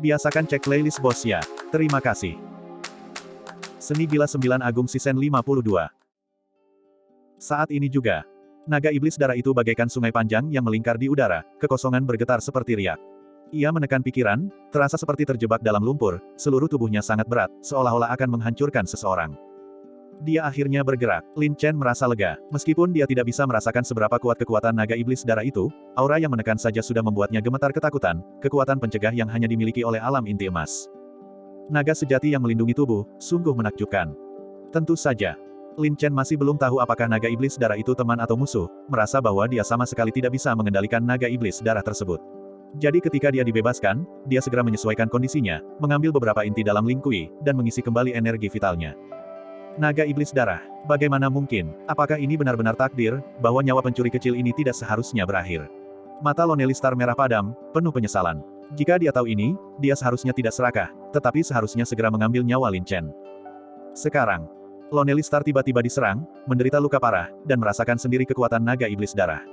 Biasakan cek playlist bos ya. Terima kasih. Seni Gila 9 Agung Season 52. Saat ini juga, naga iblis darah itu bagaikan sungai panjang yang melingkar di udara, kekosongan bergetar seperti riak. Ia menekan pikiran, terasa seperti terjebak dalam lumpur, seluruh tubuhnya sangat berat, seolah-olah akan menghancurkan seseorang. Dia akhirnya bergerak. Lin Chen merasa lega. Meskipun dia tidak bisa merasakan seberapa kuat kekuatan naga iblis darah itu, aura yang menekan saja sudah membuatnya gemetar ketakutan, kekuatan pencegah yang hanya dimiliki oleh alam inti emas. Naga sejati yang melindungi tubuh, sungguh menakjubkan. Tentu saja, Lin Chen masih belum tahu apakah naga iblis darah itu teman atau musuh, merasa bahwa dia sama sekali tidak bisa mengendalikan naga iblis darah tersebut. Jadi ketika dia dibebaskan, dia segera menyesuaikan kondisinya, mengambil beberapa inti dalam Ling Kui, dan mengisi kembali energi vitalnya. Naga iblis darah, bagaimana mungkin? Apakah ini benar-benar takdir, bahwa nyawa pencuri kecil ini tidak seharusnya berakhir? Mata Lonely Star merah padam, penuh penyesalan. Jika dia tahu ini, dia seharusnya tidak serakah, tetapi seharusnya segera mengambil nyawa Lin Chen. Sekarang, Lonely Star tiba-tiba diserang, menderita luka parah, dan merasakan sendiri kekuatan naga iblis darah.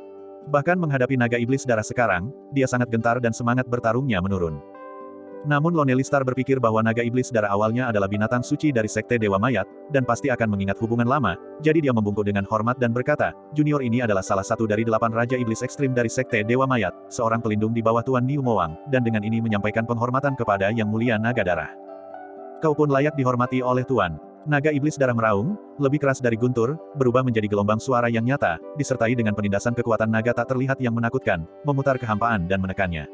Bahkan menghadapi naga iblis darah sekarang, dia sangat gentar dan semangat bertarungnya menurun. Namun Lonely Star berpikir bahwa naga iblis darah awalnya adalah binatang suci dari Sekte Dewa Mayat, dan pasti akan mengingat hubungan lama, jadi dia membungkuk dengan hormat dan berkata, junior ini adalah salah satu dari 8 Raja Iblis Ekstrim dari Sekte Dewa Mayat, seorang pelindung di bawah Tuan Niu Moang, dan dengan ini menyampaikan penghormatan kepada Yang Mulia Naga Darah. Kau pun layak dihormati oleh Tuan. Naga iblis darah meraung, lebih keras dari guntur, berubah menjadi gelombang suara yang nyata, disertai dengan penindasan kekuatan naga tak terlihat yang menakutkan, memutar kehampaan dan menekannya.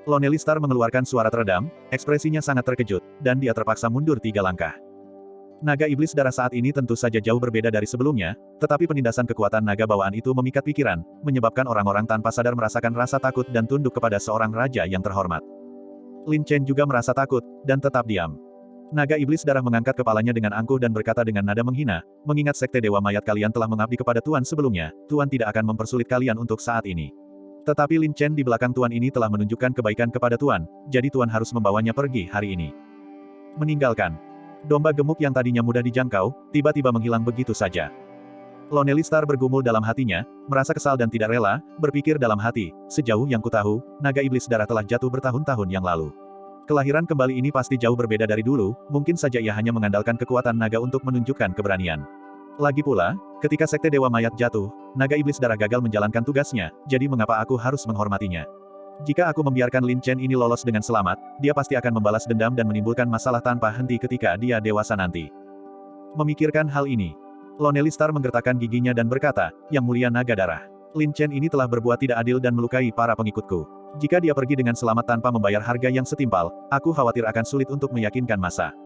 Lonely Star mengeluarkan suara teredam, ekspresinya sangat terkejut, dan dia terpaksa mundur 3 langkah. Naga iblis darah saat ini tentu saja jauh berbeda dari sebelumnya, tetapi penindasan kekuatan naga bawaan itu memikat pikiran, menyebabkan orang-orang tanpa sadar merasakan rasa takut dan tunduk kepada seorang raja yang terhormat. Lin Chen juga merasa takut, dan tetap diam. Naga iblis darah mengangkat kepalanya dengan angkuh dan berkata dengan nada menghina, mengingat Sekte Dewa Mayat kalian telah mengabdi kepada Tuan sebelumnya, Tuan tidak akan mempersulit kalian untuk saat ini. Tetapi Lin Chen di belakang Tuan ini telah menunjukkan kebaikan kepada Tuan, jadi Tuan harus membawanya pergi hari ini. Meninggalkan. Domba gemuk yang tadinya mudah dijangkau, tiba-tiba menghilang begitu saja. Lonely Star bergumul dalam hatinya, merasa kesal dan tidak rela, berpikir dalam hati, sejauh yang kutahu, naga iblis darah telah jatuh bertahun-tahun yang lalu. Kelahiran kembali ini pasti jauh berbeda dari dulu, mungkin saja ia hanya mengandalkan kekuatan naga untuk menunjukkan keberanian. Lagi pula, ketika Sekte Dewa Mayat jatuh, naga iblis darah gagal menjalankan tugasnya, jadi mengapa aku harus menghormatinya? Jika aku membiarkan Lin Chen ini lolos dengan selamat, dia pasti akan membalas dendam dan menimbulkan masalah tanpa henti ketika dia dewasa nanti. Memikirkan hal ini, Lonely Star menggertakkan giginya dan berkata, Yang Mulia Naga Darah, Lin Chen ini telah berbuat tidak adil dan melukai para pengikutku. Jika dia pergi dengan selamat tanpa membayar harga yang setimpal, aku khawatir akan sulit untuk meyakinkan massa.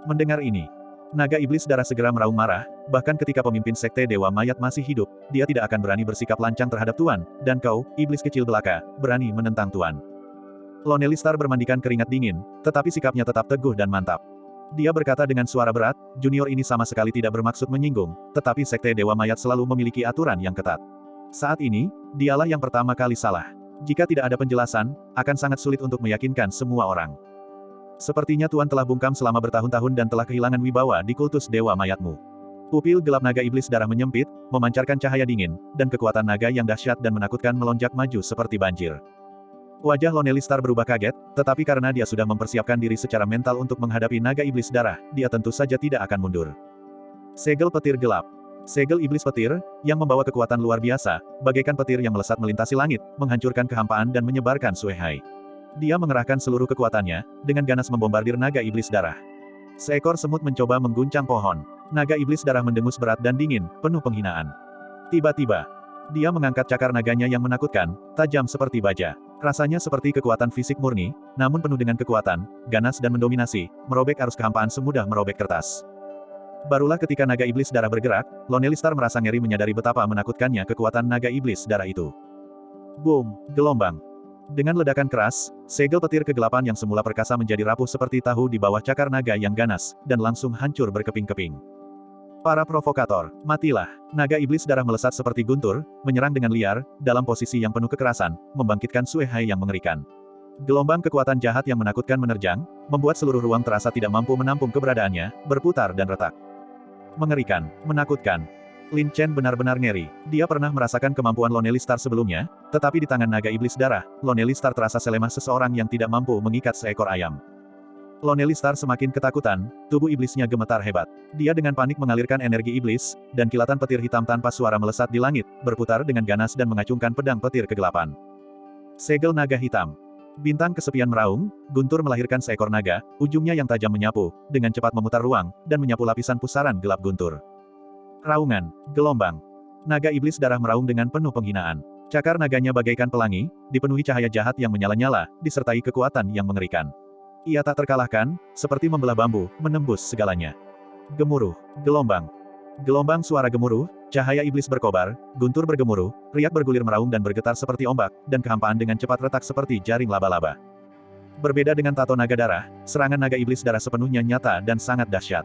Mendengar ini, naga iblis darah segera meraung marah, bahkan ketika pemimpin Sekte Dewa Mayat masih hidup, dia tidak akan berani bersikap lancang terhadap Tuan, dan kau, iblis kecil belaka, berani menentang Tuan. Lonely Star bermandikan keringat dingin, tetapi sikapnya tetap teguh dan mantap. Dia berkata dengan suara berat, junior ini sama sekali tidak bermaksud menyinggung, tetapi Sekte Dewa Mayat selalu memiliki aturan yang ketat. Saat ini, dialah yang pertama kali salah. Jika tidak ada penjelasan, akan sangat sulit untuk meyakinkan semua orang. Sepertinya Tuan telah bungkam selama bertahun-tahun dan telah kehilangan wibawa di kultus Dewa Mayatmu. Pupil gelap naga iblis darah menyempit, memancarkan cahaya dingin, dan kekuatan naga yang dahsyat dan menakutkan melonjak maju seperti banjir. Wajah Lonely Star berubah kaget, tetapi karena dia sudah mempersiapkan diri secara mental untuk menghadapi naga iblis darah, dia tentu saja tidak akan mundur. Segel petir gelap. Segel iblis petir, yang membawa kekuatan luar biasa, bagaikan petir yang melesat melintasi langit, menghancurkan kehampaan dan menyebarkan suehai. Dia mengerahkan seluruh kekuatannya, dengan ganas membombardir naga iblis darah. Seekor semut mencoba mengguncang pohon. Naga iblis darah mendengus berat dan dingin, penuh penghinaan. Tiba-tiba, dia mengangkat cakar naganya yang menakutkan, tajam seperti baja. Rasanya seperti kekuatan fisik murni, namun penuh dengan kekuatan, ganas dan mendominasi, merobek arus kehampaan semudah merobek kertas. Barulah ketika naga iblis darah bergerak, Lonely Star merasa ngeri menyadari betapa menakutkannya kekuatan naga iblis darah itu. Boom! Gelombang. Dengan ledakan keras, segel petir kegelapan yang semula perkasa menjadi rapuh seperti tahu di bawah cakar naga yang ganas, dan langsung hancur berkeping-keping. Para provokator, matilah! Naga iblis darah melesat seperti guntur, menyerang dengan liar, dalam posisi yang penuh kekerasan, membangkitkan suehai yang mengerikan. Gelombang kekuatan jahat yang menakutkan menerjang, membuat seluruh ruang terasa tidak mampu menampung keberadaannya, berputar dan retak. Mengerikan, menakutkan. Lin Chen benar-benar ngeri. Dia pernah merasakan kemampuan Lonely Star sebelumnya, tetapi di tangan naga iblis darah, Lonely Star terasa selemah seseorang yang tidak mampu mengikat seekor ayam. Lonely Star semakin ketakutan, tubuh iblisnya gemetar hebat. Dia dengan panik mengalirkan energi iblis, dan kilatan petir hitam tanpa suara melesat di langit, berputar dengan ganas dan mengacungkan pedang petir kegelapan. Segel naga hitam. Bintang kesepian meraung, guntur melahirkan seekor naga, ujungnya yang tajam menyapu, dengan cepat memutar ruang, dan menyapu lapisan pusaran gelap guntur. Raungan, gelombang. Naga iblis darah meraung dengan penuh penghinaan. Cakar naganya bagaikan pelangi, dipenuhi cahaya jahat yang menyala-nyala, disertai kekuatan yang mengerikan. Ia tak terkalahkan, seperti membelah bambu, menembus segalanya. Gemuruh, gelombang. Gelombang suara gemuruh, cahaya iblis berkobar, guntur bergemuruh, riak bergulir meraung dan bergetar seperti ombak, dan kehampaan dengan cepat retak seperti jaring laba-laba. Berbeda dengan tato naga darah, serangan naga iblis darah sepenuhnya nyata dan sangat dahsyat.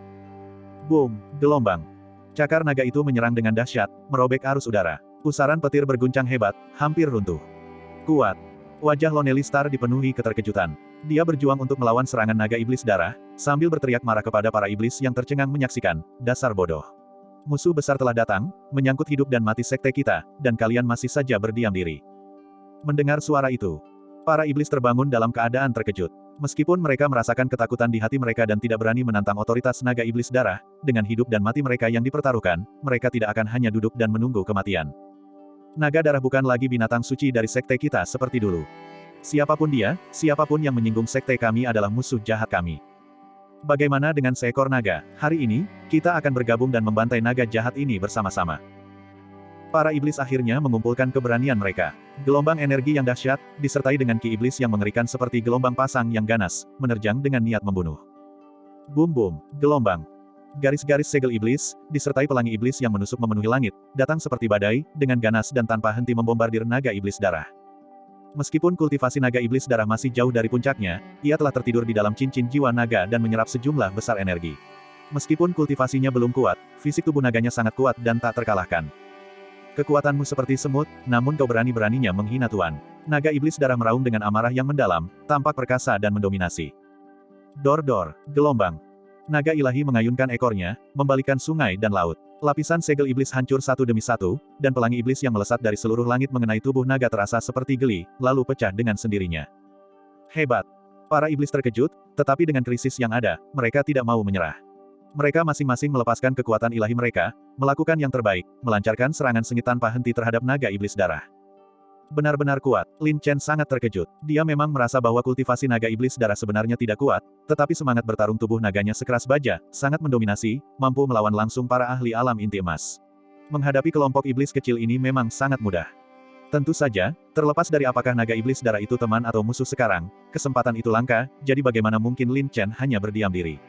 Boom, gelombang. Cakar naga itu menyerang dengan dahsyat, merobek arus udara. Pusaran petir berguncang hebat, hampir runtuh. Kuat. Wajah Lonely Star dipenuhi keterkejutan. Dia berjuang untuk melawan serangan naga iblis darah, sambil berteriak marah kepada para iblis yang tercengang menyaksikan, dasar bodoh. Musuh besar telah datang, menyangkut hidup dan mati sekte kita, dan kalian masih saja berdiam diri. Mendengar suara itu, para iblis terbangun dalam keadaan terkejut. Meskipun mereka merasakan ketakutan di hati mereka dan tidak berani menantang otoritas naga iblis darah, dengan hidup dan mati mereka yang dipertaruhkan, mereka tidak akan hanya duduk dan menunggu kematian. Naga darah bukan lagi binatang suci dari sekte kita seperti dulu. Siapapun dia, siapapun yang menyinggung sekte kami adalah musuh jahat kami. Bagaimana dengan seekor naga? Hari ini, kita akan bergabung dan membantai naga jahat ini bersama-sama. Para iblis akhirnya mengumpulkan keberanian mereka. Gelombang energi yang dahsyat, disertai dengan ki iblis yang mengerikan seperti gelombang pasang yang ganas, menerjang dengan niat membunuh. Boom-boom, gelombang. Garis-garis segel iblis, disertai pelangi iblis yang menusuk memenuhi langit, datang seperti badai, dengan ganas dan tanpa henti membombardir naga iblis darah. Meskipun kultivasi naga iblis darah masih jauh dari puncaknya, ia telah tertidur di dalam cincin jiwa naga dan menyerap sejumlah besar energi. Meskipun kultivasinya belum kuat, fisik tubuh naganya sangat kuat dan tak terkalahkan. Kekuatanmu seperti semut, namun kau berani-beraninya menghina Tuan. Naga iblis darah meraung dengan amarah yang mendalam, tampak perkasa dan mendominasi. Dor-dor, gelombang. Naga ilahi mengayunkan ekornya, membalikan sungai dan laut. Lapisan segel iblis hancur satu demi satu, dan pelangi iblis yang melesat dari seluruh langit mengenai tubuh naga terasa seperti geli, lalu pecah dengan sendirinya. Hebat. Para iblis terkejut, tetapi dengan krisis yang ada, mereka tidak mau menyerah. Mereka masing-masing melepaskan kekuatan ilahi mereka, melakukan yang terbaik, melancarkan serangan sengit tanpa henti terhadap naga iblis darah. Benar-benar kuat, Lin Chen sangat terkejut. Dia memang merasa bahwa kultivasi naga iblis darah sebenarnya tidak kuat, tetapi semangat bertarung tubuh naganya sekeras baja, sangat mendominasi, mampu melawan langsung para ahli alam inti emas. Menghadapi kelompok iblis kecil ini memang sangat mudah. Tentu saja, terlepas dari apakah naga iblis darah itu teman atau musuh sekarang, kesempatan itu langka, jadi bagaimana mungkin Lin Chen hanya berdiam diri.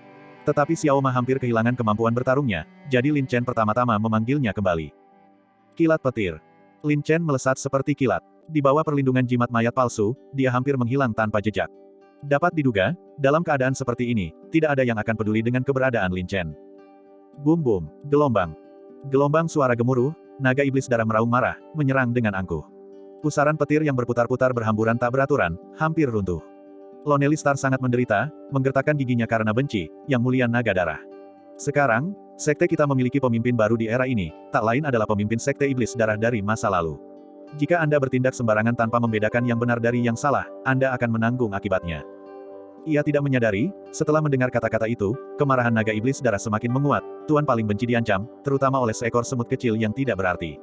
Tetapi Xiao Ma hampir kehilangan kemampuan bertarungnya, jadi Lin Chen pertama-tama memanggilnya kembali. Kilat petir. Lin Chen melesat seperti kilat. Di bawah perlindungan jimat mayat palsu, dia hampir menghilang tanpa jejak. Dapat diduga, dalam keadaan seperti ini, tidak ada yang akan peduli dengan keberadaan Lin Chen. Boom-boom, gelombang. Gelombang suara gemuruh, naga iblis darah meraung marah, menyerang dengan angkuh. Pusaran petir yang berputar-putar berhamburan tak beraturan, hampir runtuh. Lonely Star sangat menderita, menggertakkan giginya karena benci, yang mulia naga darah. Sekarang, sekte kita memiliki pemimpin baru di era ini, tak lain adalah pemimpin sekte iblis darah dari masa lalu. Jika Anda bertindak sembarangan tanpa membedakan yang benar dari yang salah, Anda akan menanggung akibatnya. Ia tidak menyadari, setelah mendengar kata-kata itu, kemarahan naga iblis darah semakin menguat, Tuan paling benci diancam, terutama oleh seekor semut kecil yang tidak berarti.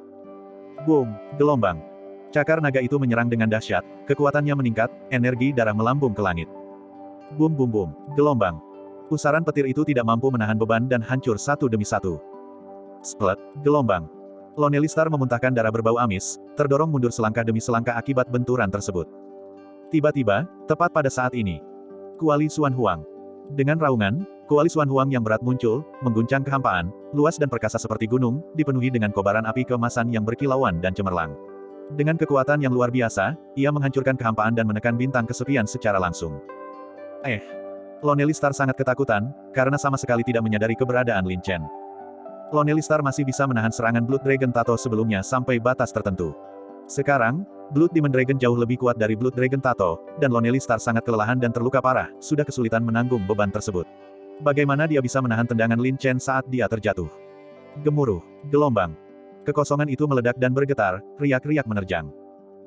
Boom, gelombang. Cakar naga itu menyerang dengan dahsyat, kekuatannya meningkat, energi darah melambung ke langit. Boom-boom-boom, gelombang. Pusaran petir itu tidak mampu menahan beban dan hancur satu demi satu. Splat, gelombang. Lonely Star memuntahkan darah berbau amis, terdorong mundur selangkah demi selangkah akibat benturan tersebut. Tiba-tiba, tepat pada saat ini, Kuali Xuan Huang. Dengan raungan, Kuali Xuan Huang yang berat muncul, mengguncang kehampaan, luas dan perkasa seperti gunung, dipenuhi dengan kobaran api keemasan yang berkilauan dan cemerlang. Dengan kekuatan yang luar biasa, ia menghancurkan kehampaan dan menekan bintang kesepian secara langsung. Lonely Star sangat ketakutan, karena sama sekali tidak menyadari keberadaan Lin Chen. Lonely Star masih bisa menahan serangan Blood Dragon Tato sebelumnya sampai batas tertentu. Sekarang, Blood Demon Dragon jauh lebih kuat dari Blood Dragon Tato, dan Lonely Star sangat kelelahan dan terluka parah, sudah kesulitan menanggung beban tersebut. Bagaimana dia bisa menahan tendangan Lin Chen saat dia terjatuh? Gemuruh, gelombang. Kekosongan itu meledak dan bergetar, riak-riak menerjang.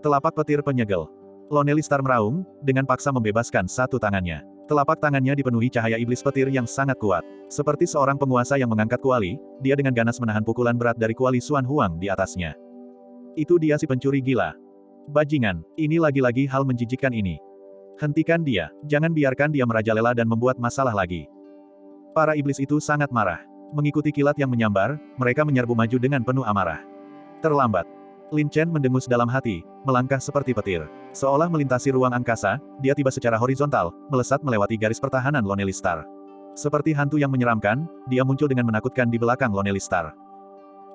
Telapak petir penyegel. Lonely Star meraung, dengan paksa membebaskan satu tangannya. Telapak tangannya dipenuhi cahaya iblis petir yang sangat kuat. Seperti seorang penguasa yang mengangkat kuali, dia dengan ganas menahan pukulan berat dari kuali Xuan Huang di atasnya. Itu dia si pencuri gila. Bajingan, ini lagi-lagi hal menjijikkan ini. Hentikan dia, jangan biarkan dia merajalela dan membuat masalah lagi. Para iblis itu sangat marah. Mengikuti kilat yang menyambar, mereka menyerbu maju dengan penuh amarah. Terlambat. Lin Chen mendengus dalam hati, melangkah seperti petir. Seolah melintasi ruang angkasa, dia tiba secara horizontal, melesat melewati garis pertahanan Lonely Star. Seperti hantu yang menyeramkan, dia muncul dengan menakutkan di belakang Lonely Star.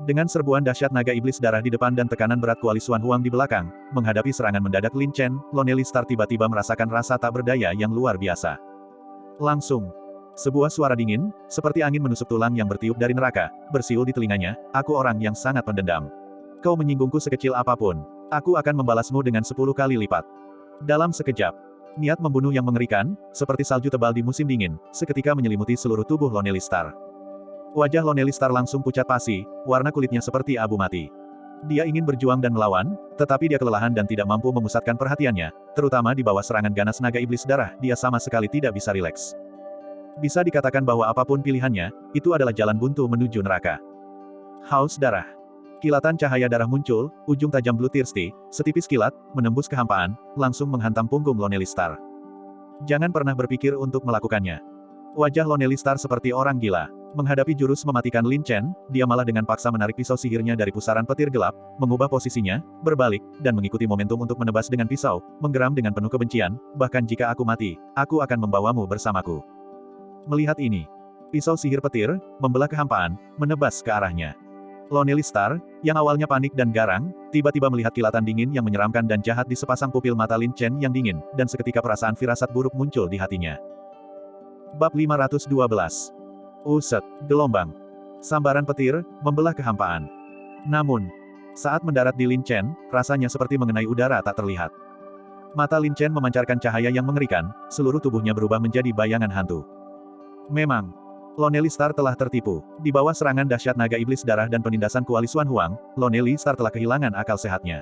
Dengan serbuan dahsyat naga iblis darah di depan dan tekanan berat kuali Xuan Huang di belakang, menghadapi serangan mendadak Lin Chen, Lonely Star tiba-tiba merasakan rasa tak berdaya yang luar biasa. Langsung. Sebuah suara dingin, seperti angin menusuk tulang yang bertiup dari neraka, bersiul di telinganya, aku orang yang sangat pendendam. Kau menyinggungku sekecil apapun. Aku akan membalasmu dengan 10 kali lipat. Dalam sekejap, niat membunuh yang mengerikan, seperti salju tebal di musim dingin, seketika menyelimuti seluruh tubuh Lonely Star. Wajah Lonely Star langsung pucat pasi, warna kulitnya seperti abu mati. Dia ingin berjuang dan melawan, tetapi dia kelelahan dan tidak mampu memusatkan perhatiannya, terutama di bawah serangan ganas naga iblis darah, dia sama sekali tidak bisa rileks. Bisa dikatakan bahwa apapun pilihannya, itu adalah jalan buntu menuju neraka. Haus darah. Kilatan cahaya darah muncul, ujung tajam Blue Thirsty, setipis kilat, menembus kehampaan, langsung menghantam punggung Lonely Star. Jangan pernah berpikir untuk melakukannya. Wajah Lonely Star seperti orang gila. Menghadapi jurus mematikan Lin Chen, dia malah dengan paksa menarik pisau sihirnya dari pusaran petir gelap, mengubah posisinya, berbalik, dan mengikuti momentum untuk menebas dengan pisau, menggeram dengan penuh kebencian, bahkan jika aku mati, aku akan membawamu bersamaku. Melihat ini, pisau sihir petir, membelah kehampaan, menebas ke arahnya. Lonely Star, yang awalnya panik dan garang, tiba-tiba melihat kilatan dingin yang menyeramkan dan jahat di sepasang pupil mata Lin Chen yang dingin, dan seketika perasaan firasat buruk muncul di hatinya. Bab 512. Uset, gelombang. Sambaran petir, membelah kehampaan. Namun, saat mendarat di Lin Chen, rasanya seperti mengenai udara tak terlihat. Mata Lin Chen memancarkan cahaya yang mengerikan, seluruh tubuhnya berubah menjadi bayangan hantu. Memang, Lonely Star telah tertipu. Di bawah serangan dahsyat naga iblis darah dan penindasan kuali Xuan Huang, Lonely Star telah kehilangan akal sehatnya.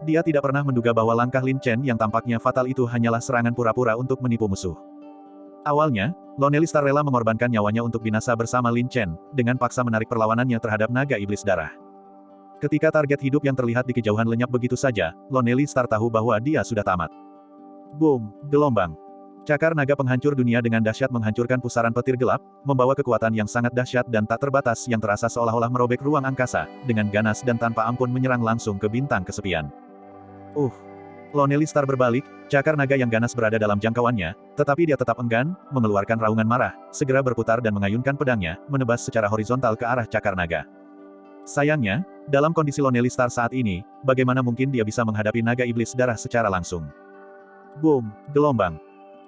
Dia tidak pernah menduga bahwa langkah Lin Chen yang tampaknya fatal itu hanyalah serangan pura-pura untuk menipu musuh. Awalnya, Lonely Star rela mengorbankan nyawanya untuk binasa bersama Lin Chen, dengan paksa menarik perlawanannya terhadap naga iblis darah. Ketika target hidup yang terlihat di kejauhan lenyap begitu saja, Lonely Star tahu bahwa dia sudah tamat. Boom, gelombang. Cakar naga penghancur dunia dengan dahsyat menghancurkan pusaran petir gelap, membawa kekuatan yang sangat dahsyat dan tak terbatas yang terasa seolah-olah merobek ruang angkasa, dengan ganas dan tanpa ampun menyerang langsung ke bintang kesepian. Lonely Star berbalik, cakar naga yang ganas berada dalam jangkauannya, tetapi dia tetap enggan, mengeluarkan raungan marah, segera berputar dan mengayunkan pedangnya, menebas secara horizontal ke arah cakar naga. Sayangnya, dalam kondisi Lonely Star saat ini, bagaimana mungkin dia bisa menghadapi naga iblis darah secara langsung? Boom, gelombang.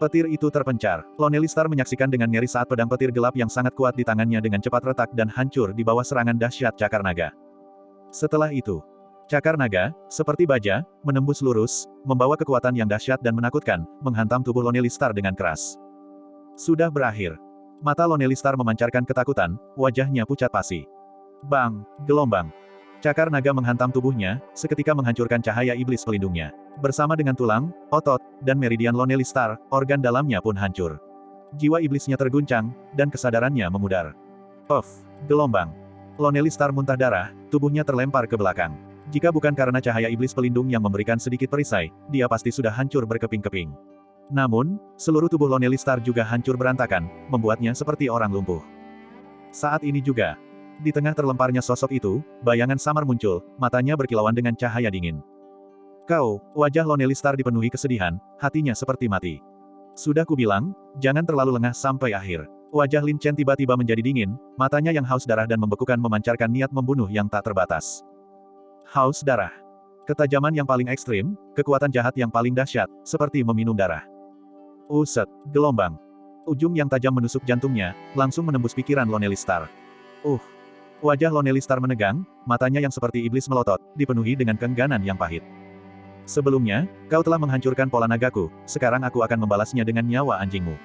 Petir itu terpencar. Lonely Star menyaksikan dengan ngeri saat pedang petir gelap yang sangat kuat di tangannya dengan cepat retak dan hancur di bawah serangan dahsyat cakar naga. Setelah itu, cakar naga, seperti baja, menembus lurus, membawa kekuatan yang dahsyat dan menakutkan, menghantam tubuh Lonely Star dengan keras. Sudah berakhir. Mata Lonely Star memancarkan ketakutan, wajahnya pucat pasi. Bang, gelombang. Cakar naga menghantam tubuhnya, seketika menghancurkan cahaya iblis pelindungnya. Bersama dengan tulang, otot, dan meridian Lonely Star, organ dalamnya pun hancur. Jiwa iblisnya terguncang, dan kesadarannya memudar. Puff, gelombang. Lonely Star muntah darah, tubuhnya terlempar ke belakang. Jika bukan karena cahaya iblis pelindung yang memberikan sedikit perisai, dia pasti sudah hancur berkeping-keping. Namun, seluruh tubuh Lonely Star juga hancur berantakan, membuatnya seperti orang lumpuh. Saat ini juga, di tengah terlemparnya sosok itu, bayangan samar muncul, matanya berkilauan dengan cahaya dingin. Wajah Lonely Star dipenuhi kesedihan, hatinya seperti mati. Sudah kubilang, jangan terlalu lengah sampai akhir. Wajah Lin Chen tiba-tiba menjadi dingin, matanya yang haus darah dan membekukan memancarkan niat membunuh yang tak terbatas. Haus darah. Ketajaman yang paling ekstrim, kekuatan jahat yang paling dahsyat, seperti meminum darah. Uset, gelombang. Ujung yang tajam menusuk jantungnya, langsung menembus pikiran Lonely Star. Wajah Lonely Star menegang, matanya yang seperti iblis melotot, dipenuhi dengan keengganan yang pahit. Sebelumnya, kau telah menghancurkan pola nagaku, sekarang aku akan membalasnya dengan nyawa anjingmu.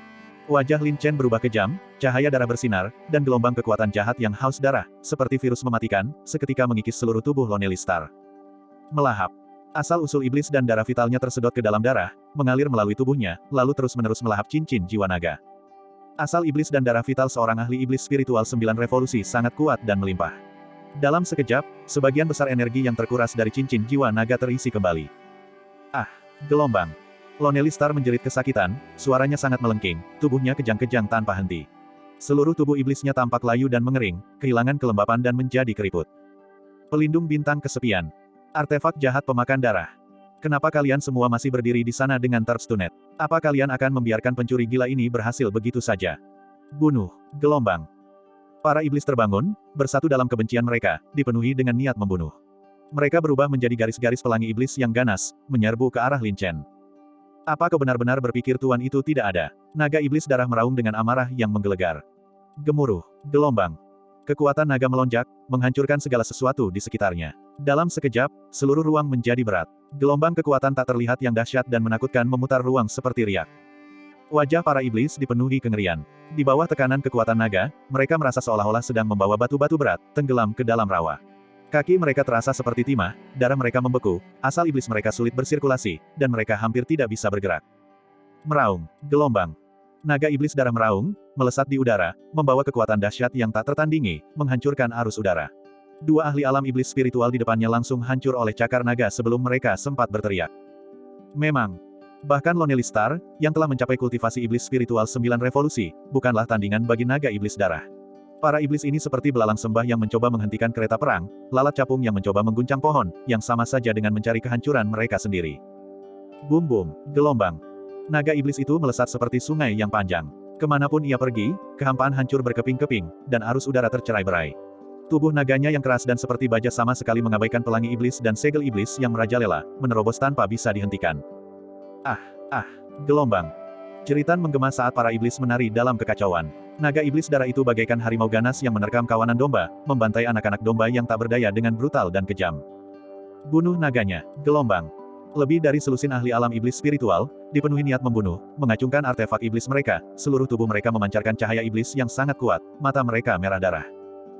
Wajah Lin Chen berubah kejam, cahaya darah bersinar, dan gelombang kekuatan jahat yang haus darah, seperti virus mematikan, seketika mengikis seluruh tubuh Lonely Star. Melahap. Asal-usul iblis dan darah vitalnya tersedot ke dalam darah, mengalir melalui tubuhnya, lalu terus-menerus melahap cincin jiwa naga. Asal iblis dan darah vital seorang ahli iblis spiritual 9 revolusi sangat kuat dan melimpah. Dalam sekejap, sebagian besar energi yang terkuras dari cincin jiwa naga terisi kembali. Ah, gelombang. Lonely Star menjerit kesakitan, suaranya sangat melengking, tubuhnya kejang-kejang tanpa henti. Seluruh tubuh iblisnya tampak layu dan mengering, kehilangan kelembapan dan menjadi keriput. Pelindung bintang kesepian. Artefak jahat pemakan darah. Kenapa kalian semua masih berdiri di sana dengan terstunet? Apa kalian akan membiarkan pencuri gila ini berhasil begitu saja? Bunuh, gelombang. Para iblis terbangun, bersatu dalam kebencian mereka, dipenuhi dengan niat membunuh. Mereka berubah menjadi garis-garis pelangi iblis yang ganas, menyerbu ke arah Lin Chen. Apa kau benar-benar berpikir tuan itu tidak ada? Naga iblis darah meraung dengan amarah yang menggelegar. Gemuruh, gelombang. Kekuatan naga melonjak, menghancurkan segala sesuatu di sekitarnya. Dalam sekejap, seluruh ruang menjadi berat. Gelombang kekuatan tak terlihat yang dahsyat dan menakutkan memutar ruang seperti riak. Wajah para iblis dipenuhi kengerian. Di bawah tekanan kekuatan naga, mereka merasa seolah-olah sedang membawa batu-batu berat, tenggelam ke dalam rawa. Kaki mereka terasa seperti timah, darah mereka membeku, asal iblis mereka sulit bersirkulasi, dan mereka hampir tidak bisa bergerak. Meraung, gelombang. Naga iblis darah meraung, melesat di udara, membawa kekuatan dahsyat yang tak tertandingi, menghancurkan arus udara. Dua ahli alam iblis spiritual di depannya langsung hancur oleh cakar naga sebelum mereka sempat berteriak. Memang, bahkan Lonely Star, yang telah mencapai kultivasi iblis spiritual 9 revolusi, bukanlah tandingan bagi naga iblis darah. Para iblis ini seperti belalang sembah yang mencoba menghentikan kereta perang, lalat capung yang mencoba mengguncang pohon, yang sama saja dengan mencari kehancuran mereka sendiri. Bum-bum, gelombang. Naga iblis itu melesat seperti sungai yang panjang. Kemanapun ia pergi, kehampaan hancur berkeping-keping, dan arus udara tercerai-berai. Tubuh naganya yang keras dan seperti baja sama sekali mengabaikan pelangi iblis dan segel iblis yang merajalela, menerobos tanpa bisa dihentikan. Ah, gelombang. Jeritan menggema saat para iblis menari dalam kekacauan. Naga iblis darah itu bagaikan harimau ganas yang menerkam kawanan domba, membantai anak-anak domba yang tak berdaya dengan brutal dan kejam. Bunuh naganya, gelombang. Lebih dari selusin ahli alam iblis spiritual, dipenuhi niat membunuh, mengacungkan artefak iblis mereka, seluruh tubuh mereka memancarkan cahaya iblis yang sangat kuat, mata mereka merah darah.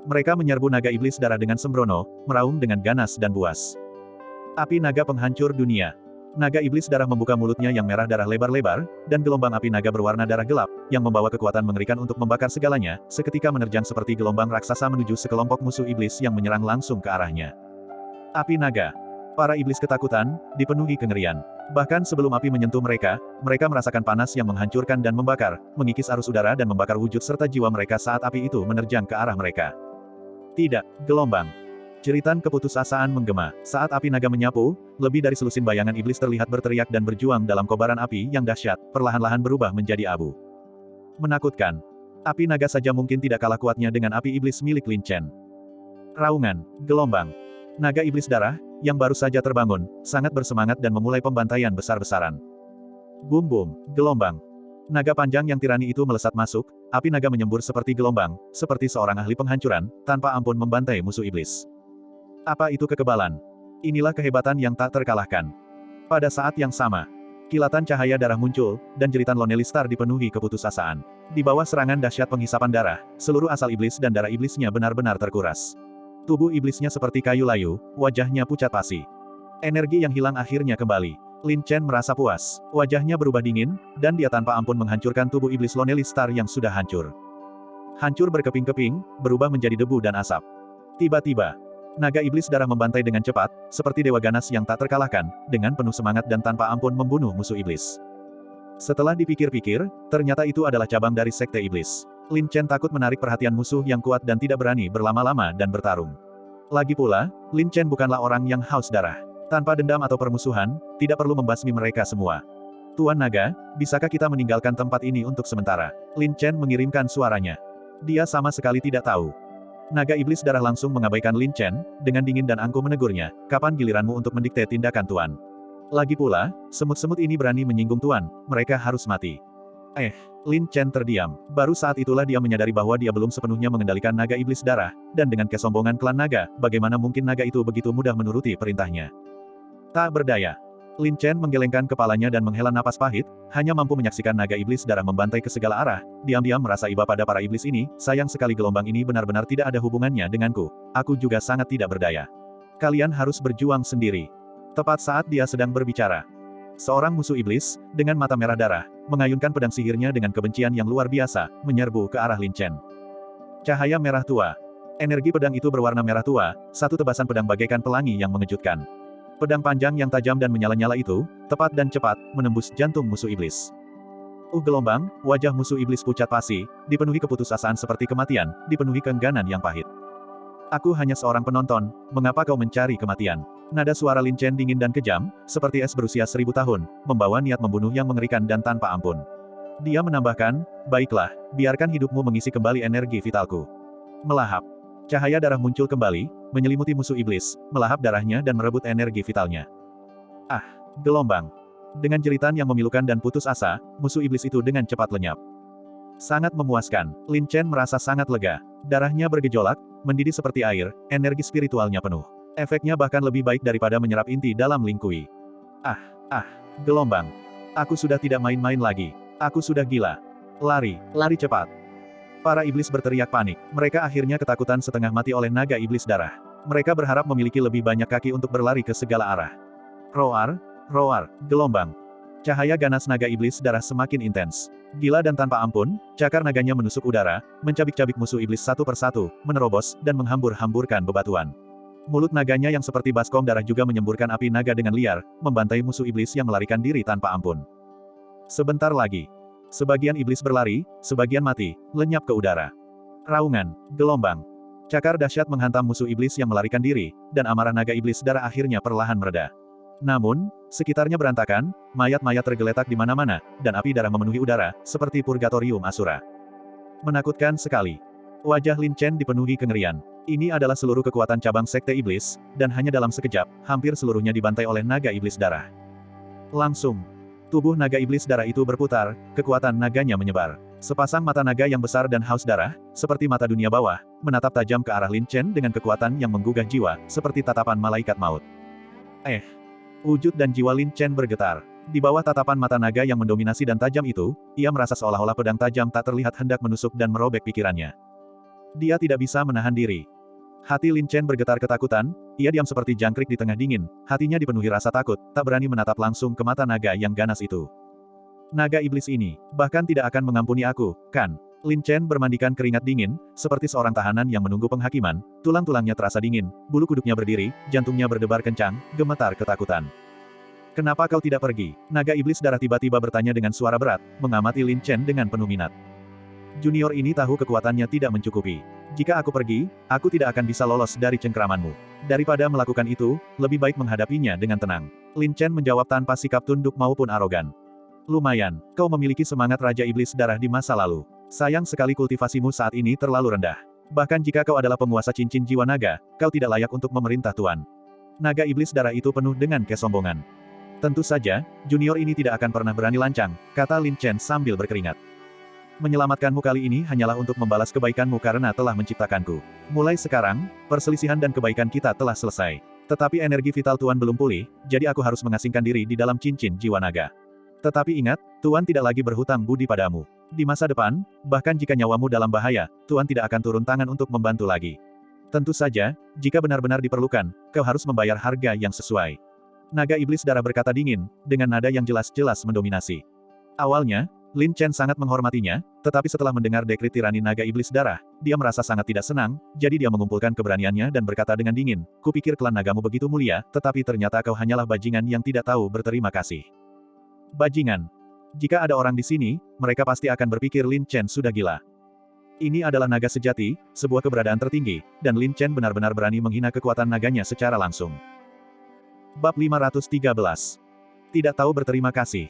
Mereka menyerbu naga iblis darah dengan sembrono, meraung dengan ganas dan buas. Api naga penghancur dunia. Naga iblis darah membuka mulutnya yang merah darah lebar-lebar, dan gelombang api naga berwarna darah gelap, yang membawa kekuatan mengerikan untuk membakar segalanya, seketika menerjang seperti gelombang raksasa menuju sekelompok musuh iblis yang menyerang langsung ke arahnya. Api naga. Para iblis ketakutan, dipenuhi kengerian. Bahkan sebelum api menyentuh mereka, mereka merasakan panas yang menghancurkan dan membakar, mengikis arus udara dan membakar wujud serta jiwa mereka saat api itu menerjang ke arah mereka. Tidak, gelombang. Jeritan keputusasaan menggema. Saat api naga menyapu, lebih dari selusin bayangan iblis terlihat berteriak dan berjuang dalam kobaran api yang dahsyat, perlahan-lahan berubah menjadi abu. Menakutkan. Api naga saja mungkin tidak kalah kuatnya dengan api iblis milik Lin Chen. Raungan, gelombang. Naga iblis darah, yang baru saja terbangun, sangat bersemangat dan memulai pembantaian besar-besaran. Bum-bum, gelombang. Naga panjang yang tirani itu melesat masuk, api naga menyembur seperti gelombang, seperti seorang ahli penghancuran, tanpa ampun membantai musuh iblis. Apa itu kekebalan? Inilah kehebatan yang tak terkalahkan. Pada saat yang sama, kilatan cahaya darah muncul, dan jeritan Lonely Star dipenuhi keputusasaan. Di bawah serangan dahsyat penghisapan darah, seluruh asal iblis dan darah iblisnya benar-benar terkuras. Tubuh iblisnya seperti kayu layu, wajahnya pucat pasi. Energi yang hilang akhirnya kembali. Lin Chen merasa puas, wajahnya berubah dingin, dan dia tanpa ampun menghancurkan tubuh iblis Lonely Star yang sudah hancur. Hancur berkeping-keping, berubah menjadi debu dan asap. Tiba-tiba, naga iblis darah membantai dengan cepat, seperti dewa ganas yang tak terkalahkan, dengan penuh semangat dan tanpa ampun membunuh musuh iblis. Setelah dipikir-pikir, ternyata itu adalah cabang dari sekte iblis. Lin Chen takut menarik perhatian musuh yang kuat dan tidak berani berlama-lama dan bertarung. Lagi pula, Lin Chen bukanlah orang yang haus darah. Tanpa dendam atau permusuhan, tidak perlu membasmi mereka semua. Tuan Naga, bisakah kita meninggalkan tempat ini untuk sementara? Lin Chen mengirimkan suaranya. Dia sama sekali tidak tahu. Naga iblis darah langsung mengabaikan Lin Chen, dengan dingin dan angkuh menegurnya, kapan giliranmu untuk mendikte tindakan Tuan? Lagi pula, semut-semut ini berani menyinggung Tuan, mereka harus mati. Lin Chen terdiam. Baru saat itulah dia menyadari bahwa dia belum sepenuhnya mengendalikan naga iblis darah, dan dengan kesombongan klan naga, bagaimana mungkin naga itu begitu mudah menuruti perintahnya? Tak berdaya. Lin Chen menggelengkan kepalanya dan menghela napas pahit, hanya mampu menyaksikan naga iblis darah membantai ke segala arah, diam-diam merasa iba pada para iblis ini, sayang sekali gelombang ini benar-benar tidak ada hubungannya denganku. Aku juga sangat tidak berdaya. Kalian harus berjuang sendiri. Tepat saat dia sedang berbicara, seorang musuh iblis, dengan mata merah darah, mengayunkan pedang sihirnya dengan kebencian yang luar biasa, menyerbu ke arah Lin Chen. Cahaya merah tua. Energi pedang itu berwarna merah tua, satu tebasan pedang bagaikan pelangi yang mengejutkan. Pedang panjang yang tajam dan menyala-nyala itu, tepat dan cepat, menembus jantung musuh iblis. Gelombang, wajah musuh iblis pucat pasi, dipenuhi keputusasaan seperti kematian, dipenuhi keengganan yang pahit. Aku hanya seorang penonton, mengapa kau mencari kematian? Nada suara Lin Chen dingin dan kejam, seperti es berusia 1000 tahun, membawa niat membunuh yang mengerikan dan tanpa ampun. Dia menambahkan, baiklah, biarkan hidupmu mengisi kembali energi vitalku. Melahap. Cahaya darah muncul kembali, menyelimuti musuh iblis, melahap darahnya dan merebut energi vitalnya. Gelombang. Dengan jeritan yang memilukan dan putus asa, musuh iblis itu dengan cepat lenyap. Sangat memuaskan, Lin Chen merasa sangat lega. Darahnya bergejolak, mendidih seperti air, energi spiritualnya penuh. Efeknya bahkan lebih baik daripada menyerap inti dalam Ling Kui. Gelombang. Aku sudah tidak main-main lagi. Aku sudah gila. Lari cepat. Para iblis berteriak panik. Mereka akhirnya ketakutan setengah mati oleh naga iblis darah. Mereka berharap memiliki lebih banyak kaki untuk berlari ke segala arah. Roar, gelombang. Cahaya ganas naga iblis darah semakin intens. Gila dan tanpa ampun, cakar naganya menusuk udara, mencabik-cabik musuh iblis satu persatu, menerobos, dan menghambur-hamburkan bebatuan. Mulut naganya yang seperti baskom darah juga menyemburkan api naga dengan liar, membantai musuh iblis yang melarikan diri tanpa ampun. Sebentar lagi. Sebagian iblis berlari, sebagian mati, lenyap ke udara. Raungan, gelombang. Cakar dahsyat menghantam musuh iblis yang melarikan diri, dan amarah naga iblis darah akhirnya perlahan mereda. Namun, sekitarnya berantakan, mayat-mayat tergeletak di mana-mana, dan api darah memenuhi udara, seperti purgatorium Asura. Menakutkan sekali. Wajah Lin Chen dipenuhi kengerian. Ini adalah seluruh kekuatan cabang sekte iblis, dan hanya dalam sekejap, hampir seluruhnya dibantai oleh naga iblis darah. Langsung. Tubuh naga iblis darah itu berputar, kekuatan naganya menyebar. Sepasang mata naga yang besar dan haus darah, seperti mata dunia bawah, menatap tajam ke arah Lin Chen dengan kekuatan yang menggugah jiwa, seperti tatapan malaikat maut. Wujud dan jiwa Lin Chen bergetar. Di bawah tatapan mata naga yang mendominasi dan tajam itu, ia merasa seolah-olah pedang tajam tak terlihat hendak menusuk dan merobek pikirannya. Dia tidak bisa menahan diri. Hati Lin Chen bergetar ketakutan, ia diam seperti jangkrik di tengah dingin, hatinya dipenuhi rasa takut, tak berani menatap langsung ke mata naga yang ganas itu. Naga iblis ini, bahkan tidak akan mengampuni aku, kan? Lin Chen bermandikan keringat dingin, seperti seorang tahanan yang menunggu penghakiman, tulang-tulangnya terasa dingin, bulu kuduknya berdiri, jantungnya berdebar kencang, gemetar ketakutan. Kenapa kau tidak pergi? Naga iblis darah tiba-tiba bertanya dengan suara berat, mengamati Lin Chen dengan penuh minat. Junior ini tahu kekuatannya tidak mencukupi. Jika aku pergi, aku tidak akan bisa lolos dari cengkeramanmu. Daripada melakukan itu, lebih baik menghadapinya dengan tenang. Lin Chen menjawab tanpa sikap tunduk maupun arogan. Lumayan, kau memiliki semangat Raja Iblis Darah di masa lalu. Sayang sekali kultivasimu saat ini terlalu rendah. Bahkan jika kau adalah penguasa cincin jiwa naga, kau tidak layak untuk memerintah Tuan. Naga Iblis Darah itu penuh dengan kesombongan. Tentu saja, junior ini tidak akan pernah berani lancang, kata Lin Chen sambil berkeringat. Menyelamatkanmu kali ini hanyalah untuk membalas kebaikanmu karena telah menciptakanku. Mulai sekarang, perselisihan dan kebaikan kita telah selesai. Tetapi energi vital Tuan belum pulih, jadi aku harus mengasingkan diri di dalam cincin jiwa naga. Tetapi ingat, Tuan tidak lagi berhutang budi padamu. Di masa depan, bahkan jika nyawamu dalam bahaya, Tuan tidak akan turun tangan untuk membantu lagi. Tentu saja, jika benar-benar diperlukan, kau harus membayar harga yang sesuai. Naga Iblis Darah berkata dingin, dengan nada yang jelas-jelas mendominasi. Awalnya, Lin Chen sangat menghormatinya, tetapi setelah mendengar dekrit tirani Naga Iblis Darah, dia merasa sangat tidak senang, jadi dia mengumpulkan keberaniannya dan berkata dengan dingin, kupikir klan nagamu begitu mulia, tetapi ternyata kau hanyalah bajingan yang tidak tahu berterima kasih. Bajingan. Jika ada orang di sini, mereka pasti akan berpikir Lin Chen sudah gila. Ini adalah naga sejati, sebuah keberadaan tertinggi, dan Lin Chen benar-benar berani menghina kekuatan naganya secara langsung. Bab 513. Tidak tahu berterima kasih.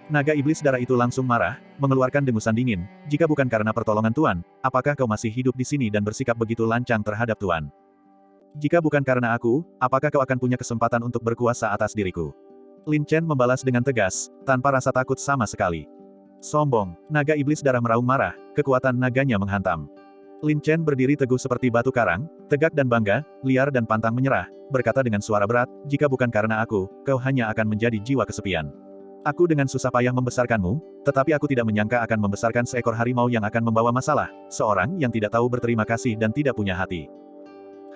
Naga Iblis Darah itu langsung marah, mengeluarkan dengusan dingin, jika bukan karena pertolongan Tuan, apakah kau masih hidup di sini dan bersikap begitu lancang terhadap Tuan? Jika bukan karena aku, apakah kau akan punya kesempatan untuk berkuasa atas diriku? Lin Chen membalas dengan tegas, tanpa rasa takut sama sekali. Sombong, Naga Iblis Darah meraung marah, kekuatan naganya menghantam. Lin Chen berdiri teguh seperti batu karang, tegak dan bangga, liar dan pantang menyerah, berkata dengan suara berat, jika bukan karena aku, kau hanya akan menjadi jiwa kesepian. Aku dengan susah payah membesarkanmu, tetapi aku tidak menyangka akan membesarkan seekor harimau yang akan membawa masalah, seorang yang tidak tahu berterima kasih dan tidak punya hati.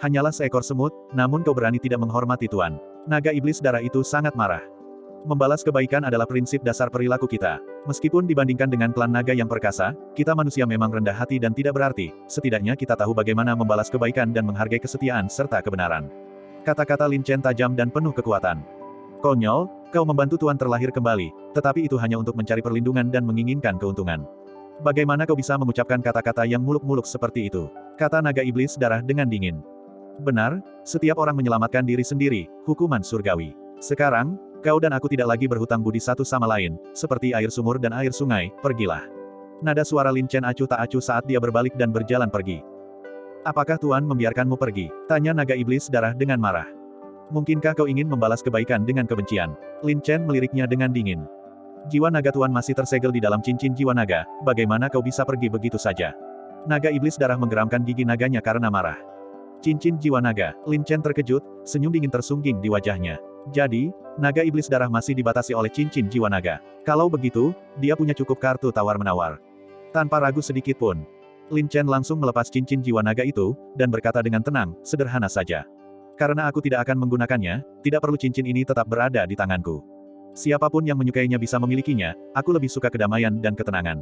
Hanyalah seekor semut, namun kau berani tidak menghormati Tuan. Naga iblis darah itu sangat marah. Membalas kebaikan adalah prinsip dasar perilaku kita. Meskipun dibandingkan dengan klan naga yang perkasa, kita manusia memang rendah hati dan tidak berarti, setidaknya kita tahu bagaimana membalas kebaikan dan menghargai kesetiaan serta kebenaran. Kata-kata Lin Chen tajam dan penuh kekuatan. Konyol, kau membantu Tuan terlahir kembali, tetapi itu hanya untuk mencari perlindungan dan menginginkan keuntungan. Bagaimana kau bisa mengucapkan kata-kata yang muluk-muluk seperti itu? Kata naga iblis darah dengan dingin. Benar, setiap orang menyelamatkan diri sendiri, hukuman surgawi. Sekarang, kau dan aku tidak lagi berhutang budi satu sama lain, seperti air sumur dan air sungai, pergilah. Nada suara Lin Chen acuh tak acuh saat dia berbalik dan berjalan pergi. Apakah Tuan membiarkanmu pergi? Tanya naga iblis darah dengan marah. Mungkinkah kau ingin membalas kebaikan dengan kebencian? Lin Chen meliriknya dengan dingin. Jiwa naga Tuan masih tersegel di dalam cincin jiwa naga, bagaimana kau bisa pergi begitu saja? Naga iblis darah menggeramkan gigi naganya karena marah. Cincin jiwa naga, Lin Chen terkejut, senyum dingin tersungging di wajahnya. Jadi, naga iblis darah masih dibatasi oleh cincin jiwa naga. Kalau begitu, dia punya cukup kartu tawar-menawar. Tanpa ragu sedikit pun, Lin Chen langsung melepas cincin jiwa naga itu, dan berkata dengan tenang, sederhana saja. Karena aku tidak akan menggunakannya, tidak perlu cincin ini tetap berada di tanganku. Siapapun yang menyukainya bisa memilikinya, aku lebih suka kedamaian dan ketenangan.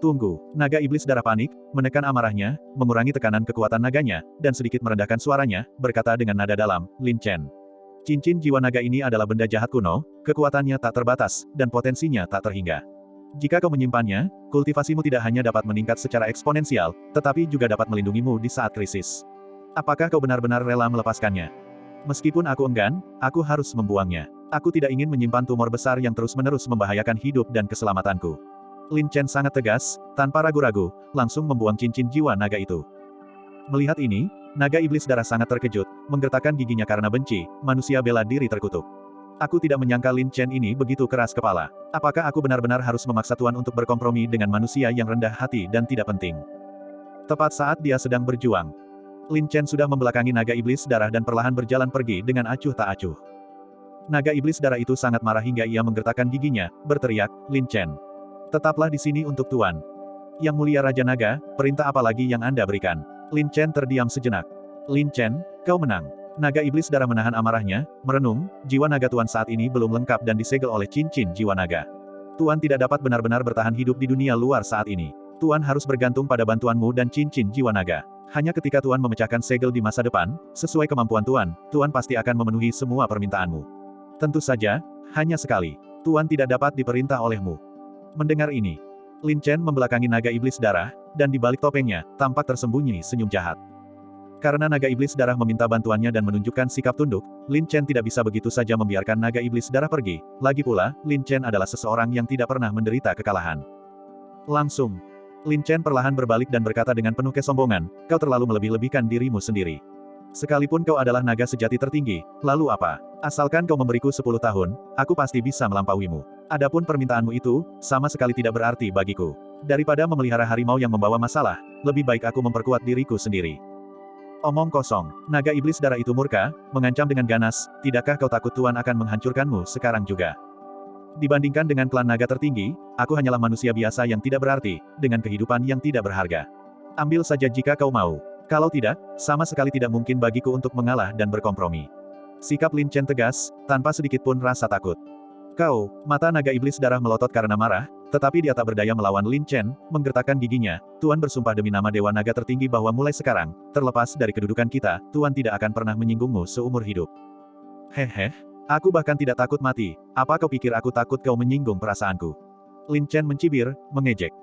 Tunggu, naga iblis darah panik, menekan amarahnya, mengurangi tekanan kekuatan naganya, dan sedikit merendahkan suaranya, berkata dengan nada dalam, Lin Chen. Cincin jiwa naga ini adalah benda jahat kuno, kekuatannya tak terbatas, dan potensinya tak terhingga. Jika kau menyimpannya, kultivasimu tidak hanya dapat meningkat secara eksponensial, tetapi juga dapat melindungimu di saat krisis. Apakah kau benar-benar rela melepaskannya? Meskipun aku enggan, aku harus membuangnya. Aku tidak ingin menyimpan tumor besar yang terus-menerus membahayakan hidup dan keselamatanku. Lin Chen sangat tegas, tanpa ragu-ragu, langsung membuang cincin jiwa naga itu. Melihat ini, naga iblis darah sangat terkejut, menggertakkan giginya karena benci, manusia bela diri terkutuk. Aku tidak menyangka Lin Chen ini begitu keras kepala. Apakah aku benar-benar harus memaksa Tuan untuk berkompromi dengan manusia yang rendah hati dan tidak penting? Tepat saat dia sedang berjuang, Lin Chen sudah membelakangi naga iblis darah dan perlahan berjalan pergi dengan acuh tak acuh. Naga iblis darah itu sangat marah hingga ia menggertakkan giginya, berteriak, Lin Chen. Tetaplah di sini untuk Tuan. Yang mulia Raja Naga, perintah apa lagi yang Anda berikan? Lin Chen terdiam sejenak. Lin Chen, kau menang. Naga iblis darah menahan amarahnya, merenung, jiwa naga Tuan saat ini belum lengkap dan disegel oleh cincin jiwa naga. Tuan tidak dapat benar-benar bertahan hidup di dunia luar saat ini. Tuan harus bergantung pada bantuanmu dan cincin jiwa naga. Hanya ketika Tuan memecahkan segel di masa depan, sesuai kemampuan Tuan, Tuan pasti akan memenuhi semua permintaanmu. Tentu saja, hanya sekali. Tuan tidak dapat diperintah olehmu. Mendengar ini, Lin Chen membelakangi naga iblis darah, dan di balik topengnya, tampak tersembunyi senyum jahat. Karena naga iblis darah meminta bantuannya dan menunjukkan sikap tunduk, Lin Chen tidak bisa begitu saja membiarkan naga iblis darah pergi. Lagi pula, Lin Chen adalah seseorang yang tidak pernah menderita kekalahan. Langsung, Lin Chen perlahan berbalik dan berkata dengan penuh kesombongan, kau terlalu melebih-lebihkan dirimu sendiri. Sekalipun kau adalah naga sejati tertinggi, lalu apa? Asalkan kau memberiku 10 tahun, aku pasti bisa melampauimu. Adapun permintaanmu itu, sama sekali tidak berarti bagiku. Daripada memelihara harimau yang membawa masalah, lebih baik aku memperkuat diriku sendiri. Omong kosong, naga iblis darah itu murka, mengancam dengan ganas, tidakkah kau takut Tuan akan menghancurkanmu sekarang juga? Dibandingkan dengan klan naga tertinggi, aku hanyalah manusia biasa yang tidak berarti, dengan kehidupan yang tidak berharga. Ambil saja jika kau mau. Kalau tidak, sama sekali tidak mungkin bagiku untuk mengalah dan berkompromi. Sikap Lin Chen tegas, tanpa sedikit pun rasa takut. Kau, mata naga iblis darah melotot karena marah, tetapi dia tak berdaya melawan Lin Chen, menggertakkan giginya, Tuan bersumpah demi nama Dewa Naga tertinggi bahwa mulai sekarang, terlepas dari kedudukan kita, Tuan tidak akan pernah menyinggungmu seumur hidup. Hehe, aku bahkan tidak takut mati, apa kau pikir aku takut kau menyinggung perasaanku? Lin Chen mencibir, mengejek.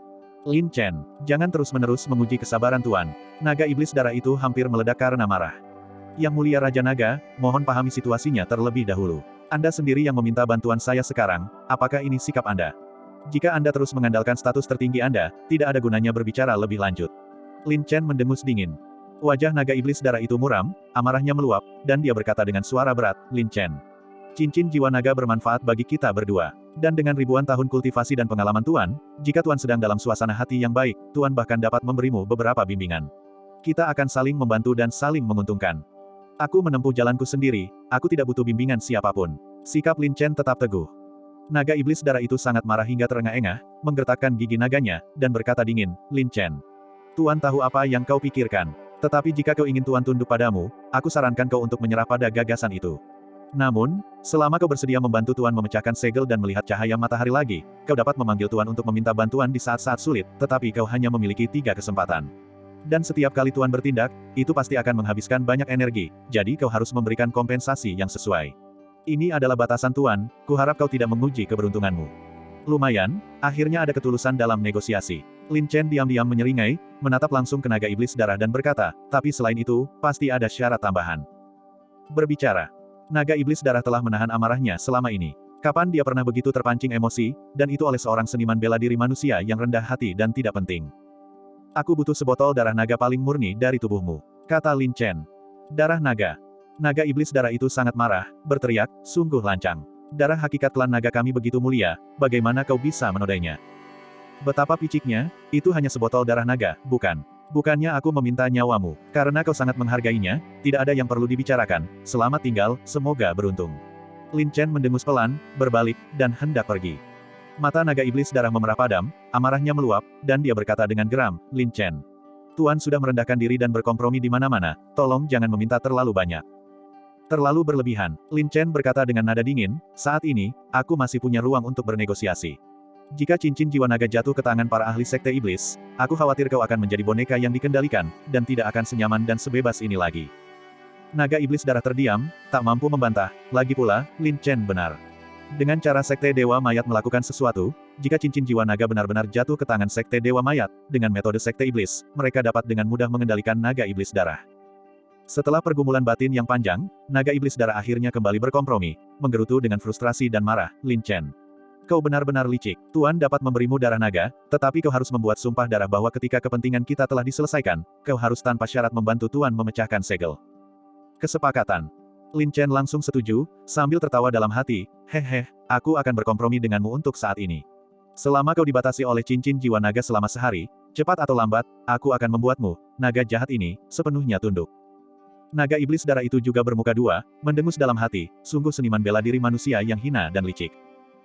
Lin Chen, jangan terus-menerus menguji kesabaran Tuan. Naga iblis darah itu hampir meledak karena marah. Yang mulia Raja Naga, mohon pahami situasinya terlebih dahulu. Anda sendiri yang meminta bantuan saya sekarang, apakah ini sikap Anda? Jika Anda terus mengandalkan status tertinggi Anda, tidak ada gunanya berbicara lebih lanjut. Lin Chen mendengus dingin. Wajah naga iblis darah itu muram, amarahnya meluap, dan dia berkata dengan suara berat, Lin Chen. Cincin jiwa naga bermanfaat bagi kita berdua. Dan dengan ribuan tahun kultivasi dan pengalaman Tuan, jika Tuan sedang dalam suasana hati yang baik, Tuan bahkan dapat memberimu beberapa bimbingan. Kita akan saling membantu dan saling menguntungkan. Aku menempuh jalanku sendiri, aku tidak butuh bimbingan siapapun. Sikap Lin Chen tetap teguh. Naga iblis darah itu sangat marah hingga terengah-engah, menggertakkan gigi naganya, dan berkata dingin, Lin Chen. Tuan tahu apa yang kau pikirkan. Tetapi jika kau ingin Tuan tunduk padamu, aku sarankan kau untuk menyerah pada gagasan itu. Namun, selama kau bersedia membantu Tuan memecahkan segel dan melihat cahaya matahari lagi, kau dapat memanggil Tuan untuk meminta bantuan di saat-saat sulit, tetapi kau hanya memiliki 3 kesempatan. Dan setiap kali Tuan bertindak, itu pasti akan menghabiskan banyak energi, jadi kau harus memberikan kompensasi yang sesuai. Ini adalah batasan Tuan, kuharap kau tidak menguji keberuntunganmu. Lumayan, akhirnya ada ketulusan dalam negosiasi. Lin Chen diam-diam menyeringai, menatap langsung ke naga iblis darah dan berkata, tapi selain itu, pasti ada syarat tambahan. Berbicara. Naga iblis darah telah menahan amarahnya selama ini. Kapan dia pernah begitu terpancing emosi, dan itu oleh seorang seniman bela diri manusia yang rendah hati dan tidak penting. Aku butuh sebotol darah naga paling murni dari tubuhmu, kata Lin Chen. Darah naga. Naga iblis darah itu sangat marah, berteriak, sungguh lancang. Darah hakikat klan naga kami begitu mulia, bagaimana kau bisa menodainya? Betapa piciknya, itu hanya sebotol darah naga, bukan? Bukannya aku meminta nyawamu, karena kau sangat menghargainya, tidak ada yang perlu dibicarakan, selamat tinggal, semoga beruntung. Lin Chen mendengus pelan, berbalik, dan hendak pergi. Mata naga iblis darah memerah padam, amarahnya meluap, dan dia berkata dengan geram, Lin Chen. Tuan sudah merendahkan diri dan berkompromi di mana-mana, tolong jangan meminta terlalu banyak. Terlalu berlebihan, Lin Chen berkata dengan nada dingin, saat ini, aku masih punya ruang untuk bernegosiasi. Jika cincin jiwa naga jatuh ke tangan para ahli sekte iblis, aku khawatir kau akan menjadi boneka yang dikendalikan, dan tidak akan senyaman dan sebebas ini lagi. Naga iblis darah terdiam, tak mampu membantah, lagi pula, Lin Chen benar. Dengan cara sekte dewa mayat melakukan sesuatu, jika cincin jiwa naga benar-benar jatuh ke tangan sekte dewa mayat, dengan metode sekte iblis, mereka dapat dengan mudah mengendalikan naga iblis darah. Setelah pergumulan batin yang panjang, naga iblis darah akhirnya kembali berkompromi, menggerutu dengan frustrasi dan marah, Lin Chen. Kau benar-benar licik. Tuan dapat memberimu darah naga, tetapi kau harus membuat sumpah darah bahwa ketika kepentingan kita telah diselesaikan, kau harus tanpa syarat membantu Tuan memecahkan segel. Kesepakatan. Lin Chen langsung setuju, sambil tertawa dalam hati, hehe, aku akan berkompromi denganmu untuk saat ini. Selama kau dibatasi oleh cincin jiwa naga selama sehari, cepat atau lambat, aku akan membuatmu, naga jahat ini, sepenuhnya tunduk. Naga iblis darah itu juga bermuka dua, mendengus dalam hati, sungguh seniman bela diri manusia yang hina dan licik.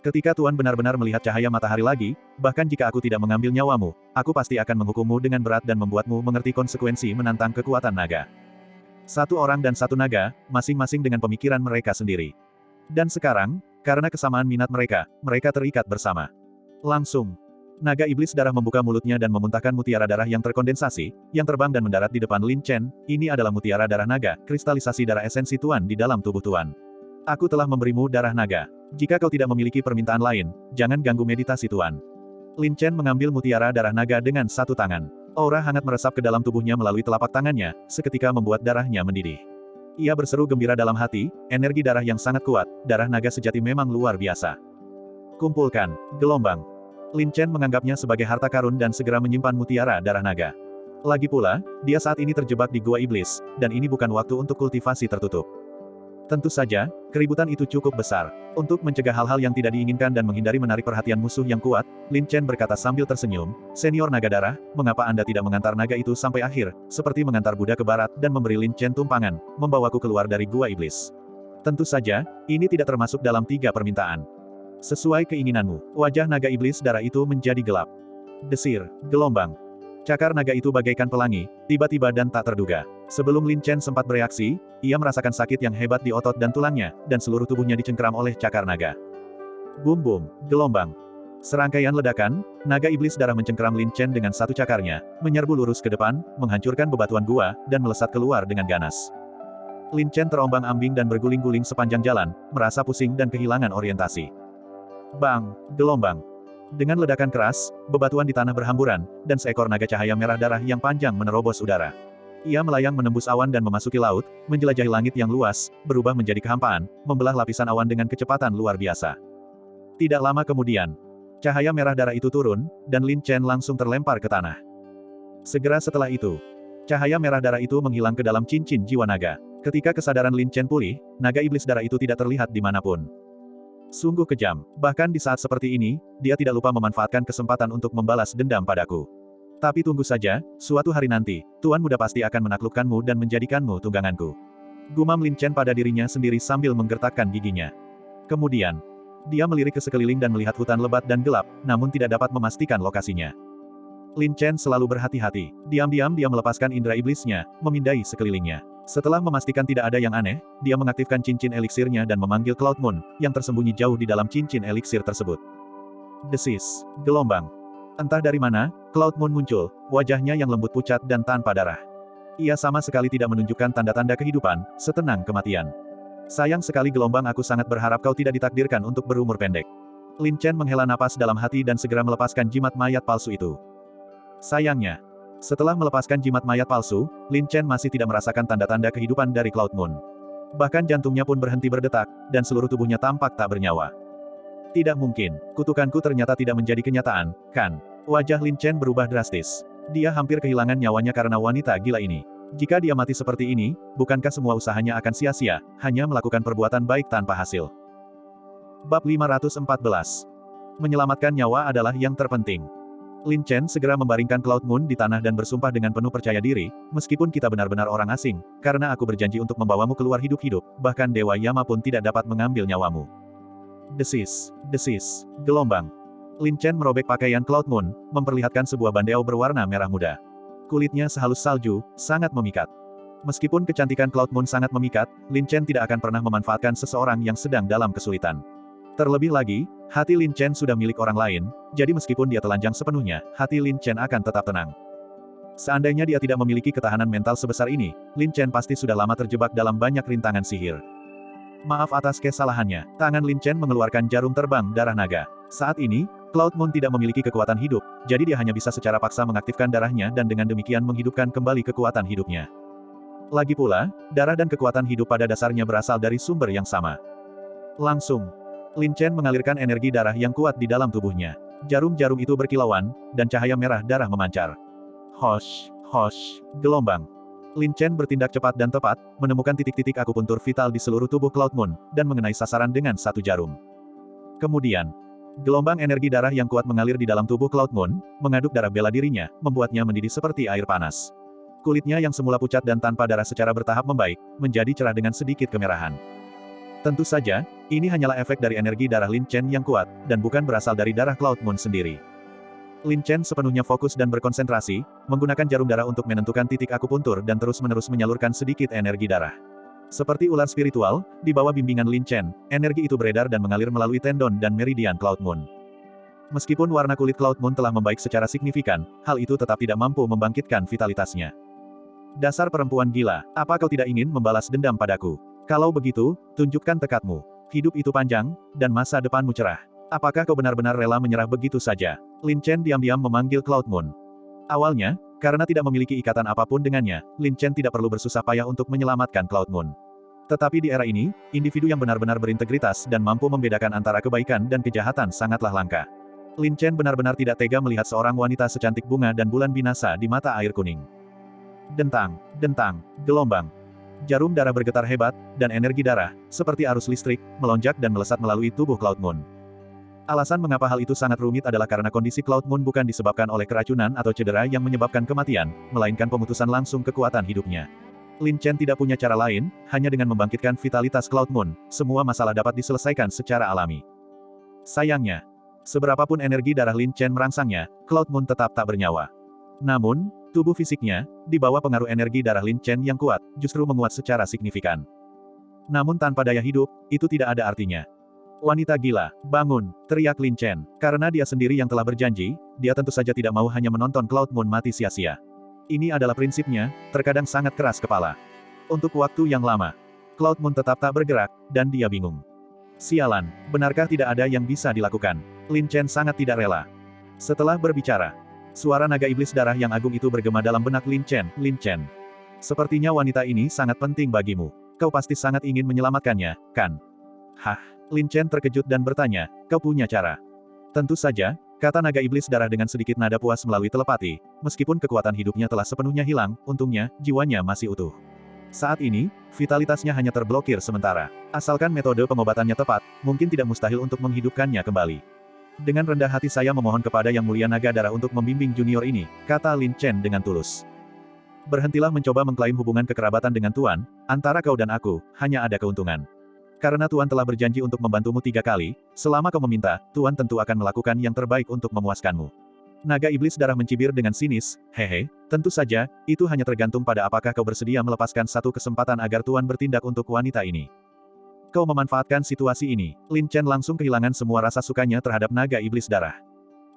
Ketika Tuan benar-benar melihat cahaya matahari lagi, bahkan jika aku tidak mengambil nyawamu, aku pasti akan menghukummu dengan berat dan membuatmu mengerti konsekuensi menantang kekuatan naga. Satu orang dan satu naga, masing-masing dengan pemikiran mereka sendiri. Dan sekarang, karena kesamaan minat mereka, mereka terikat bersama. Langsung, naga iblis darah membuka mulutnya dan memuntahkan mutiara darah yang terkondensasi, yang terbang dan mendarat di depan Lin Chen. Ini adalah mutiara darah naga, kristalisasi darah esensi Tuan di dalam tubuh Tuan. Aku telah memberimu darah naga. Jika kau tidak memiliki permintaan lain, jangan ganggu meditasi Tuan. Lin Chen mengambil mutiara darah naga dengan satu tangan. Aura hangat meresap ke dalam tubuhnya melalui telapak tangannya, seketika membuat darahnya mendidih. Ia berseru gembira dalam hati, energi darah yang sangat kuat, darah naga sejati memang luar biasa. Kumpulkan, gelombang. Lin Chen menganggapnya sebagai harta karun dan segera menyimpan mutiara darah naga. Lagi pula, dia saat ini terjebak di gua iblis, dan ini bukan waktu untuk kultivasi tertutup. Tentu saja, keributan itu cukup besar. Untuk mencegah hal-hal yang tidak diinginkan dan menghindari menarik perhatian musuh yang kuat, Lin Chen berkata sambil tersenyum, Senior Naga Darah, mengapa Anda tidak mengantar naga itu sampai akhir, seperti mengantar Buddha ke barat dan memberi Lin Chen tumpangan, membawaku keluar dari gua iblis. Tentu saja, ini tidak termasuk dalam 3 permintaan. Sesuai keinginanmu, wajah naga iblis darah itu menjadi gelap. Desir, gelombang. Cakar naga itu bagaikan pelangi, tiba-tiba dan tak terduga. Sebelum Lin Chen sempat bereaksi, ia merasakan sakit yang hebat di otot dan tulangnya, dan seluruh tubuhnya dicengkram oleh cakar naga. Bum-bum, gelombang. Serangkaian ledakan, naga iblis darah mencengkram Lin Chen dengan satu cakarnya, menyerbu lurus ke depan, menghancurkan bebatuan gua, dan melesat keluar dengan ganas. Lin Chen terombang-ambing dan berguling-guling sepanjang jalan, merasa pusing dan kehilangan orientasi. Bang, gelombang. Dengan ledakan keras, bebatuan di tanah berhamburan, dan seekor naga cahaya merah darah yang panjang menerobos udara. Ia melayang menembus awan dan memasuki laut, menjelajahi langit yang luas, berubah menjadi kehampaan, membelah lapisan awan dengan kecepatan luar biasa. Tidak lama kemudian, cahaya merah darah itu turun, dan Lin Chen langsung terlempar ke tanah. Segera setelah itu, cahaya merah darah itu menghilang ke dalam cincin jiwa naga. Ketika kesadaran Lin Chen pulih, naga iblis darah itu tidak terlihat dimanapun. Sungguh kejam, bahkan di saat seperti ini, dia tidak lupa memanfaatkan kesempatan untuk membalas dendam padaku. Tapi tunggu saja, suatu hari nanti, Tuan Muda pasti akan menaklukkanmu dan menjadikanmu tungganganku. Gumam Lin Chen pada dirinya sendiri sambil menggertakkan giginya. Kemudian, dia melirik ke sekeliling dan melihat hutan lebat dan gelap, namun tidak dapat memastikan lokasinya. Lin Chen selalu berhati-hati. Diam-diam dia melepaskan indera iblisnya, memindai sekelilingnya. Setelah memastikan tidak ada yang aneh, dia mengaktifkan cincin eliksirnya dan memanggil Cloud Moon, yang tersembunyi jauh di dalam cincin eliksir tersebut. Desis, gelombang. Entah dari mana, Cloud Moon muncul, wajahnya yang lembut pucat dan tanpa darah. Ia sama sekali tidak menunjukkan tanda-tanda kehidupan, setenang kematian. Sayang sekali gelombang, aku sangat berharap kau tidak ditakdirkan untuk berumur pendek. Lin Chen menghela napas dalam hati dan segera melepaskan jimat mayat palsu itu. Sayangnya, setelah melepaskan jimat mayat palsu, Lin Chen masih tidak merasakan tanda-tanda kehidupan dari Cloud Moon. Bahkan jantungnya pun berhenti berdetak, dan seluruh tubuhnya tampak tak bernyawa. Tidak mungkin, kutukanku ternyata tidak menjadi kenyataan, kan? Wajah Lin Chen berubah drastis. Dia hampir kehilangan nyawanya karena wanita gila ini. Jika dia mati seperti ini, bukankah semua usahanya akan sia-sia, hanya melakukan perbuatan baik tanpa hasil? Bab 514. Menyelamatkan nyawa adalah yang terpenting. Lin Chen segera membaringkan Cloud Moon di tanah dan bersumpah dengan penuh percaya diri, meskipun kita benar-benar orang asing, karena aku berjanji untuk membawamu keluar hidup-hidup, bahkan Dewa Yama pun tidak dapat mengambil nyawamu. Desis, desis, gelombang. Lin Chen merobek pakaian Cloud Moon, memperlihatkan sebuah bandeau berwarna merah muda. Kulitnya sehalus salju, sangat memikat. Meskipun kecantikan Cloud Moon sangat memikat, Lin Chen tidak akan pernah memanfaatkan seseorang yang sedang dalam kesulitan. Terlebih lagi, hati Lin Chen sudah milik orang lain, jadi meskipun dia telanjang sepenuhnya, hati Lin Chen akan tetap tenang. Seandainya dia tidak memiliki ketahanan mental sebesar ini, Lin Chen pasti sudah lama terjebak dalam banyak rintangan sihir. Maaf atas kesalahannya, tangan Lin Chen mengeluarkan jarum terbang darah naga. Saat ini, Cloud Moon tidak memiliki kekuatan hidup, jadi dia hanya bisa secara paksa mengaktifkan darahnya dan dengan demikian menghidupkan kembali kekuatan hidupnya. Lagi pula, darah dan kekuatan hidup pada dasarnya berasal dari sumber yang sama. Langsung, Lin Chen mengalirkan energi darah yang kuat di dalam tubuhnya. Jarum-jarum itu berkilauan, dan cahaya merah darah memancar. Hosh, hosh, gelombang. Lin Chen bertindak cepat dan tepat, menemukan titik-titik akupuntur vital di seluruh tubuh Cloud Moon, dan mengenai sasaran dengan satu jarum. Kemudian, gelombang energi darah yang kuat mengalir di dalam tubuh Cloud Moon, mengaduk darah bela dirinya, membuatnya mendidih seperti air panas. Kulitnya yang semula pucat dan tanpa darah secara bertahap membaik, menjadi cerah dengan sedikit kemerahan. Tentu saja, ini hanyalah efek dari energi darah Lin Chen yang kuat, dan bukan berasal dari darah Cloud Moon sendiri. Lin Chen sepenuhnya fokus dan berkonsentrasi, menggunakan jarum darah untuk menentukan titik akupuntur dan terus-menerus menyalurkan sedikit energi darah. Seperti ular spiritual, di bawah bimbingan Lin Chen, energi itu beredar dan mengalir melalui tendon dan meridian Cloud Moon. Meskipun warna kulit Cloud Moon telah membaik secara signifikan, hal itu tetap tidak mampu membangkitkan vitalitasnya. Dasar perempuan gila, apa kau tidak ingin membalas dendam padaku? Kalau begitu, tunjukkan tekadmu. Hidup itu panjang, dan masa depanmu cerah. Apakah kau benar-benar rela menyerah begitu saja? Lin Chen diam-diam memanggil Cloud Moon. Awalnya, karena tidak memiliki ikatan apapun dengannya, Lin Chen tidak perlu bersusah payah untuk menyelamatkan Cloud Moon. Tetapi di era ini, individu yang benar-benar berintegritas dan mampu membedakan antara kebaikan dan kejahatan sangatlah langka. Lin Chen benar-benar tidak tega melihat seorang wanita secantik bunga dan bulan binasa di mata air kuning. Dentang, dentang, gelombang. Jarum darah bergetar hebat, dan energi darah, seperti arus listrik, melonjak dan melesat melalui tubuh Cloud Moon. Alasan mengapa hal itu sangat rumit adalah karena kondisi Cloud Moon bukan disebabkan oleh keracunan atau cedera yang menyebabkan kematian, melainkan pemutusan langsung kekuatan hidupnya. Lin Chen tidak punya cara lain, hanya dengan membangkitkan vitalitas Cloud Moon, semua masalah dapat diselesaikan secara alami. Sayangnya, seberapapun energi darah Lin Chen merangsangnya, Cloud Moon tetap tak bernyawa. Namun, tubuh fisiknya, di bawah pengaruh energi darah Lin Chen yang kuat, justru menguat secara signifikan. Namun tanpa daya hidup, itu tidak ada artinya. Wanita gila, bangun, teriak Lin Chen. Karena dia sendiri yang telah berjanji, dia tentu saja tidak mau hanya menonton Cloud Moon mati sia-sia. Ini adalah prinsipnya, terkadang sangat keras kepala. Untuk waktu yang lama, Cloud Moon tetap tak bergerak, dan dia bingung. Sialan, benarkah tidak ada yang bisa dilakukan? Lin Chen sangat tidak rela. Setelah berbicara, suara naga iblis darah yang agung itu bergema dalam benak Lin Chen. Lin Chen, sepertinya wanita ini sangat penting bagimu. Kau pasti sangat ingin menyelamatkannya, kan? Hah? Lin Chen terkejut dan bertanya, kau punya cara? Tentu saja, kata naga iblis darah dengan sedikit nada puas melalui telepati, meskipun kekuatan hidupnya telah sepenuhnya hilang, untungnya, jiwanya masih utuh. Saat ini, vitalitasnya hanya terblokir sementara. Asalkan metode pengobatannya tepat, mungkin tidak mustahil untuk menghidupkannya kembali. Dengan rendah hati saya memohon kepada Yang Mulia Naga Darah untuk membimbing junior ini, kata Lin Chen dengan tulus. Berhentilah mencoba mengklaim hubungan kekerabatan dengan Tuan, antara kau dan aku, hanya ada keuntungan. Karena Tuan telah berjanji untuk membantumu 3 kali, selama kau meminta, Tuan tentu akan melakukan yang terbaik untuk memuaskanmu. Naga Iblis Darah mencibir dengan sinis, hehe, tentu saja, itu hanya tergantung pada apakah kau bersedia melepaskan satu kesempatan agar Tuan bertindak untuk wanita ini. Kau memanfaatkan situasi ini. Lin Chen langsung kehilangan semua rasa sukanya terhadap Naga Iblis Darah.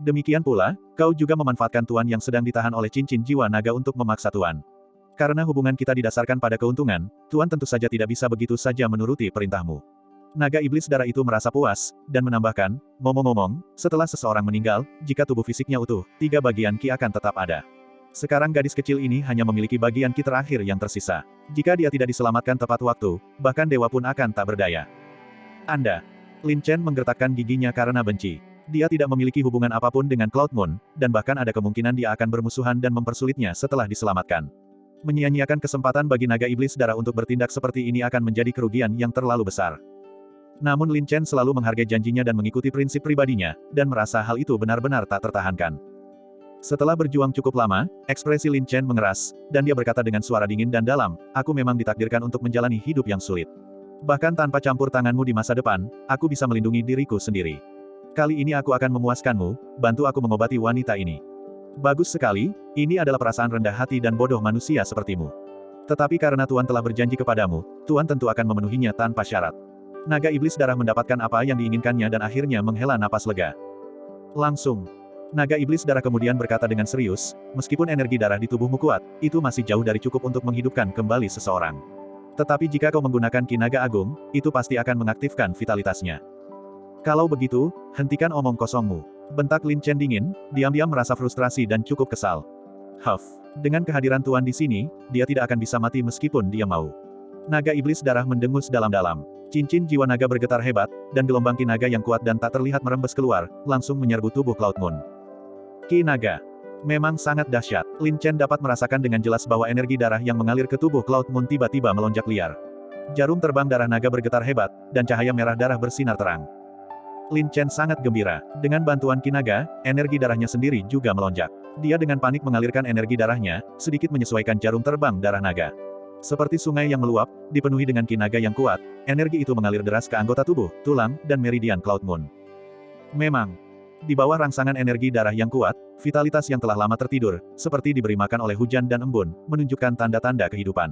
Demikian pula, kau juga memanfaatkan Tuan yang sedang ditahan oleh cincin jiwa naga untuk memaksa Tuan. Karena hubungan kita didasarkan pada keuntungan, Tuan tentu saja tidak bisa begitu saja menuruti perintahmu. Naga Iblis Darah itu merasa puas, dan menambahkan, ngomong-ngomong, setelah seseorang meninggal, jika tubuh fisiknya utuh, 3 bagian ki akan tetap ada. Sekarang gadis kecil ini hanya memiliki bagian ki terakhir yang tersisa. Jika dia tidak diselamatkan tepat waktu, bahkan dewa pun akan tak berdaya. Anda. Lin Chen menggertakkan giginya karena benci. Dia tidak memiliki hubungan apapun dengan Cloud Moon, dan bahkan ada kemungkinan dia akan bermusuhan dan mempersulitnya setelah diselamatkan. Menyia-nyiakan kesempatan bagi Naga Iblis Darah untuk bertindak seperti ini akan menjadi kerugian yang terlalu besar. Namun Lin Chen selalu menghargai janjinya dan mengikuti prinsip pribadinya, dan merasa hal itu benar-benar tak tertahankan. Setelah berjuang cukup lama, ekspresi Lin Chen mengeras, dan dia berkata dengan suara dingin dan dalam, aku memang ditakdirkan untuk menjalani hidup yang sulit. Bahkan tanpa campur tanganmu di masa depan, aku bisa melindungi diriku sendiri. Kali ini aku akan memuaskanmu, bantu aku mengobati wanita ini. Bagus sekali, ini adalah perasaan rendah hati dan bodoh manusia sepertimu. Tetapi karena Tuan telah berjanji kepadamu, Tuan tentu akan memenuhinya tanpa syarat. Naga Iblis Darah mendapatkan apa yang diinginkannya dan akhirnya menghela napas lega. Langsung. Naga Iblis Darah kemudian berkata dengan serius, meskipun energi darah di tubuhmu kuat, itu masih jauh dari cukup untuk menghidupkan kembali seseorang. Tetapi jika kau menggunakan Ki Naga Agung, itu pasti akan mengaktifkan vitalitasnya. Kalau begitu, hentikan omong kosongmu. Bentak Lin Chen dingin, diam-diam merasa frustrasi dan cukup kesal. Huff, dengan kehadiran Tuan di sini, dia tidak akan bisa mati meskipun dia mau. Naga Iblis Darah mendengus dalam-dalam. Cincin jiwa naga bergetar hebat, dan gelombang Ki Naga yang kuat dan tak terlihat merembes keluar, langsung menyerbu tubuh Cloud Moon. Ki Naga. Memang sangat dahsyat. Lin Chen dapat merasakan dengan jelas bahwa energi darah yang mengalir ke tubuh Cloud Moon tiba-tiba melonjak liar. Jarum terbang darah naga bergetar hebat, dan cahaya merah darah bersinar terang. Lin Chen sangat gembira. Dengan bantuan Ki Naga, energi darahnya sendiri juga melonjak. Dia dengan panik mengalirkan energi darahnya, sedikit menyesuaikan jarum terbang darah naga. Seperti sungai yang meluap, dipenuhi dengan Ki Naga yang kuat, energi itu mengalir deras ke anggota tubuh, tulang, dan meridian Cloud Moon. Memang, di bawah rangsangan energi darah yang kuat, vitalitas yang telah lama tertidur, seperti diberi makan oleh hujan dan embun, menunjukkan tanda-tanda kehidupan.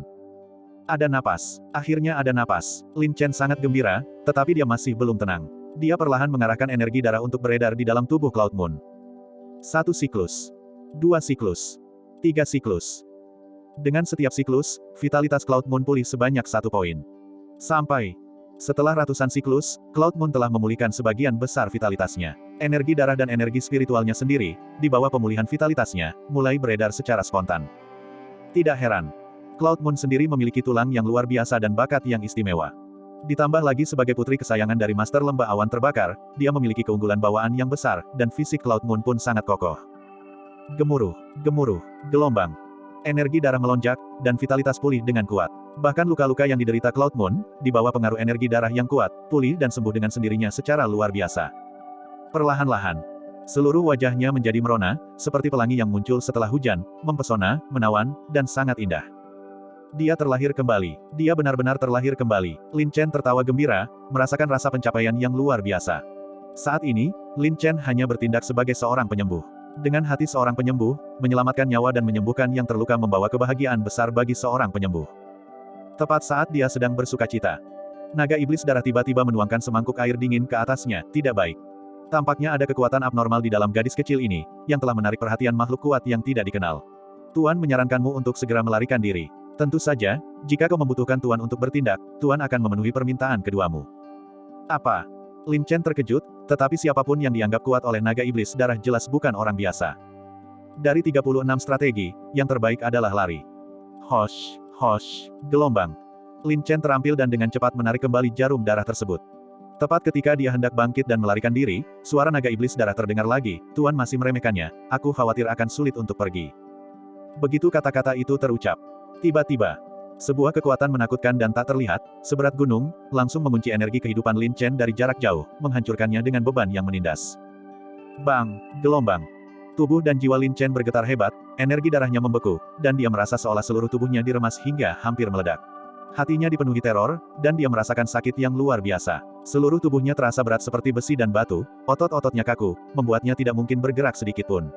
Ada napas. Akhirnya ada napas. Lin Chen sangat gembira, tetapi dia masih belum tenang. Dia perlahan mengarahkan energi darah untuk beredar di dalam tubuh Cloud Moon. 1 siklus. 2 siklus. 3 siklus. Dengan setiap siklus, vitalitas Cloud Moon pulih sebanyak 1 poin. Sampai. Setelah ratusan siklus, Cloud Moon telah memulihkan sebagian besar vitalitasnya. Energi darah dan energi spiritualnya sendiri, di bawah pemulihan vitalitasnya, mulai beredar secara spontan. Tidak heran. Cloud Moon sendiri memiliki tulang yang luar biasa dan bakat yang istimewa. Ditambah lagi sebagai putri kesayangan dari Master Lembah Awan Terbakar, dia memiliki keunggulan bawaan yang besar, dan fisik Cloud Moon pun sangat kokoh. Gemuruh, gemuruh, gelombang. Energi darah melonjak, dan vitalitas pulih dengan kuat. Bahkan luka-luka yang diderita Cloud Moon, di bawah pengaruh energi darah yang kuat, pulih dan sembuh dengan sendirinya secara luar biasa. Perlahan-lahan, seluruh wajahnya menjadi merona, seperti pelangi yang muncul setelah hujan, mempesona, menawan, dan sangat indah. Dia terlahir kembali. Dia benar-benar terlahir kembali. Lin Chen tertawa gembira, merasakan rasa pencapaian yang luar biasa. Saat ini, Lin Chen hanya bertindak sebagai seorang penyembuh. Dengan hati seorang penyembuh, menyelamatkan nyawa dan menyembuhkan yang terluka membawa kebahagiaan besar bagi seorang penyembuh. Tepat saat dia sedang bersukacita, Naga Iblis Darah tiba-tiba menuangkan semangkuk air dingin ke atasnya, tidak baik. Tampaknya ada kekuatan abnormal di dalam gadis kecil ini, yang telah menarik perhatian makhluk kuat yang tidak dikenal. Tuan menyarankanmu untuk segera melarikan diri. Tentu saja, jika kau membutuhkan Tuan untuk bertindak, Tuan akan memenuhi permintaan keduamu. Apa? Lin Chen terkejut, tetapi siapapun yang dianggap kuat oleh Naga Iblis Darah jelas bukan orang biasa. Dari 36 strategi, yang terbaik adalah lari. Hosh, hosh, gelombang. Lin Chen terampil dan dengan cepat menarik kembali jarum darah tersebut. Tepat ketika dia hendak bangkit dan melarikan diri, suara Naga Iblis Darah terdengar lagi, Tuan masih meremehkannya, aku khawatir akan sulit untuk pergi. Begitu kata-kata itu terucap. Tiba-tiba, Sebuah kekuatan menakutkan dan tak terlihat, seberat gunung, langsung mengunci energi kehidupan Lin Chen dari jarak jauh, menghancurkannya dengan beban yang menindas. Bang! Gelombang! Tubuh dan jiwa Lin Chen bergetar hebat, energi darahnya membeku, dan dia merasa seolah seluruh tubuhnya diremas hingga hampir meledak. Hatinya dipenuhi teror, dan dia merasakan sakit yang luar biasa. Seluruh tubuhnya terasa berat seperti besi dan batu, otot-ototnya kaku, membuatnya tidak mungkin bergerak sedikitpun.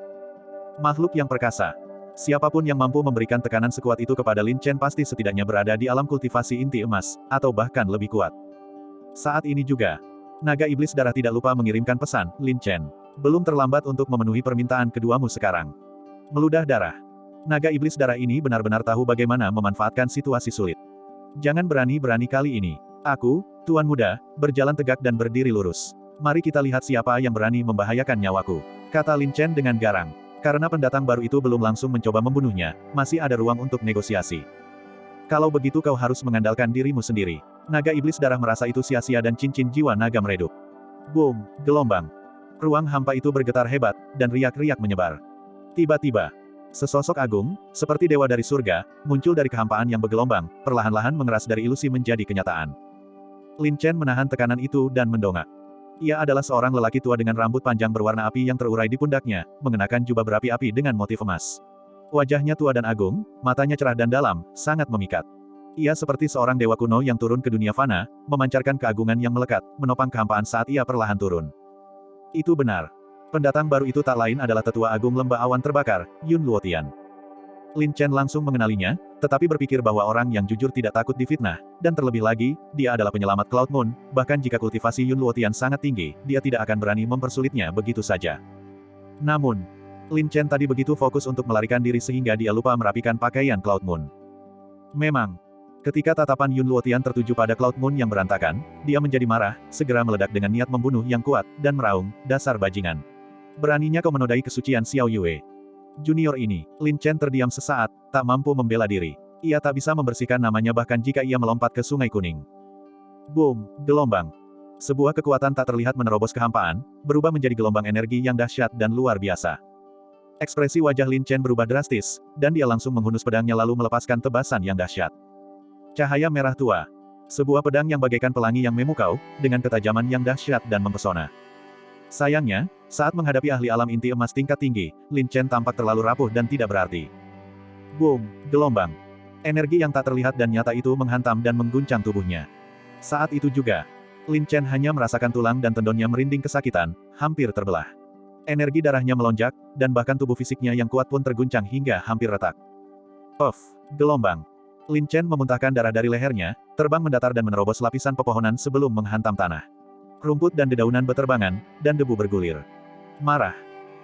Makhluk yang perkasa. Siapapun yang mampu memberikan tekanan sekuat itu kepada Lin Chen pasti setidaknya berada di alam kultivasi inti emas, atau bahkan lebih kuat. Saat ini juga, naga iblis darah tidak lupa mengirimkan pesan, Lin Chen. Belum terlambat untuk memenuhi permintaan keduamu sekarang. Meludah darah. Naga iblis darah ini benar-benar tahu bagaimana memanfaatkan situasi sulit. Jangan berani-berani kali ini. Aku, Tuan Muda, berjalan tegak dan berdiri lurus. Mari kita lihat siapa yang berani membahayakan nyawaku, kata Lin Chen dengan garang. Karena pendatang baru itu belum langsung mencoba membunuhnya, masih ada ruang untuk negosiasi. Kalau begitu kau harus mengandalkan dirimu sendiri. Naga iblis darah merasa itu sia-sia dan cincin jiwa naga meredup. Boom! Gelombang. Ruang hampa itu bergetar hebat, dan riak-riak menyebar. Tiba-tiba, sesosok agung, seperti dewa dari surga, muncul dari kehampaan yang bergelombang, perlahan-lahan mengeras dari ilusi menjadi kenyataan. Lin Chen menahan tekanan itu dan mendongak. Ia adalah seorang lelaki tua dengan rambut panjang berwarna api yang terurai di pundaknya, mengenakan jubah berapi-api dengan motif emas. Wajahnya tua dan agung, matanya cerah dan dalam, sangat memikat. Ia seperti seorang dewa kuno yang turun ke dunia fana, memancarkan keagungan yang melekat, menopang kehampaan saat ia perlahan turun. Itu benar. Pendatang baru itu tak lain adalah tetua agung lembah awan terbakar, Yun Luotian. Lin Chen langsung mengenalinya, tetapi berpikir bahwa orang yang jujur tidak takut difitnah, dan terlebih lagi, dia adalah penyelamat Cloud Moon, bahkan jika kultivasi Yun Luotian sangat tinggi, dia tidak akan berani mempersulitnya begitu saja. Namun, Lin Chen tadi begitu fokus untuk melarikan diri sehingga dia lupa merapikan pakaian Cloud Moon. Memang, ketika tatapan Yun Luotian tertuju pada Cloud Moon yang berantakan, dia menjadi marah, segera meledak dengan niat membunuh yang kuat, dan meraung, dasar bajingan. Beraninya kau menodai kesucian Xiao Yue. Junior ini, Lin Chen terdiam sesaat, tak mampu membela diri. Ia tak bisa membersihkan namanya bahkan jika ia melompat ke Sungai Kuning. Boom! Gelombang. Sebuah kekuatan tak terlihat menerobos kehampaan, berubah menjadi gelombang energi yang dahsyat dan luar biasa. Ekspresi wajah Lin Chen berubah drastis, dan dia langsung menghunus pedangnya lalu melepaskan tebasan yang dahsyat. Cahaya merah tua. Sebuah pedang yang bagaikan pelangi yang memukau, dengan ketajaman yang dahsyat dan mempesona. Sayangnya, saat menghadapi ahli alam inti emas tingkat tinggi, Lin Chen tampak terlalu rapuh dan tidak berarti. Boom! Gelombang. Energi yang tak terlihat dan nyata itu menghantam dan mengguncang tubuhnya. Saat itu juga, Lin Chen hanya merasakan tulang dan tendonnya merinding kesakitan, hampir terbelah. Energi darahnya melonjak, dan bahkan tubuh fisiknya yang kuat pun terguncang hingga hampir retak. Puff! Gelombang. Lin Chen memuntahkan darah dari lehernya, terbang mendatar dan menerobos lapisan pepohonan sebelum menghantam tanah. Rumput dan dedaunan beterbangan, dan debu bergulir. Marah.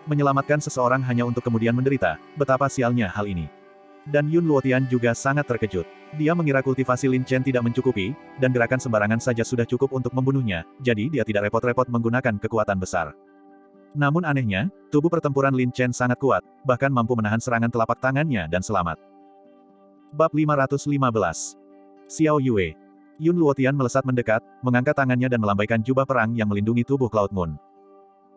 Menyelamatkan seseorang hanya untuk kemudian menderita, betapa sialnya hal ini. Dan Yun Luotian juga sangat terkejut. Dia mengira kultivasi Lin Chen tidak mencukupi, dan gerakan sembarangan saja sudah cukup untuk membunuhnya, jadi dia tidak repot-repot menggunakan kekuatan besar. Namun anehnya, tubuh pertempuran Lin Chen sangat kuat, bahkan mampu menahan serangan telapak tangannya dan selamat. Bab 515. Xiao Yue. Yun Luotian melesat mendekat, mengangkat tangannya dan melambaikan jubah perang yang melindungi tubuh Cloud Moon.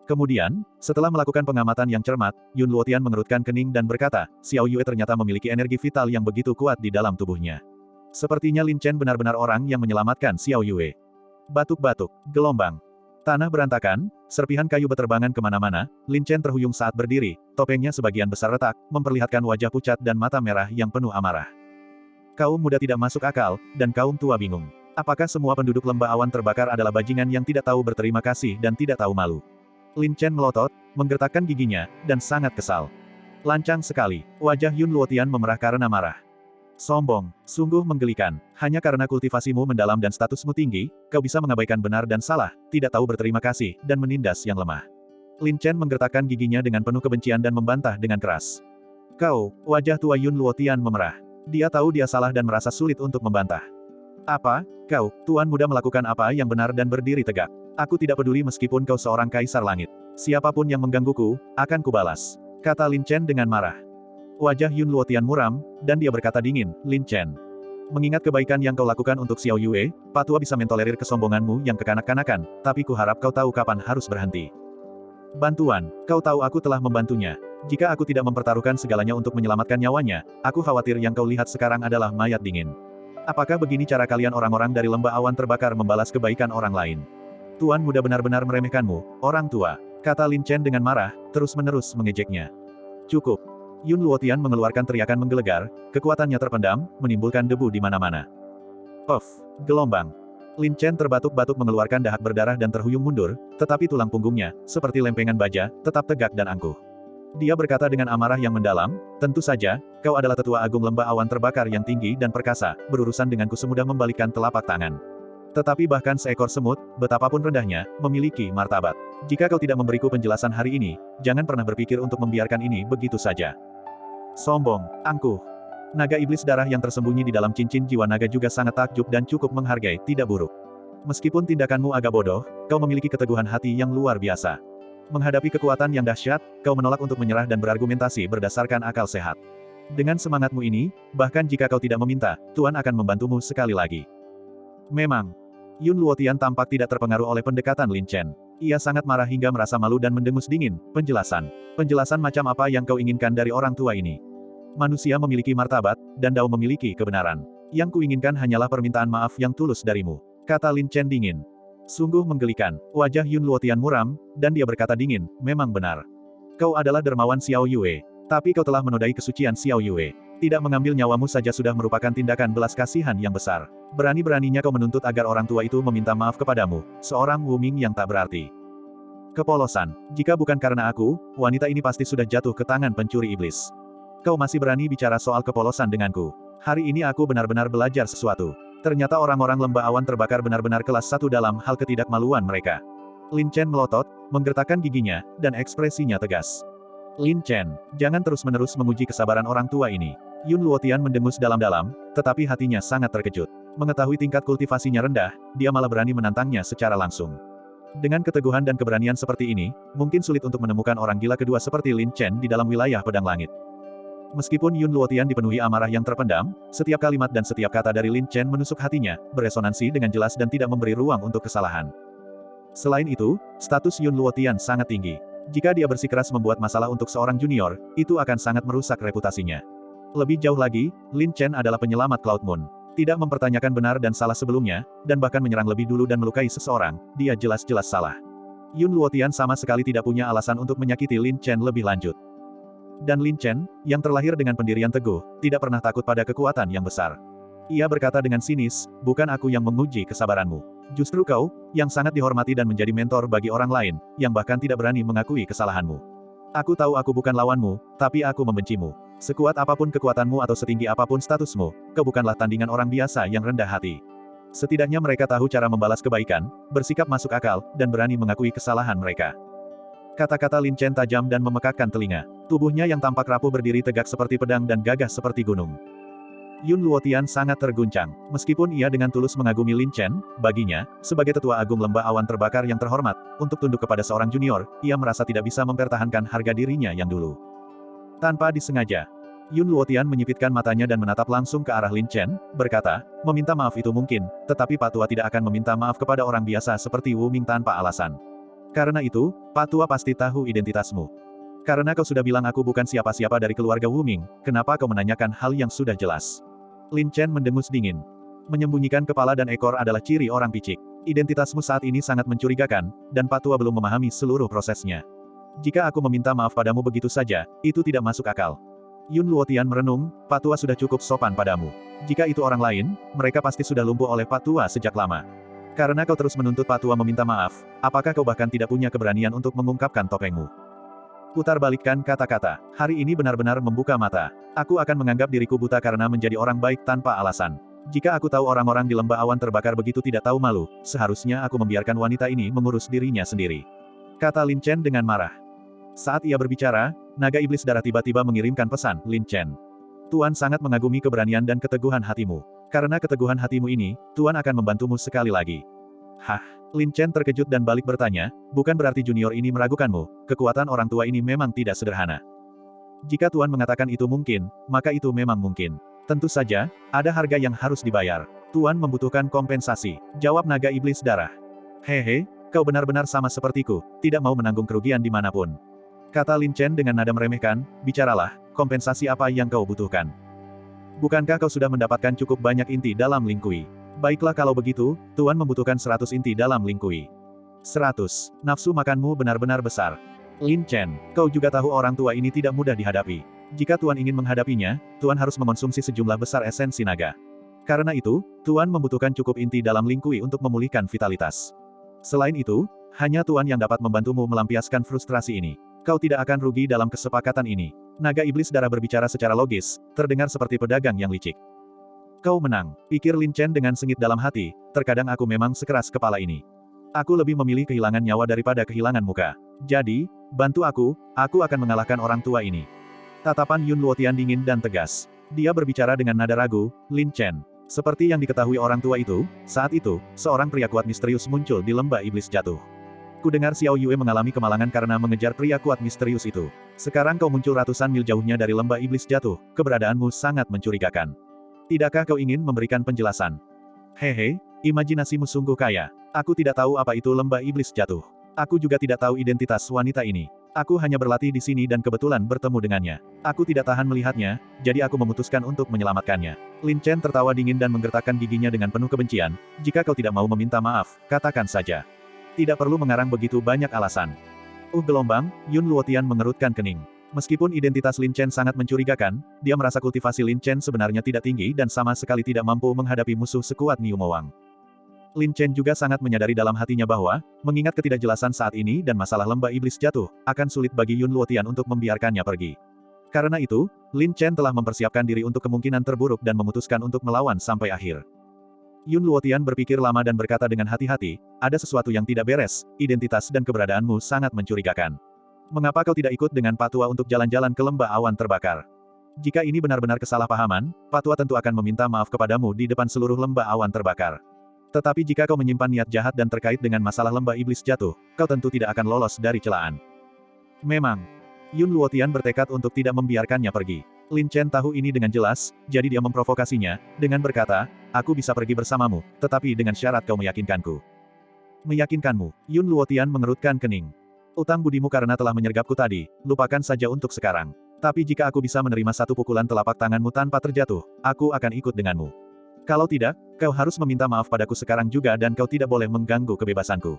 Kemudian, setelah melakukan pengamatan yang cermat, Yun Luotian mengerutkan kening dan berkata, Xiao Yue ternyata memiliki energi vital yang begitu kuat di dalam tubuhnya. Sepertinya Lin Chen benar-benar orang yang menyelamatkan Xiao Yue. Batuk-batuk, gelombang. Tanah berantakan, serpihan kayu beterbangan kemana-mana, Lin Chen terhuyung saat berdiri, topengnya sebagian besar retak, memperlihatkan wajah pucat dan mata merah yang penuh amarah. Kaum muda tidak masuk akal, dan kaum tua bingung. Apakah semua penduduk lembah awan terbakar adalah bajingan yang tidak tahu berterima kasih dan tidak tahu malu? Lin Chen melotot, menggertakkan giginya, dan sangat kesal. Lancang sekali, wajah Yun Luotian memerah karena marah. Sombong, sungguh menggelikan, hanya karena kultivasimu mendalam dan statusmu tinggi, kau bisa mengabaikan benar dan salah, tidak tahu berterima kasih, dan menindas yang lemah. Lin Chen menggertakkan giginya dengan penuh kebencian dan membantah dengan keras. Kau, wajah tua Yun Luotian memerah. Dia tahu dia salah dan merasa sulit untuk membantah. Apa, kau, Tuan Muda melakukan apa yang benar dan berdiri tegak. Aku tidak peduli meskipun kau seorang kaisar langit. Siapapun yang menggangguku, akan kubalas. Kata Lin Chen dengan marah. Wajah Yun Luotian muram, dan dia berkata dingin, Lin Chen. Mengingat kebaikan yang kau lakukan untuk Xiao Yue, Patua bisa mentolerir kesombonganmu yang kekanak-kanakan, tapi kuharap kau tahu kapan harus berhenti. Bantuan, kau tahu aku telah membantunya. Jika aku tidak mempertaruhkan segalanya untuk menyelamatkan nyawanya, aku khawatir yang kau lihat sekarang adalah mayat dingin. Apakah begini cara kalian orang-orang dari lembah awan terbakar membalas kebaikan orang lain? Tuan muda benar-benar meremehkanmu, orang tua, kata Lin Chen dengan marah, terus-menerus mengejeknya. Cukup. Yun Luotian mengeluarkan teriakan menggelegar, kekuatannya terpendam, menimbulkan debu di mana-mana. Puff, gelombang. Lin Chen terbatuk-batuk mengeluarkan dahak berdarah dan terhuyung mundur, tetapi tulang punggungnya, seperti lempengan baja, tetap tegak dan angkuh. Dia berkata dengan amarah yang mendalam, tentu saja, kau adalah tetua agung lembah awan terbakar yang tinggi dan perkasa, berurusan denganku semudah membalikkan telapak tangan. Tetapi bahkan seekor semut, betapapun rendahnya, memiliki martabat. Jika kau tidak memberiku penjelasan hari ini, jangan pernah berpikir untuk membiarkan ini begitu saja. Sombong, angkuh. Naga iblis darah yang tersembunyi di dalam cincin jiwa naga juga sangat takjub dan cukup menghargai, tidak buruk. Meskipun tindakanmu agak bodoh, kau memiliki keteguhan hati yang luar biasa. Menghadapi kekuatan yang dahsyat, kau menolak untuk menyerah dan berargumentasi berdasarkan akal sehat. Dengan semangatmu ini, bahkan jika kau tidak meminta, Tuan akan membantumu sekali lagi. Memang, Yun Luotian tampak tidak terpengaruh oleh pendekatan Lin Chen. Ia sangat marah hingga merasa malu dan mendengus dingin. Penjelasan. Penjelasan macam apa yang kau inginkan dari orang tua ini? Manusia memiliki martabat, dan Dao memiliki kebenaran. Yang kuinginkan hanyalah permintaan maaf yang tulus darimu, kata Lin Chen dingin. Sungguh menggelikan. Wajah Yun Luotian muram, dan dia berkata dingin, memang benar. Kau adalah dermawan Xiao Yue. Tapi kau telah menodai kesucian Xiao Yue. Tidak mengambil nyawamu saja sudah merupakan tindakan belas kasihan yang besar. Berani-beraninya kau menuntut agar orang tua itu meminta maaf kepadamu, seorang Wuming yang tak berarti. Kepolosan. Jika bukan karena aku, wanita ini pasti sudah jatuh ke tangan pencuri iblis. Kau masih berani bicara soal kepolosan denganku. Hari ini aku benar-benar belajar sesuatu. Ternyata orang-orang lembah awan terbakar benar-benar kelas 1 dalam hal ketidakmaluan mereka. Lin Chen melotot, menggertakkan giginya, dan ekspresinya tegas. Lin Chen, jangan terus-menerus menguji kesabaran orang tua ini. Yun Luotian mendengus dalam-dalam, tetapi hatinya sangat terkejut. Mengetahui tingkat kultivasinya rendah, dia malah berani menantangnya secara langsung. Dengan keteguhan dan keberanian seperti ini, mungkin sulit untuk menemukan orang gila kedua seperti Lin Chen di dalam wilayah pedang langit. Meskipun Yun Luotian dipenuhi amarah yang terpendam, setiap kalimat dan setiap kata dari Lin Chen menusuk hatinya, beresonansi dengan jelas dan tidak memberi ruang untuk kesalahan. Selain itu, status Yun Luotian sangat tinggi. Jika dia bersikeras membuat masalah untuk seorang junior, itu akan sangat merusak reputasinya. Lebih jauh lagi, Lin Chen adalah penyelamat Cloud Moon. Tidak mempertanyakan benar dan salah sebelumnya, dan bahkan menyerang lebih dulu dan melukai seseorang, dia jelas-jelas salah. Yun Luotian sama sekali tidak punya alasan untuk menyakiti Lin Chen lebih lanjut. Dan Lin Chen, yang terlahir dengan pendirian teguh, tidak pernah takut pada kekuatan yang besar. Ia berkata dengan sinis, bukan aku yang menguji kesabaranmu. Justru kau, yang sangat dihormati dan menjadi mentor bagi orang lain, yang bahkan tidak berani mengakui kesalahanmu. Aku tahu aku bukan lawanmu, tapi aku membencimu. Sekuat apapun kekuatanmu atau setinggi apapun statusmu, kau bukanlah tandingan orang biasa yang rendah hati. Setidaknya mereka tahu cara membalas kebaikan, bersikap masuk akal, dan berani mengakui kesalahan mereka. Kata-kata Lin Chen tajam dan memekakkan telinga. Tubuhnya yang tampak rapuh berdiri tegak seperti pedang dan gagah seperti gunung. Yun Luotian sangat terguncang. Meskipun ia dengan tulus mengagumi Lin Chen, baginya, sebagai tetua agung lembah awan terbakar yang terhormat, untuk tunduk kepada seorang junior, ia merasa tidak bisa mempertahankan harga dirinya yang dulu. Tanpa disengaja, Yun Luotian menyipitkan matanya dan menatap langsung ke arah Lin Chen, berkata, meminta maaf itu mungkin, tetapi Pak Tua tidak akan meminta maaf kepada orang biasa seperti Wu Ming tanpa alasan. Karena itu, Pak Tua pasti tahu identitasmu. Karena kau sudah bilang aku bukan siapa-siapa dari keluarga Wu Ming, kenapa kau menanyakan hal yang sudah jelas? Lin Chen mendengus dingin. Menyembunyikan kepala dan ekor adalah ciri orang picik. Identitasmu saat ini sangat mencurigakan, dan Pak Tua belum memahami seluruh prosesnya. Jika aku meminta maaf padamu begitu saja, itu tidak masuk akal. Yun Luotian merenung, Pak Tua sudah cukup sopan padamu. Jika itu orang lain, mereka pasti sudah lumpuh oleh Pak Tua sejak lama. Karena kau terus menuntut Pak Tua meminta maaf, apakah kau bahkan tidak punya keberanian untuk mengungkapkan topengmu? Putarbalikkan kata-kata. Hari ini benar-benar membuka mata. Aku akan menganggap diriku buta karena menjadi orang baik tanpa alasan. Jika aku tahu orang-orang di lembah awan terbakar begitu tidak tahu malu, seharusnya aku membiarkan wanita ini mengurus dirinya sendiri. Kata Lin Chen dengan marah. Saat ia berbicara, naga iblis darah tiba-tiba mengirimkan pesan, Lin Chen. Tuan sangat mengagumi keberanian dan keteguhan hatimu. Karena keteguhan hatimu ini, Tuan akan membantumu sekali lagi. Hah? Lin Chen terkejut dan balik bertanya, bukan berarti junior ini meragukanmu, kekuatan orang tua ini memang tidak sederhana. Jika Tuan mengatakan itu mungkin, maka itu memang mungkin. Tentu saja, ada harga yang harus dibayar. Tuan membutuhkan kompensasi, jawab naga iblis darah. Hehe, kau benar-benar sama sepertiku, tidak mau menanggung kerugian dimanapun. Kata Lin Chen dengan nada meremehkan, bicaralah, kompensasi apa yang kau butuhkan. Bukankah kau sudah mendapatkan cukup banyak inti dalam Ling Kui? Baiklah kalau begitu, Tuan membutuhkan 100 inti dalam Ling Kui. 100. Nafsu makanmu benar-benar besar. Lin Chen, kau juga tahu orang tua ini tidak mudah dihadapi. Jika Tuan ingin menghadapinya, Tuan harus mengonsumsi sejumlah besar esensi naga. Karena itu, Tuan membutuhkan cukup inti dalam Ling Kui untuk memulihkan vitalitas. Selain itu, hanya Tuan yang dapat membantumu melampiaskan frustrasi ini. Kau tidak akan rugi dalam kesepakatan ini. Naga iblis darah berbicara secara logis, terdengar seperti pedagang yang licik. Kau menang, pikir Lin Chen dengan sengit dalam hati, terkadang aku memang sekeras kepala ini. Aku lebih memilih kehilangan nyawa daripada kehilangan muka. Jadi, bantu aku akan mengalahkan orang tua ini. Tatapan Yun Luotian dingin dan tegas. Dia berbicara dengan nada ragu, Lin Chen. Seperti yang diketahui orang tua itu, saat itu, seorang pria kuat misterius muncul di lembah iblis jatuh. Kudengar Xiao Yue mengalami kemalangan karena mengejar pria kuat misterius itu. Sekarang kau muncul ratusan mil jauhnya dari lembah iblis jatuh, keberadaanmu sangat mencurigakan. Tidakkah kau ingin memberikan penjelasan? Hehe, imajinasimu sungguh kaya. Aku tidak tahu apa itu lembah iblis jatuh. Aku juga tidak tahu identitas wanita ini. Aku hanya berlatih di sini dan kebetulan bertemu dengannya. Aku tidak tahan melihatnya, jadi aku memutuskan untuk menyelamatkannya. Lin Chen tertawa dingin dan menggertakkan giginya dengan penuh kebencian. Jika kau tidak mau meminta maaf, katakan saja. Tidak perlu mengarang begitu banyak alasan. Gelombang, Yun Luotian mengerutkan kening. Meskipun identitas Lin Chen sangat mencurigakan, dia merasa kultivasi Lin Chen sebenarnya tidak tinggi dan sama sekali tidak mampu menghadapi musuh sekuat Niu Mowang. Lin Chen juga sangat menyadari dalam hatinya bahwa, mengingat ketidakjelasan saat ini dan masalah lembah iblis jatuh, akan sulit bagi Yun Luotian untuk membiarkannya pergi. Karena itu, Lin Chen telah mempersiapkan diri untuk kemungkinan terburuk dan memutuskan untuk melawan sampai akhir. Yun Luotian berpikir lama dan berkata dengan hati-hati, ada sesuatu yang tidak beres, identitas dan keberadaanmu sangat mencurigakan. Mengapa kau tidak ikut dengan Patua untuk jalan-jalan ke lembah awan terbakar? Jika ini benar-benar kesalahpahaman, Patua tentu akan meminta maaf kepadamu di depan seluruh lembah awan terbakar. Tetapi jika kau menyimpan niat jahat dan terkait dengan masalah lembah iblis jatuh, kau tentu tidak akan lolos dari celaan. Memang, Yun Luotian bertekad untuk tidak membiarkannya pergi. Lin Chen tahu ini dengan jelas, jadi dia memprovokasinya, dengan berkata, aku bisa pergi bersamamu, tetapi dengan syarat kau meyakinkanku. Meyakinkanmu, Yun Luotian mengerutkan kening. Utang budimu karena telah menyergapku tadi, lupakan saja untuk sekarang. Tapi jika aku bisa menerima satu pukulan telapak tanganmu tanpa terjatuh, aku akan ikut denganmu. Kalau tidak, kau harus meminta maaf padaku sekarang juga dan kau tidak boleh mengganggu kebebasanku.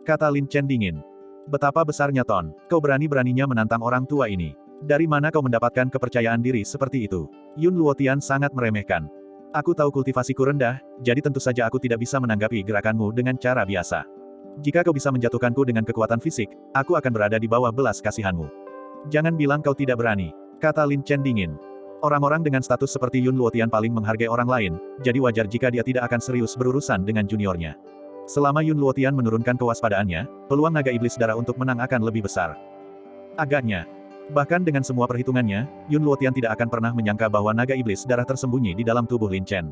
Kata Lin Chen dingin. Betapa besarnya Ton, kau berani-beraninya menantang orang tua ini. Dari mana kau mendapatkan kepercayaan diri seperti itu? Yun Luotian sangat meremehkan. Aku tahu kultivasiku rendah, jadi tentu saja aku tidak bisa menanggapi gerakanmu dengan cara biasa. Jika kau bisa menjatuhkanku dengan kekuatan fisik, aku akan berada di bawah belas kasihanmu. Jangan bilang kau tidak berani, kata Lin Chen dingin. Orang-orang dengan status seperti Yun Luotian paling menghargai orang lain, jadi wajar jika dia tidak akan serius berurusan dengan juniornya. Selama Yun Luotian menurunkan kewaspadaannya, peluang naga iblis darah untuk menang akan lebih besar. Agaknya. Bahkan dengan semua perhitungannya, Yun Luotian tidak akan pernah menyangka bahwa naga iblis darah tersembunyi di dalam tubuh Lin Chen.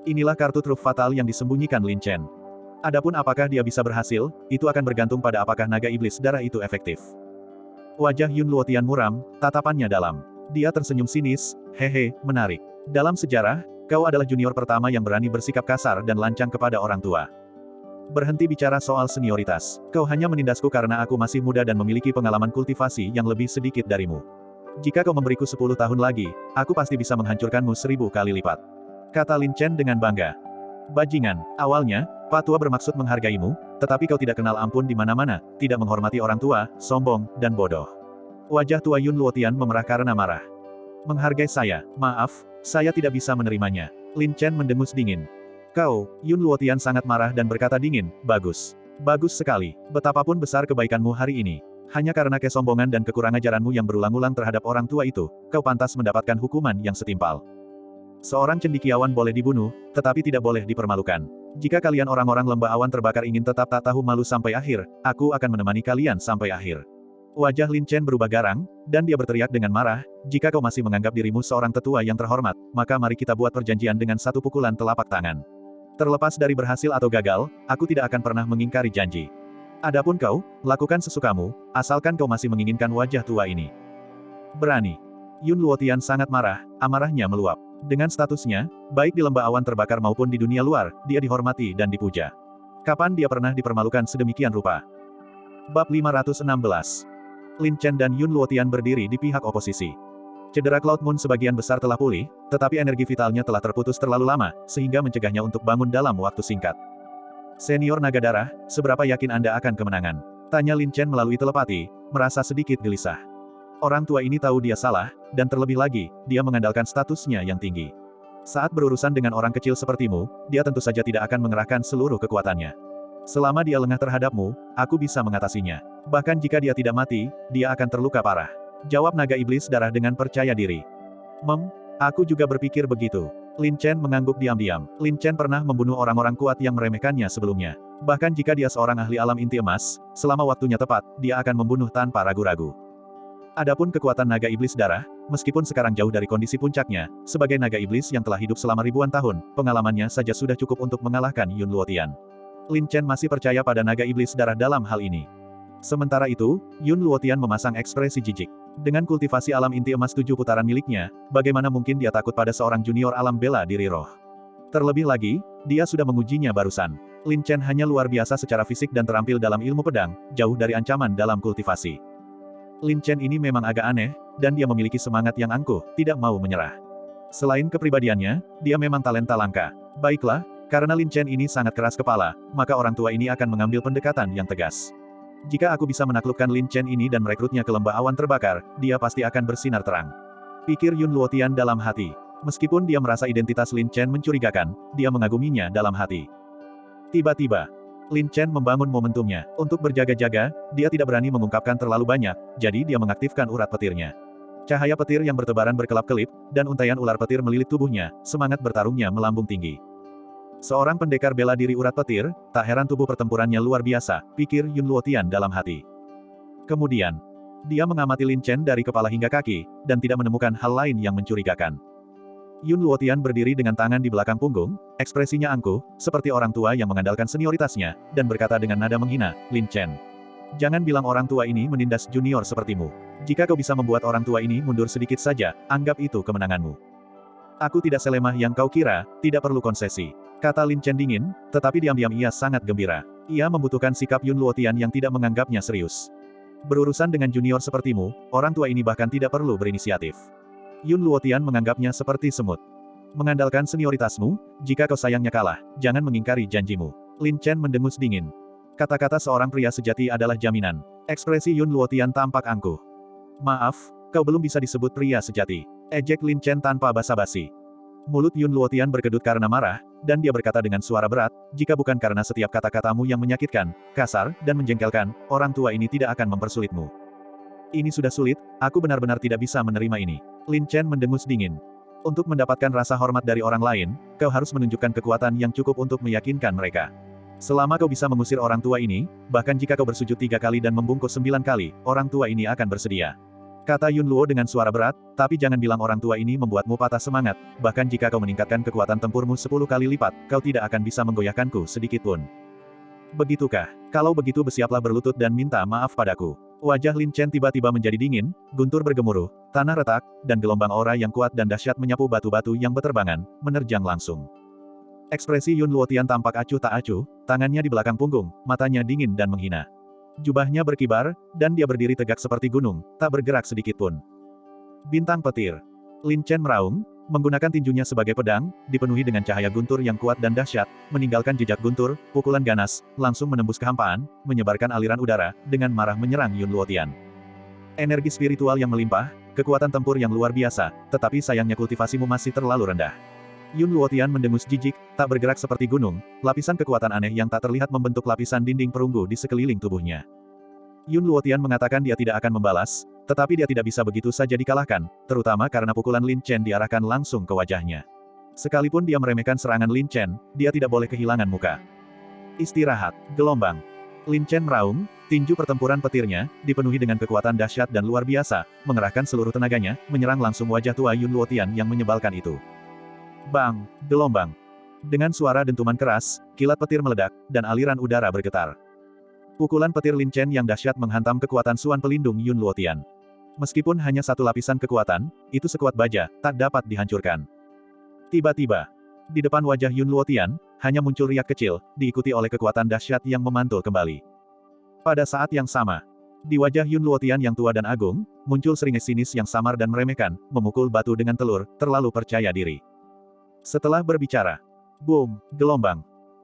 Inilah kartu truf fatal yang disembunyikan Lin Chen. Adapun apakah dia bisa berhasil, itu akan bergantung pada apakah naga iblis darah itu efektif. Wajah Yun Luotian muram, tatapannya dalam. Dia tersenyum sinis, hehe, menarik. Dalam sejarah, kau adalah junior pertama yang berani bersikap kasar dan lancang kepada orang tua. Berhenti bicara soal senioritas. Kau hanya menindasku karena aku masih muda dan memiliki pengalaman kultivasi yang lebih sedikit darimu. Jika kau memberiku 10 tahun lagi, aku pasti bisa menghancurkanmu 1000 kali lipat. Kata Lin Chen dengan bangga. Bajingan, awalnya, Patua bermaksud menghargaimu, tetapi kau tidak kenal ampun di mana-mana, tidak menghormati orang tua, sombong, dan bodoh. Wajah tua Yun Luotian memerah karena marah. Menghargai saya, maaf, saya tidak bisa menerimanya. Lin Chen mendengus dingin. Kau, Yun Luotian sangat marah dan berkata dingin, bagus. Bagus sekali, betapapun besar kebaikanmu hari ini. Hanya karena kesombongan dan kekurangajaranmu yang berulang-ulang terhadap orang tua itu, kau pantas mendapatkan hukuman yang setimpal. Seorang cendekiawan boleh dibunuh, tetapi tidak boleh dipermalukan. Jika kalian orang-orang lembah awan terbakar ingin tetap tak tahu malu sampai akhir, aku akan menemani kalian sampai akhir. Wajah Lin Chen berubah garang, dan dia berteriak dengan marah, jika kau masih menganggap dirimu seorang tetua yang terhormat, maka mari kita buat perjanjian dengan satu pukulan telapak tangan. Terlepas dari berhasil atau gagal, aku tidak akan pernah mengingkari janji. Adapun kau, lakukan sesukamu, asalkan kau masih menginginkan wajah tua ini. Berani. Yun Luotian sangat marah, amarahnya meluap. Dengan statusnya, baik di lembah awan terbakar maupun di dunia luar, dia dihormati dan dipuja. Kapan dia pernah dipermalukan sedemikian rupa? Bab 516. Lin Chen dan Yun Luotian berdiri di pihak oposisi. Cedera Cloud Moon sebagian besar telah pulih, tetapi energi vitalnya telah terputus terlalu lama, sehingga mencegahnya untuk bangun dalam waktu singkat. Senior Naga Darah, seberapa yakin Anda akan kemenangan? Tanya Lin Chen melalui telepati, merasa sedikit gelisah. Orang tua ini tahu dia salah, dan terlebih lagi, dia mengandalkan statusnya yang tinggi. Saat berurusan dengan orang kecil sepertimu, dia tentu saja tidak akan mengerahkan seluruh kekuatannya. Selama dia lengah terhadapmu, aku bisa mengatasinya. Bahkan jika dia tidak mati, dia akan terluka parah. Jawab Naga Iblis Darah dengan percaya diri. Aku juga berpikir begitu. Lin Chen mengangguk diam-diam. Lin Chen pernah membunuh orang-orang kuat yang meremehkannya sebelumnya. Bahkan jika dia seorang ahli alam inti emas, selama waktunya tepat, dia akan membunuh tanpa ragu-ragu. Adapun kekuatan Naga Iblis Darah, meskipun sekarang jauh dari kondisi puncaknya, sebagai Naga Iblis yang telah hidup selama ribuan tahun, pengalamannya saja sudah cukup untuk mengalahkan Yun Luotian. Lin Chen masih percaya pada Naga Iblis Darah dalam hal ini. Sementara itu, Yun Luotian memasang ekspresi jijik. Dengan kultivasi alam inti emas 7 putaran miliknya, bagaimana mungkin dia takut pada seorang junior alam bela diri roh? Terlebih lagi, dia sudah mengujinya barusan. Lin Chen hanya luar biasa secara fisik dan terampil dalam ilmu pedang, jauh dari ancaman dalam kultivasi. Lin Chen ini memang agak aneh, dan dia memiliki semangat yang angkuh, tidak mau menyerah. Selain kepribadiannya, dia memang talenta langka. Baiklah, karena Lin Chen ini sangat keras kepala, maka orang tua ini akan mengambil pendekatan yang tegas. Jika aku bisa menaklukkan Lin Chen ini dan merekrutnya ke lembah awan terbakar, dia pasti akan bersinar terang. Pikir Yun Luotian dalam hati. Meskipun dia merasa identitas Lin Chen mencurigakan, dia mengaguminya dalam hati. Tiba-tiba, Lin Chen membangun momentumnya. Untuk berjaga-jaga, dia tidak berani mengungkapkan terlalu banyak, jadi dia mengaktifkan urat petirnya. Cahaya petir yang bertebaran berkelap-kelip, dan untaian ular petir melilit tubuhnya, semangat bertarungnya melambung tinggi. Seorang pendekar bela diri urat petir, tak heran tubuh pertempurannya luar biasa, pikir Yun Luotian dalam hati. Kemudian, dia mengamati Lin Chen dari kepala hingga kaki, dan tidak menemukan hal lain yang mencurigakan. Yun Luotian berdiri dengan tangan di belakang punggung, ekspresinya angkuh, seperti orang tua yang mengandalkan senioritasnya, dan berkata dengan nada menghina, Lin Chen. Jangan bilang orang tua ini menindas junior sepertimu. Jika kau bisa membuat orang tua ini mundur sedikit saja, anggap itu kemenanganmu. Aku tidak selemah yang kau kira, tidak perlu konsesi. Kata Lin Chen dingin, tetapi diam-diam ia sangat gembira. Ia membutuhkan sikap Yun Luotian yang tidak menganggapnya serius. Berurusan dengan junior sepertimu, orang tua ini bahkan tidak perlu berinisiatif. Yun Luotian menganggapnya seperti semut. Mengandalkan senioritasmu, jika kau sayangnya kalah, jangan mengingkari janjimu. Lin Chen mendengus dingin. Kata-kata seorang pria sejati adalah jaminan. Ekspresi Yun Luotian tampak angkuh. Maaf, kau belum bisa disebut pria sejati. Ejek Lin Chen tanpa basa-basi. Mulut Yun Luotian berkedut karena marah, dan dia berkata dengan suara berat, jika bukan karena setiap kata-katamu yang menyakitkan, kasar, dan menjengkelkan, orang tua ini tidak akan mempersulitmu. Ini sudah sulit, aku benar-benar tidak bisa menerima ini. Lin Chen mendengus dingin. Untuk mendapatkan rasa hormat dari orang lain, kau harus menunjukkan kekuatan yang cukup untuk meyakinkan mereka. Selama kau bisa mengusir orang tua ini, bahkan jika kau bersujud 3 kali dan membungkuk 9 kali, orang tua ini akan bersedia. Kata Yun Luo dengan suara berat, tapi jangan bilang orang tua ini membuatmu patah semangat, bahkan jika kau meningkatkan kekuatan tempurmu 10 kali lipat, kau tidak akan bisa menggoyahkanku sedikitpun. Begitukah? Kalau begitu bersiaplah berlutut dan minta maaf padaku. Wajah Lin Chen tiba-tiba menjadi dingin, guntur bergemuruh, tanah retak, dan gelombang aura yang kuat dan dahsyat menyapu batu-batu yang beterbangan, menerjang langsung. Ekspresi Yun Luotian tampak acuh tak acuh, tangannya di belakang punggung, matanya dingin dan menghina. Jubahnya berkibar, dan dia berdiri tegak seperti gunung, tak bergerak sedikitpun. Bintang petir. Lin Chen meraung, menggunakan tinjunya sebagai pedang, dipenuhi dengan cahaya guntur yang kuat dan dahsyat, meninggalkan jejak guntur, pukulan ganas, langsung menembus kehampaan, menyebarkan aliran udara, dengan marah menyerang Yun Luotian. Energi spiritual yang melimpah, kekuatan tempur yang luar biasa, tetapi sayangnya kultivasimu masih terlalu rendah. Yun Luotian mendengus jijik, tak bergerak seperti gunung, lapisan kekuatan aneh yang tak terlihat membentuk lapisan dinding perunggu di sekeliling tubuhnya. Yun Luotian mengatakan dia tidak akan membalas, tetapi dia tidak bisa begitu saja dikalahkan, terutama karena pukulan Lin Chen diarahkan langsung ke wajahnya. Sekalipun dia meremehkan serangan Lin Chen, dia tidak boleh kehilangan muka. Istirahat, gelombang. Lin Chen meraung, tinju pertempuran petirnya, dipenuhi dengan kekuatan dahsyat dan luar biasa, mengerahkan seluruh tenaganya, menyerang langsung wajah tua Yun Luotian yang menyebalkan itu. Bang! Gelombang. Dengan suara dentuman keras, kilat petir meledak, dan aliran udara bergetar. Pukulan petir Lin Chen yang dahsyat menghantam kekuatan Suan pelindung Yun Luotian. Meskipun hanya satu lapisan kekuatan, itu sekuat baja, tak dapat dihancurkan. Tiba-tiba, di depan wajah Yun Luotian, hanya muncul riak kecil, diikuti oleh kekuatan dahsyat yang memantul kembali. Pada saat yang sama, Di wajah Yun Luotian yang tua dan agung, muncul seringai sinis yang samar dan meremehkan, memukul batu dengan telur, terlalu percaya diri. Setelah berbicara, boom, gelombang.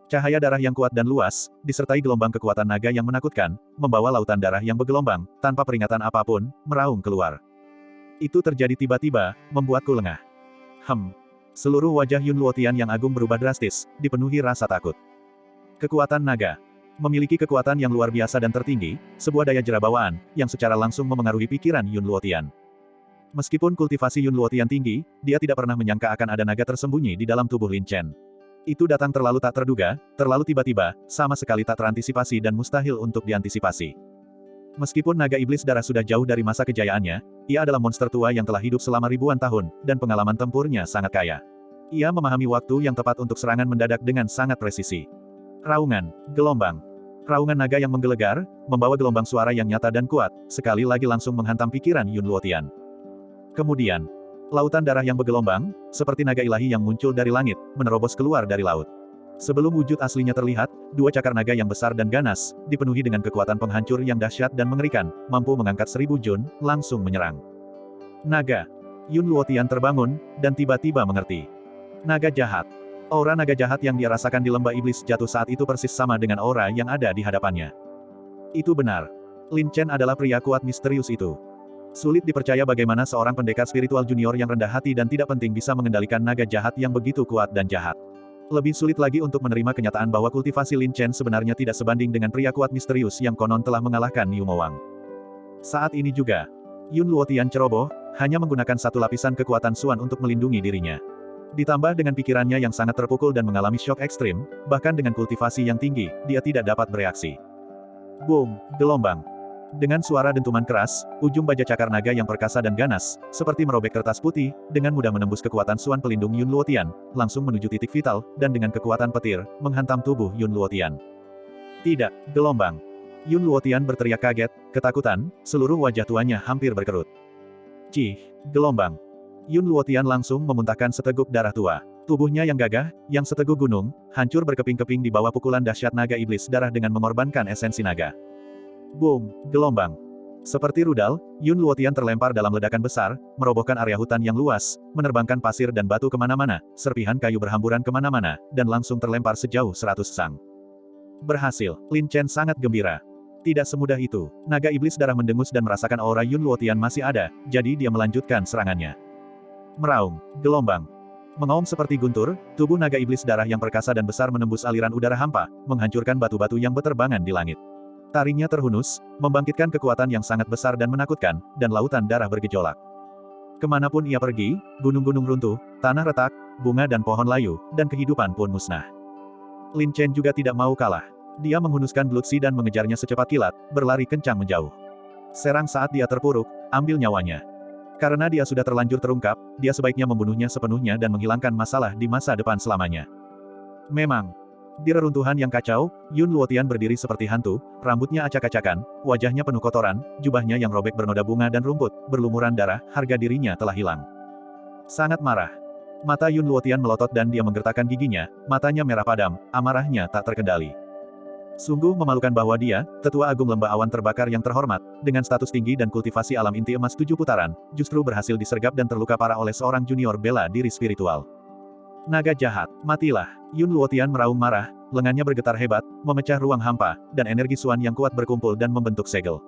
Cahaya darah yang kuat dan luas, disertai gelombang kekuatan naga yang menakutkan, membawa lautan darah yang bergelombang, tanpa peringatan apapun, meraung keluar. Itu terjadi tiba-tiba, membuatku lengah. Seluruh wajah Yun Luotian yang agung berubah drastis, dipenuhi rasa takut. Kekuatan naga. Memiliki kekuatan yang luar biasa dan tertinggi, sebuah daya jerabawaan, yang secara langsung memengaruhi pikiran Yun Luotian. Meskipun kultivasi Yun Luotian tinggi, dia tidak pernah menyangka akan ada naga tersembunyi di dalam tubuh Lin Chen. Itu datang terlalu tak terduga, terlalu tiba-tiba, sama sekali tak terantisipasi dan mustahil untuk diantisipasi. Meskipun naga iblis darah sudah jauh dari masa kejayaannya, ia adalah monster tua yang telah hidup selama ribuan tahun, dan pengalaman tempurnya sangat kaya. Ia memahami waktu yang tepat untuk serangan mendadak dengan sangat presisi. Raungan, gelombang. Raungan naga yang menggelegar, membawa gelombang suara yang nyata dan kuat, sekali lagi langsung menghantam pikiran Yun Luotian. Kemudian, lautan darah yang bergelombang, seperti naga ilahi yang muncul dari langit, menerobos keluar dari laut. Sebelum wujud aslinya terlihat, dua cakar naga yang besar dan ganas, dipenuhi dengan kekuatan penghancur yang dahsyat dan mengerikan, mampu mengangkat 1000 jun, langsung menyerang. Naga. Yun Luotian terbangun, dan tiba-tiba mengerti. Naga jahat. Aura naga jahat yang dia rasakan di lembah iblis jatuh saat itu persis sama dengan aura yang ada di hadapannya. Itu benar. Lin Chen adalah pria kuat misterius itu. Sulit dipercaya bagaimana seorang pendekar spiritual junior yang rendah hati dan tidak penting bisa mengendalikan naga jahat yang begitu kuat dan jahat. Lebih sulit lagi untuk menerima kenyataan bahwa kultivasi Lin Chen sebenarnya tidak sebanding dengan pria kuat misterius yang konon telah mengalahkan Niu Mowang. Saat ini juga, Yun Luotian ceroboh, hanya menggunakan satu lapisan kekuatan Suan untuk melindungi dirinya. Ditambah dengan pikirannya yang sangat terpukul dan mengalami syok ekstrim, bahkan dengan kultivasi yang tinggi, dia tidak dapat bereaksi. Boom, gelombang. Dengan suara dentuman keras, ujung baja cakar naga yang perkasa dan ganas, seperti merobek kertas putih, dengan mudah menembus kekuatan Suan pelindung Yun Luotian, langsung menuju titik vital, dan dengan kekuatan petir, menghantam tubuh Yun Luotian. Tidak, gelombang. Yun Luotian berteriak kaget, ketakutan, seluruh wajah tuanya hampir berkerut. Cih, gelombang. Yun Luotian langsung memuntahkan seteguk darah tua. Tubuhnya yang gagah, yang seteguk gunung, hancur berkeping-keping di bawah pukulan dahsyat naga iblis darah dengan mengorbankan esensi naga. Boom, gelombang. Seperti rudal, Yun Luotian terlempar dalam ledakan besar, merobohkan area hutan yang luas, menerbangkan pasir dan batu kemana-mana, serpihan kayu berhamburan kemana-mana, dan langsung terlempar sejauh 100 sang. Berhasil, Lin Chen sangat gembira. Tidak semudah itu, naga iblis darah mendengus dan merasakan aura Yun Luotian masih ada, jadi dia melanjutkan serangannya. Meraung, gelombang. Mengaum seperti guntur, tubuh naga iblis darah yang perkasa dan besar menembus aliran udara hampa, menghancurkan batu-batu yang beterbangan di langit. Taringnya terhunus, membangkitkan kekuatan yang sangat besar dan menakutkan, dan lautan darah bergejolak. Kemanapun ia pergi, gunung-gunung runtuh, tanah retak, bunga dan pohon layu, dan kehidupan pun musnah. Lin Chen juga tidak mau kalah. Dia menghunuskan Bloodsi dan mengejarnya secepat kilat, berlari kencang menjauh. Serang saat dia terpuruk, ambil nyawanya. Karena dia sudah terlanjur terungkap, dia sebaiknya membunuhnya sepenuhnya dan menghilangkan masalah di masa depan selamanya. Memang, di reruntuhan yang kacau, Yun Luotian berdiri seperti hantu, rambutnya acak-acakan, wajahnya penuh kotoran, jubahnya yang robek bernoda bunga dan rumput, berlumuran darah, harga dirinya telah hilang. Sangat marah. Mata Yun Luotian melotot dan dia menggertakkan giginya, matanya merah padam, amarahnya tak terkendali. Sungguh memalukan bahwa dia, tetua agung lembah awan terbakar yang terhormat, dengan status tinggi dan kultivasi alam inti emas 7 putaran, justru berhasil disergap dan terluka parah oleh seorang junior bela diri spiritual. Naga jahat, matilah. Yun Luotian meraung marah, lengannya bergetar hebat, memecah ruang hampa, dan energi Suan yang kuat berkumpul dan membentuk segel.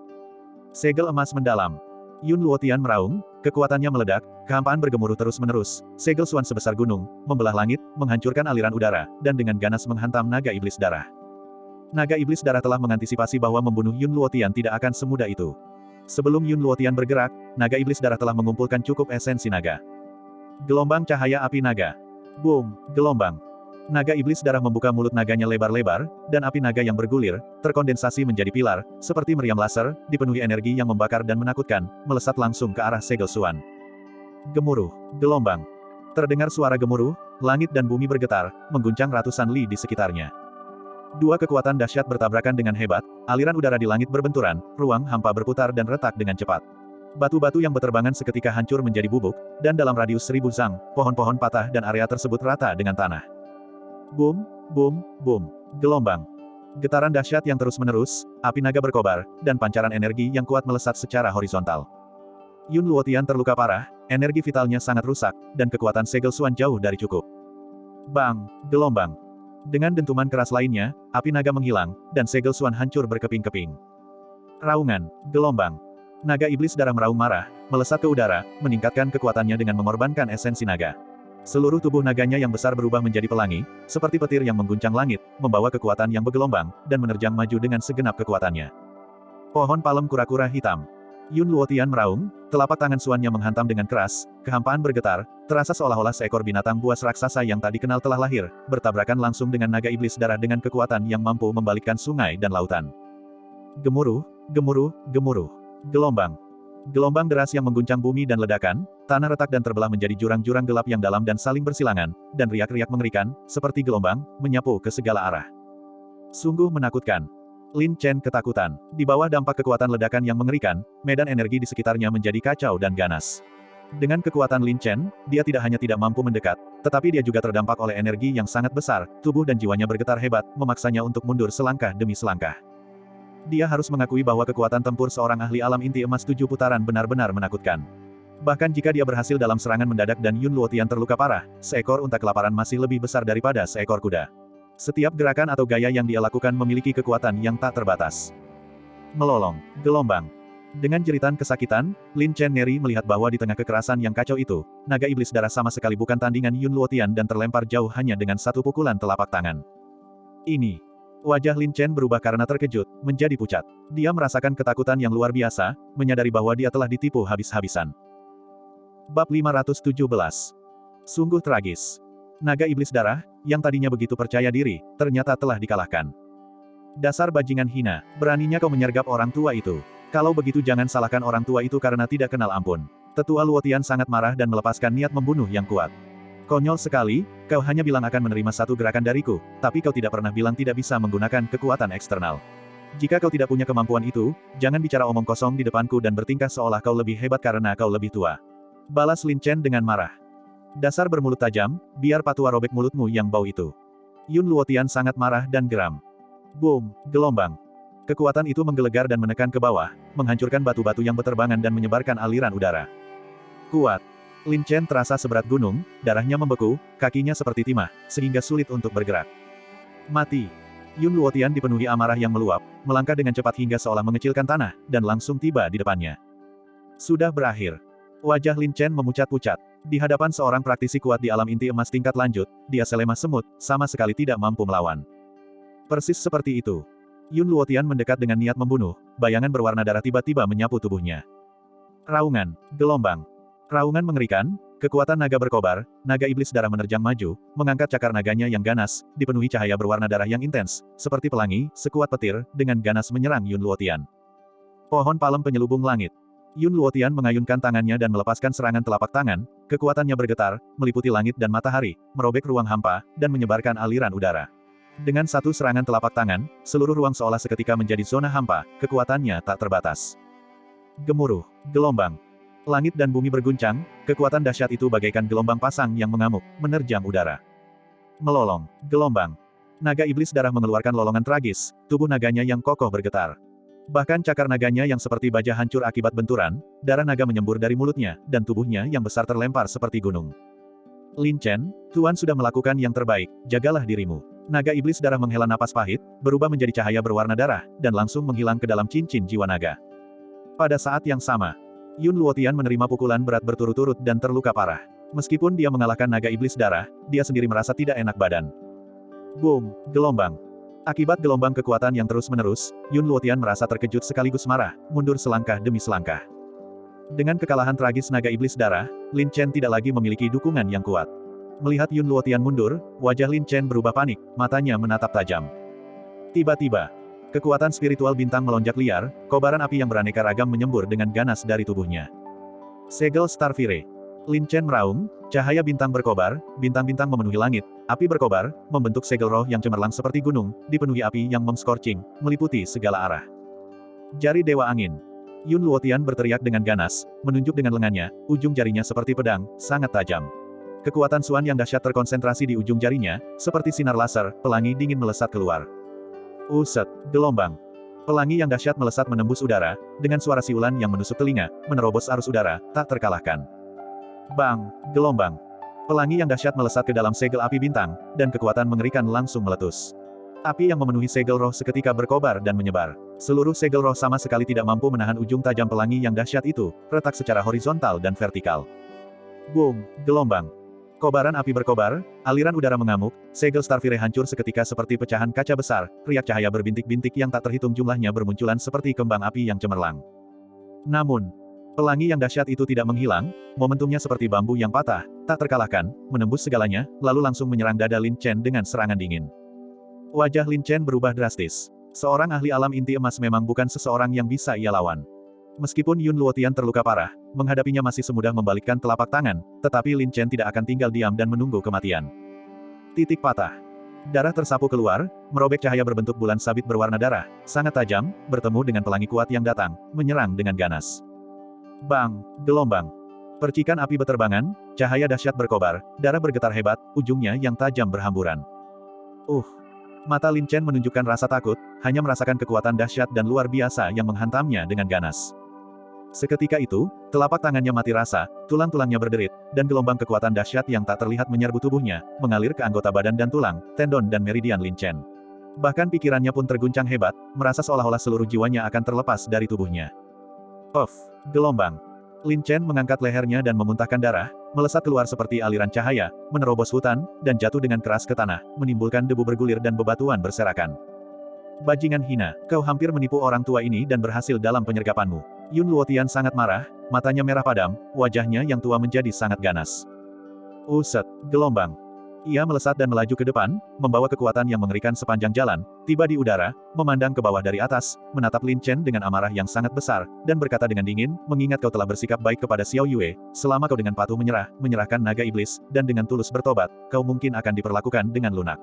Segel emas mendalam. Yun Luotian meraung, kekuatannya meledak, kehampaan bergemuruh terus-menerus, segel Suan sebesar gunung, membelah langit, menghancurkan aliran udara, dan dengan ganas menghantam naga iblis darah. Naga iblis darah telah mengantisipasi bahwa membunuh Yun Luotian tidak akan semudah itu. Sebelum Yun Luotian bergerak, naga iblis darah telah mengumpulkan cukup esensi naga. Gelombang cahaya api naga. Boom, gelombang. Naga iblis darah membuka mulut naganya lebar-lebar, dan api naga yang bergulir, terkondensasi menjadi pilar, seperti meriam laser, dipenuhi energi yang membakar dan menakutkan, melesat langsung ke arah segel Suan. Gemuruh, gelombang. Terdengar suara gemuruh, langit dan bumi bergetar, mengguncang ratusan li di sekitarnya. Dua kekuatan dahsyat bertabrakan dengan hebat, aliran udara di langit berbenturan, ruang hampa berputar dan retak dengan cepat. Batu-batu yang beterbangan seketika hancur menjadi bubuk, dan dalam radius 1000 zang, pohon-pohon patah dan area tersebut rata dengan tanah. Boom, boom, boom. Gelombang. Getaran dahsyat yang terus-menerus, api naga berkobar, dan pancaran energi yang kuat melesat secara horizontal. Yun Luotian terluka parah, energi vitalnya sangat rusak, dan kekuatan segel Xuan jauh dari cukup. Bang! Gelombang! Dengan dentuman keras lainnya, api naga menghilang, dan segel Xuan hancur berkeping-keping. Raungan! Gelombang! Naga iblis darah meraung marah, melesat ke udara, meningkatkan kekuatannya dengan mengorbankan esensi naga. Seluruh tubuh naganya yang besar berubah menjadi pelangi, seperti petir yang mengguncang langit, membawa kekuatan yang bergelombang, dan menerjang maju dengan segenap kekuatannya. Pohon palem kura-kura hitam. Yun Luotian meraung, telapak tangan Xuannya menghantam dengan keras, kehampaan bergetar, terasa seolah-olah seekor binatang buas raksasa yang tak dikenal telah lahir, bertabrakan langsung dengan naga iblis darah dengan kekuatan yang mampu membalikkan sungai dan lautan. Gemuruh, gemuruh, gemuruh. Gelombang. Gelombang deras yang mengguncang bumi dan ledakan, tanah retak dan terbelah menjadi jurang-jurang gelap yang dalam dan saling bersilangan, dan riak-riak mengerikan, seperti gelombang, menyapu ke segala arah. Sungguh menakutkan. Lin Chen ketakutan. Di bawah dampak kekuatan ledakan yang mengerikan, medan energi di sekitarnya menjadi kacau dan ganas. Dengan kekuatan Lin Chen, dia tidak hanya tidak mampu mendekat, tetapi dia juga terdampak oleh energi yang sangat besar, tubuh dan jiwanya bergetar hebat, memaksanya untuk mundur selangkah demi selangkah. Dia harus mengakui bahwa kekuatan tempur seorang ahli alam inti emas 7 putaran benar-benar menakutkan. Bahkan jika dia berhasil dalam serangan mendadak dan Yun Luotian terluka parah, seekor unta kelaparan masih lebih besar daripada seekor kuda. Setiap gerakan atau gaya yang dia lakukan memiliki kekuatan yang tak terbatas. Melolong, gelombang. Dengan jeritan kesakitan, Lin Chen ngeri melihat bahwa di tengah kekerasan yang kacau itu, naga iblis darah sama sekali bukan tandingan Yun Luotian dan terlempar jauh hanya dengan satu pukulan telapak tangan. Ini. Wajah Lin Chen berubah karena terkejut, menjadi pucat. Dia merasakan ketakutan yang luar biasa, menyadari bahwa dia telah ditipu habis-habisan. Bab 517. Sungguh tragis. Naga iblis darah, yang tadinya begitu percaya diri, ternyata telah dikalahkan. Dasar bajingan hina, beraninya kau menyergap orang tua itu. Kalau begitu jangan salahkan orang tua itu karena tidak kenal ampun. Tetua Luotian sangat marah dan melepaskan niat membunuh yang kuat. Konyol sekali, kau hanya bilang akan menerima satu gerakan dariku, tapi kau tidak pernah bilang tidak bisa menggunakan kekuatan eksternal. Jika kau tidak punya kemampuan itu, jangan bicara omong kosong di depanku dan bertingkah seolah kau lebih hebat karena kau lebih tua. Balas Lin Chen dengan marah. Dasar bermulut tajam, biar patua robek mulutmu yang bau itu. Yun Luotian sangat marah dan geram. Boom, gelombang. Kekuatan itu menggelegar dan menekan ke bawah, menghancurkan batu-batu yang berterbangan dan menyebarkan aliran udara. Kuat. Lin Chen terasa seberat gunung, darahnya membeku, kakinya seperti timah, sehingga sulit untuk bergerak. Mati. Yun Luotian dipenuhi amarah yang meluap, melangkah dengan cepat hingga seolah mengecilkan tanah, dan langsung tiba di depannya. Sudah berakhir. Wajah Lin Chen memucat-pucat. Di hadapan seorang praktisi kuat di alam inti emas tingkat lanjut, dia selemah semut, sama sekali tidak mampu melawan. Persis seperti itu. Yun Luotian mendekat dengan niat membunuh, bayangan berwarna darah tiba-tiba menyapu tubuhnya. Raungan, gelombang. Raungan mengerikan, kekuatan naga berkobar, naga iblis darah menerjang maju, mengangkat cakar naganya yang ganas, dipenuhi cahaya berwarna darah yang intens, seperti pelangi, sekuat petir, dengan ganas menyerang Yun Luotian. Pohon palem penyelubung langit. Yun Luotian mengayunkan tangannya dan melepaskan serangan telapak tangan, kekuatannya bergetar, meliputi langit dan matahari, merobek ruang hampa, dan menyebarkan aliran udara. Dengan satu serangan telapak tangan, seluruh ruang seolah seketika menjadi zona hampa, kekuatannya tak terbatas. Gemuruh, gelombang. Langit dan bumi berguncang, kekuatan dahsyat itu bagaikan gelombang pasang yang mengamuk, menerjang udara. Melolong, gelombang. Naga iblis darah mengeluarkan lolongan tragis, tubuh naganya yang kokoh bergetar. Bahkan cakar naganya yang seperti baja hancur akibat benturan, darah naga menyembur dari mulutnya, dan tubuhnya yang besar terlempar seperti gunung. Lin Chen, Tuan sudah melakukan yang terbaik, jagalah dirimu. Naga iblis darah menghela napas pahit, berubah menjadi cahaya berwarna darah, dan langsung menghilang ke dalam cincin jiwa naga. Pada saat yang sama, Yun Luotian menerima pukulan berat berturut-turut dan terluka parah. Meskipun dia mengalahkan naga iblis darah, dia sendiri merasa tidak enak badan. Boom, gelombang. Akibat gelombang kekuatan yang terus-menerus, Yun Luotian merasa terkejut sekaligus marah, mundur selangkah demi selangkah. Dengan kekalahan tragis naga iblis darah, Lin Chen tidak lagi memiliki dukungan yang kuat. Melihat Yun Luotian mundur, wajah Lin Chen berubah panik, matanya menatap tajam. Tiba-tiba, kekuatan spiritual bintang melonjak liar, kobaran api yang beraneka ragam menyembur dengan ganas dari tubuhnya. Segel Starfire. Lin Chen meraung, cahaya bintang berkobar, bintang-bintang memenuhi langit, api berkobar, membentuk segel roh yang cemerlang seperti gunung, dipenuhi api yang mem-scorching, meliputi segala arah. Jari Dewa Angin. Yun Luotian berteriak dengan ganas, menunjuk dengan lengannya, ujung jarinya seperti pedang, sangat tajam. Kekuatan Xuan yang dahsyat terkonsentrasi di ujung jarinya, seperti sinar laser, pelangi dingin melesat keluar. Uset, gelombang. Pelangi yang dahsyat melesat menembus udara, dengan suara siulan yang menusuk telinga, menerobos arus udara, tak terkalahkan. Bang, gelombang. Pelangi yang dahsyat melesat ke dalam segel api bintang, dan kekuatan mengerikan langsung meletus. Api yang memenuhi segel roh seketika berkobar dan menyebar. Seluruh segel roh sama sekali tidak mampu menahan ujung tajam pelangi yang dahsyat itu, retak secara horizontal dan vertikal. Boom, gelombang. Kobaran api berkobar, aliran udara mengamuk, segel Starfire hancur seketika seperti pecahan kaca besar, riak cahaya berbintik-bintik yang tak terhitung jumlahnya bermunculan seperti kembang api yang cemerlang. Namun, pelangi yang dahsyat itu tidak menghilang, momentumnya seperti bambu yang patah, tak terkalahkan, menembus segalanya, lalu langsung menyerang dada Lin Chen dengan serangan dingin. Wajah Lin Chen berubah drastis. Seorang ahli alam inti emas memang bukan seseorang yang bisa ia lawan. Meskipun Yun Luotian terluka parah, menghadapinya masih semudah membalikkan telapak tangan, tetapi Lin Chen tidak akan tinggal diam dan menunggu kematian. Titik patah. Darah tersapu keluar, merobek cahaya berbentuk bulan sabit berwarna darah, sangat tajam, bertemu dengan pelangi kuat yang datang, menyerang dengan ganas. Bang, gelombang. Percikan api beterbangan, cahaya dahsyat berkobar, darah bergetar hebat, ujungnya yang tajam berhamburan. Mata Lin Chen menunjukkan rasa takut, hanya merasakan kekuatan dahsyat dan luar biasa yang menghantamnya dengan ganas. Seketika itu, telapak tangannya mati rasa, tulang-tulangnya berderit, dan gelombang kekuatan dahsyat yang tak terlihat menyerbu tubuhnya, mengalir ke anggota badan dan tulang, tendon dan meridian Lin Chen. Bahkan pikirannya pun terguncang hebat, merasa seolah-olah seluruh jiwanya akan terlepas dari tubuhnya. Gelombang. Lin Chen mengangkat lehernya dan memuntahkan darah, melesat keluar seperti aliran cahaya, menerobos hutan, dan jatuh dengan keras ke tanah, menimbulkan debu bergulir dan bebatuan berserakan. Bajingan hina, kau hampir menipu orang tua ini dan berhasil dalam penyergapanmu. Yun Luotian sangat marah, matanya merah padam, wajahnya yang tua menjadi sangat ganas. Uset, gelombang. Ia melesat dan melaju ke depan, membawa kekuatan yang mengerikan sepanjang jalan, tiba di udara, memandang ke bawah dari atas, menatap Lin Chen dengan amarah yang sangat besar, dan berkata dengan dingin, mengingat kau telah bersikap baik kepada Xiao Yue, selama kau dengan patuh menyerahkan naga iblis, dan dengan tulus bertobat, kau mungkin akan diperlakukan dengan lunak.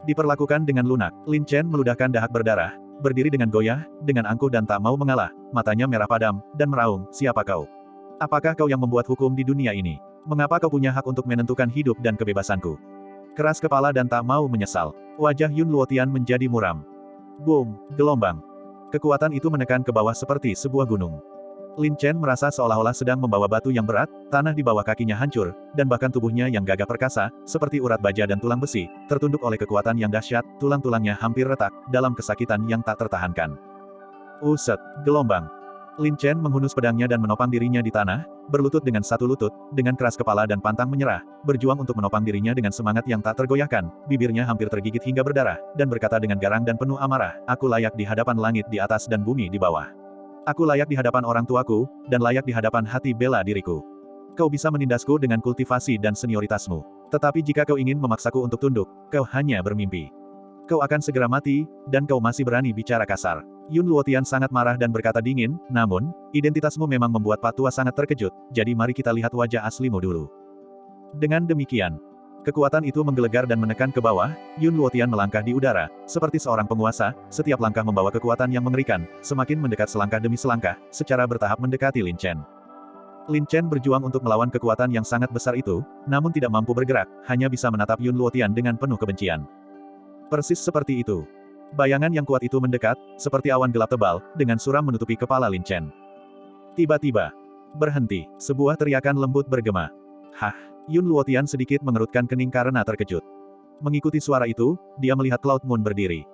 Diperlakukan dengan lunak, Lin Chen meludahkan dahak berdarah, berdiri dengan goyah, dengan angkuh dan tak mau mengalah, matanya merah padam, dan meraung, siapa kau? Apakah kau yang membuat hukum di dunia ini? Mengapa kau punya hak untuk menentukan hidup dan kebebasanku? Keras kepala dan tak mau menyesal. Wajah Yun Luotian menjadi muram. Boom, gelombang. Kekuatan itu menekan ke bawah seperti sebuah gunung. Lin Chen merasa seolah-olah sedang membawa batu yang berat, tanah di bawah kakinya hancur, dan bahkan tubuhnya yang gagah perkasa, seperti urat baja dan tulang besi, tertunduk oleh kekuatan yang dahsyat, tulang-tulangnya hampir retak, dalam kesakitan yang tak tertahankan. Uset, gelombang. Lin Chen menghunus pedangnya dan menopang dirinya di tanah, berlutut dengan satu lutut, dengan keras kepala dan pantang menyerah, berjuang untuk menopang dirinya dengan semangat yang tak tergoyahkan, bibirnya hampir tergigit hingga berdarah, dan berkata dengan garang dan penuh amarah, aku layak di hadapan langit di atas dan bumi di bawah. Aku layak di hadapan orang tuaku, dan layak di hadapan hati bela diriku. Kau bisa menindasku dengan kultivasi dan senioritasmu. Tetapi jika kau ingin memaksaku untuk tunduk, kau hanya bermimpi. Kau akan segera mati, dan kau masih berani bicara kasar. Yun Luotian sangat marah dan berkata dingin, namun, identitasmu memang membuat Pak Tua sangat terkejut, jadi mari kita lihat wajah aslimu dulu. Dengan demikian, kekuatan itu menggelegar dan menekan ke bawah, Yun Luotian melangkah di udara, seperti seorang penguasa, setiap langkah membawa kekuatan yang mengerikan, semakin mendekat selangkah demi selangkah, secara bertahap mendekati Lin Chen. Lin Chen berjuang untuk melawan kekuatan yang sangat besar itu, namun tidak mampu bergerak, hanya bisa menatap Yun Luotian dengan penuh kebencian. Persis seperti itu. Bayangan yang kuat itu mendekat, seperti awan gelap tebal, dengan suram menutupi kepala Lin Chen. Tiba-tiba, berhenti, sebuah teriakan lembut bergema. Hah, Yun Luotian sedikit mengerutkan kening karena terkejut. Mengikuti suara itu, dia melihat Cloud Moon berdiri.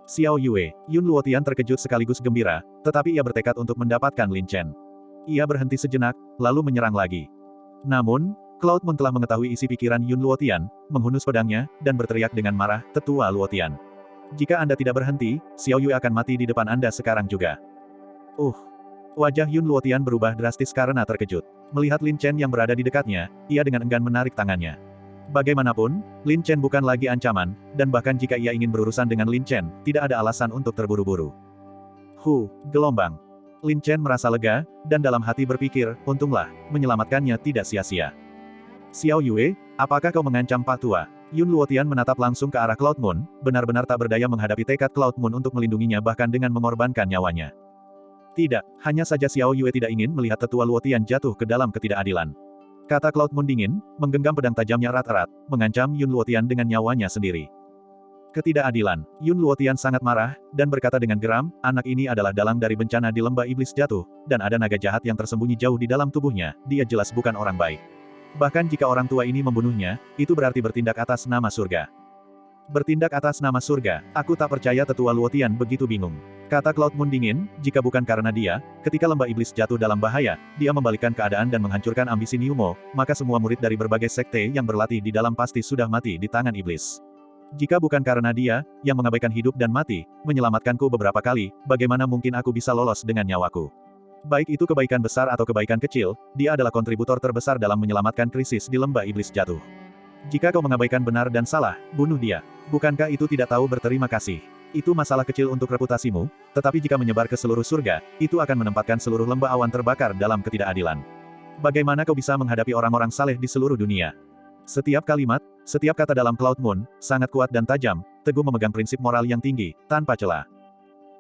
Xiao Yue, Yun Luotian terkejut sekaligus gembira, tetapi ia bertekad untuk mendapatkan Lin Chen. Ia berhenti sejenak, lalu menyerang lagi. Namun, Cloud Moon telah mengetahui isi pikiran Yun Luotian, menghunus pedangnya, dan berteriak dengan marah, tetua Luotian. Jika Anda tidak berhenti, Xiao Yue akan mati di depan Anda sekarang juga. Wajah Yun Luotian berubah drastis karena terkejut. Melihat Lin Chen yang berada di dekatnya, ia dengan enggan menarik tangannya. Bagaimanapun, Lin Chen bukan lagi ancaman, dan bahkan jika ia ingin berurusan dengan Lin Chen, tidak ada alasan untuk terburu-buru. Gelombang. Lin Chen merasa lega, dan dalam hati berpikir, untunglah, menyelamatkannya tidak sia-sia. Xiao Yue, apakah kau mengancam Pak Tua? Yun Luotian menatap langsung ke arah Cloud Moon, benar-benar tak berdaya menghadapi tekad Cloud Moon untuk melindunginya bahkan dengan mengorbankan nyawanya. Tidak, hanya saja Xiao Yue tidak ingin melihat tetua Luotian jatuh ke dalam ketidakadilan. Kata Cloud Moon dingin, menggenggam pedang tajamnya erat-erat, mengancam Yun Luotian dengan nyawanya sendiri. Ketidakadilan. Yun Luotian sangat marah, dan berkata dengan geram, anak ini adalah dalang dari bencana di lembah iblis jatuh, dan ada naga jahat yang tersembunyi jauh di dalam tubuhnya, dia jelas bukan orang baik. Bahkan jika orang tua ini membunuhnya, itu berarti bertindak atas nama surga. Bertindak atas nama surga, aku tak percaya tetua Luotian begitu bingung. Kata Cloud Moon dingin, jika bukan karena dia, ketika lembah iblis jatuh dalam bahaya, dia membalikkan keadaan dan menghancurkan ambisi Niumo, maka semua murid dari berbagai sekte yang berlatih di dalam pasti sudah mati di tangan iblis. Jika bukan karena dia, yang mengabaikan hidup dan mati, menyelamatkanku beberapa kali, bagaimana mungkin aku bisa lolos dengan nyawaku? Baik itu kebaikan besar atau kebaikan kecil, dia adalah kontributor terbesar dalam menyelamatkan krisis di lembah iblis jatuh. Jika kau mengabaikan benar dan salah, bunuh dia. Bukankah itu tidak tahu berterima kasih? Itu masalah kecil untuk reputasimu, tetapi jika menyebar ke seluruh surga, itu akan menempatkan seluruh lembah awan terbakar dalam ketidakadilan. Bagaimana kau bisa menghadapi orang-orang saleh di seluruh dunia? Setiap kalimat, setiap kata dalam Cloud Moon, sangat kuat dan tajam, teguh memegang prinsip moral yang tinggi, tanpa celah.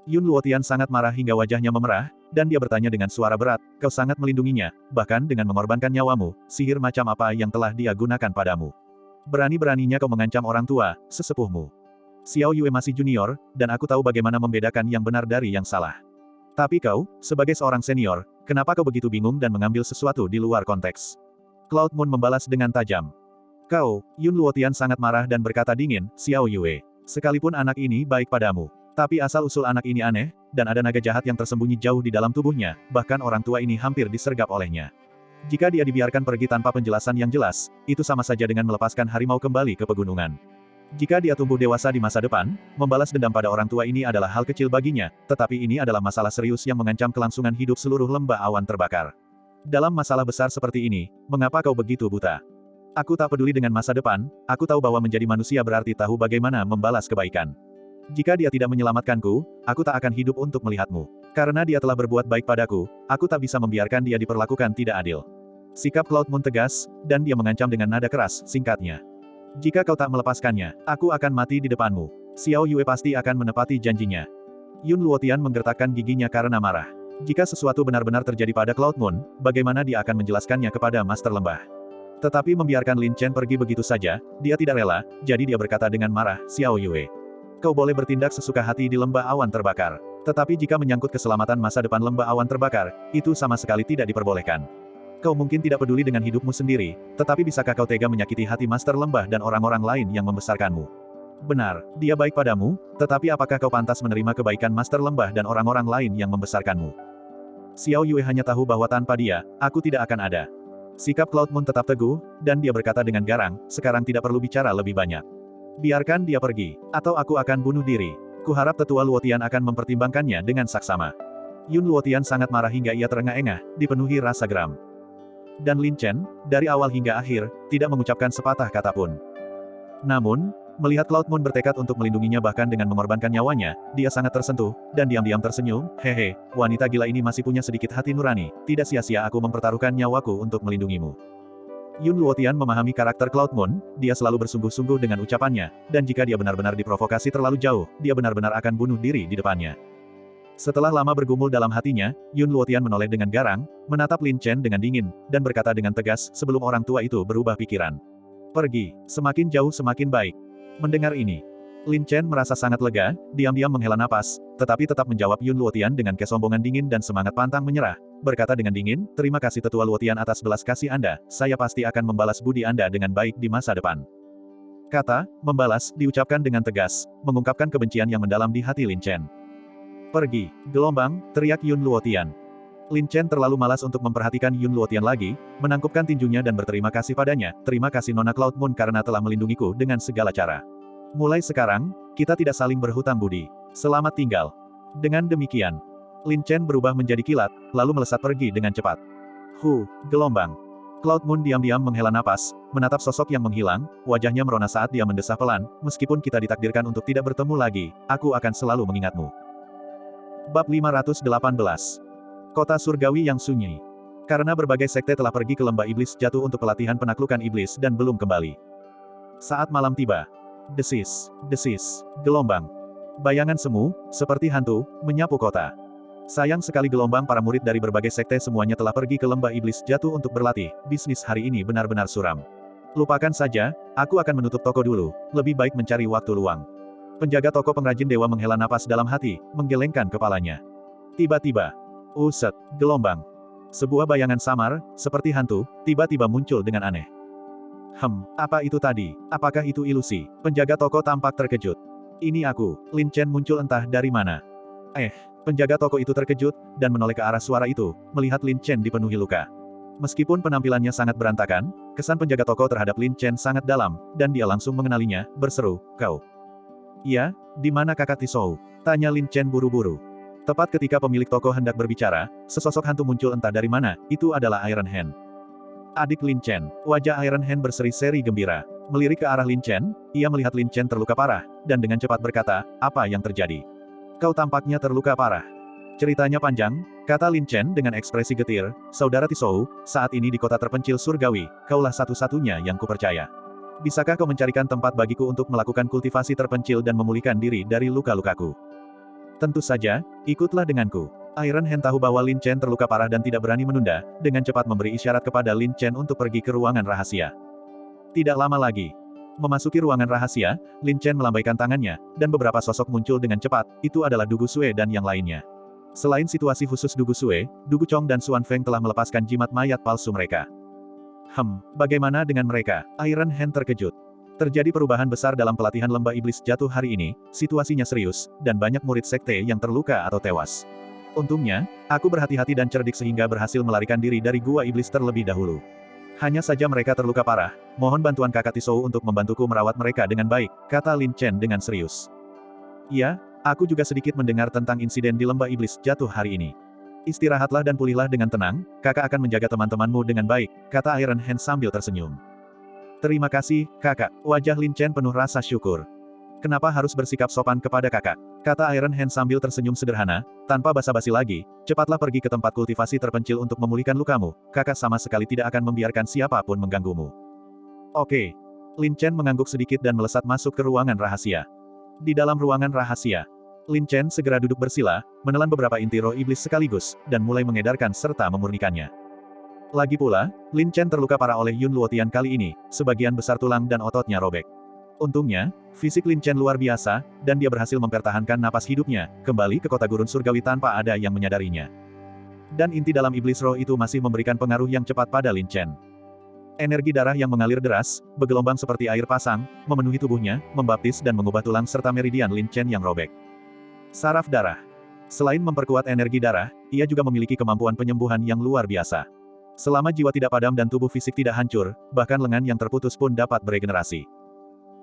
Yun Luotian sangat marah hingga wajahnya memerah, dan dia bertanya dengan suara berat, kau sangat melindunginya, bahkan dengan mengorbankan nyawamu, sihir macam apa yang telah dia gunakan padamu? Berani-beraninya kau mengancam orang tua, sesepuhmu. Xiao Yue masih junior, dan aku tahu bagaimana membedakan yang benar dari yang salah. Tapi kau, sebagai seorang senior, kenapa kau begitu bingung dan mengambil sesuatu di luar konteks? Cloud Moon membalas dengan tajam. Kau, Yun Luotian sangat marah dan berkata dingin, Xiao Yue. Sekalipun anak ini baik padamu, tapi asal-usul anak ini aneh, dan ada naga jahat yang tersembunyi jauh di dalam tubuhnya, bahkan orang tua ini hampir disergap olehnya. Jika dia dibiarkan pergi tanpa penjelasan yang jelas, itu sama saja dengan melepaskan harimau kembali ke pegunungan. Jika dia tumbuh dewasa di masa depan, membalas dendam pada orang tua ini adalah hal kecil baginya, tetapi ini adalah masalah serius yang mengancam kelangsungan hidup seluruh lembah awan terbakar. Dalam masalah besar seperti ini, mengapa kau begitu buta? Aku tak peduli dengan masa depan, aku tahu bahwa menjadi manusia berarti tahu bagaimana membalas kebaikan. Jika dia tidak menyelamatkanku, aku tak akan hidup untuk melihatmu. Karena dia telah berbuat baik padaku, aku tak bisa membiarkan dia diperlakukan tidak adil. Sikap Cloud Moon tegas, dan dia mengancam dengan nada keras, singkatnya. Jika kau tak melepaskannya, aku akan mati di depanmu. Xiao Yue pasti akan menepati janjinya. Yun Luotian menggertakkan giginya karena marah. Jika sesuatu benar-benar terjadi pada Cloud Moon, bagaimana dia akan menjelaskannya kepada Master Lembah? Tetapi membiarkan Lin Chen pergi begitu saja, dia tidak rela, jadi dia berkata dengan marah, Xiao Yue. Kau boleh bertindak sesuka hati di lembah awan terbakar. Tetapi jika menyangkut keselamatan masa depan lembah awan terbakar, itu sama sekali tidak diperbolehkan. Kau mungkin tidak peduli dengan hidupmu sendiri, tetapi bisakah kau tega menyakiti hati Master Lembah dan orang-orang lain yang membesarkanmu? Benar, dia baik padamu, tetapi apakah kau pantas menerima kebaikan Master Lembah dan orang-orang lain yang membesarkanmu? Xiao Yue hanya tahu bahwa tanpa dia, aku tidak akan ada. Sikap Cloud Moon tetap teguh, dan dia berkata dengan garang, sekarang tidak perlu bicara lebih banyak. Biarkan dia pergi, atau aku akan bunuh diri. Kuharap tetua Luotian akan mempertimbangkannya dengan saksama. Yun Luotian sangat marah hingga ia terengah-engah, dipenuhi rasa geram. Dan Lin Chen, dari awal hingga akhir, tidak mengucapkan sepatah kata pun. Namun, melihat Cloud Moon bertekad untuk melindunginya bahkan dengan mengorbankan nyawanya, dia sangat tersentuh, dan diam-diam tersenyum, hehe, wanita gila ini masih punya sedikit hati nurani, tidak sia-sia aku mempertaruhkan nyawaku untuk melindungimu. Yun Luotian memahami karakter Cloud Moon, dia selalu bersungguh-sungguh dengan ucapannya, dan jika dia benar-benar diprovokasi terlalu jauh, dia benar-benar akan bunuh diri di depannya. Setelah lama bergumul dalam hatinya, Yun Luotian menoleh dengan garang, menatap Lin Chen dengan dingin, dan berkata dengan tegas, sebelum orang tua itu berubah pikiran. Pergi, semakin jauh semakin baik. Mendengar ini, Lin Chen merasa sangat lega, diam-diam menghela napas, tetapi tetap menjawab Yun Luotian dengan kesombongan dingin dan semangat pantang menyerah. Berkata dengan dingin, terima kasih tetua Luotian atas belas kasih Anda, saya pasti akan membalas budi Anda dengan baik di masa depan. Kata, membalas, diucapkan dengan tegas, mengungkapkan kebencian yang mendalam di hati Lin Chen. Pergi, gelombang, teriak Yun Luotian. Lin Chen terlalu malas untuk memperhatikan Yun Luotian lagi, menangkupkan tinjunya dan berterima kasih padanya, terima kasih Nona Cloud Moon karena telah melindungiku dengan segala cara. Mulai sekarang, kita tidak saling berhutang budi. Selamat tinggal. Dengan demikian, Lin Chen berubah menjadi kilat, lalu melesat pergi dengan cepat. Gelombang. Cloud Moon diam-diam menghela napas, menatap sosok yang menghilang, wajahnya merona saat dia mendesah pelan, meskipun kita ditakdirkan untuk tidak bertemu lagi, aku akan selalu mengingatmu. Bab 518. Kota surgawi yang sunyi. Karena berbagai sekte telah pergi ke lembah iblis jatuh untuk pelatihan penaklukan iblis dan belum kembali. Saat malam tiba. Desis, gelombang. Bayangan semu, seperti hantu, menyapu kota. Sayang sekali gelombang para murid dari berbagai sekte semuanya telah pergi ke lembah iblis jatuh untuk berlatih, bisnis hari ini benar-benar suram. Lupakan saja, aku akan menutup toko dulu, lebih baik mencari waktu luang. Penjaga toko pengrajin dewa menghela napas dalam hati, menggelengkan kepalanya. Tiba-tiba, uset, gelombang. Sebuah bayangan samar, seperti hantu, tiba-tiba muncul dengan aneh. Apa itu tadi? Apakah itu ilusi? Penjaga toko tampak terkejut. Ini aku, Lin Chen muncul entah dari mana. Penjaga toko itu terkejut, dan menoleh ke arah suara itu, melihat Lin Chen dipenuhi luka. Meskipun penampilannya sangat berantakan, kesan penjaga toko terhadap Lin Chen sangat dalam, dan dia langsung mengenalinya, berseru, "Kau." "Iya, di mana kakak Tisou?" tanya Lin Chen buru-buru. Tepat ketika pemilik toko hendak berbicara, sesosok hantu muncul entah dari mana, itu adalah Iron Hand. Adik Lin Chen, wajah Iron Hand berseri-seri gembira. Melirik ke arah Lin Chen, ia melihat Lin Chen terluka parah, dan dengan cepat berkata, "Apa yang terjadi? Kau tampaknya terluka parah." "Ceritanya panjang," kata Lin Chen dengan ekspresi getir, "Saudara Tisou, saat ini di kota terpencil surgawi, kaulah satu-satunya yang kupercaya. Bisakah kau mencarikan tempat bagiku untuk melakukan kultivasi terpencil dan memulihkan diri dari luka-lukaku?" "Tentu saja, ikutlah denganku." Iron Hand tahu bahwa Lin Chen terluka parah dan tidak berani menunda, dengan cepat memberi isyarat kepada Lin Chen untuk pergi ke ruangan rahasia. Tidak lama lagi. Memasuki ruangan rahasia, Lin Chen melambaikan tangannya, dan beberapa sosok muncul dengan cepat, itu adalah Dugu Sue dan yang lainnya. Selain situasi khusus Dugu Sue, Dugu Chong dan Xuan Feng telah melepaskan jimat mayat palsu mereka. Bagaimana dengan mereka? Iron Hand terkejut. Terjadi perubahan besar dalam pelatihan lembah iblis jatuh hari ini, situasinya serius, dan banyak murid sekte yang terluka atau tewas. Untungnya, aku berhati-hati dan cerdik sehingga berhasil melarikan diri dari gua iblis terlebih dahulu. Hanya saja mereka terluka parah, mohon bantuan kakak Tisou untuk membantuku merawat mereka dengan baik, kata Lin Chen dengan serius. "Ya, aku juga sedikit mendengar tentang insiden di lembah iblis jatuh hari ini. Istirahatlah dan pulihlah dengan tenang, kakak akan menjaga teman-temanmu dengan baik," kata Iron Hand sambil tersenyum. "Terima kasih, kakak." Wajah Lin Chen penuh rasa syukur. "Kenapa harus bersikap sopan kepada kakak?" kata Iron Hand sambil tersenyum sederhana, "Tanpa basa-basi lagi, cepatlah pergi ke tempat kultivasi terpencil untuk memulihkan lukamu, kakak sama sekali tidak akan membiarkan siapapun mengganggumu." "Oke." Lin Chen mengangguk sedikit dan melesat masuk ke ruangan rahasia. Di dalam ruangan rahasia, Lin Chen segera duduk bersila, menelan beberapa inti roh iblis sekaligus, dan mulai mengedarkan serta memurnikannya. Lagi pula, Lin Chen terluka parah oleh Yun Luotian kali ini, sebagian besar tulang dan ototnya robek. Untungnya, fisik Lin Chen luar biasa, dan dia berhasil mempertahankan napas hidupnya, kembali ke kota gurun surgawi tanpa ada yang menyadarinya. Dan inti dalam iblis roh itu masih memberikan pengaruh yang cepat pada Lin Chen. Energi darah yang mengalir deras, bergelombang seperti air pasang, memenuhi tubuhnya, membaptis dan mengubah tulang serta meridian Lin Chen yang robek. Saraf darah. Selain memperkuat energi darah, ia juga memiliki kemampuan penyembuhan yang luar biasa. Selama jiwa tidak padam dan tubuh fisik tidak hancur, bahkan lengan yang terputus pun dapat beregenerasi.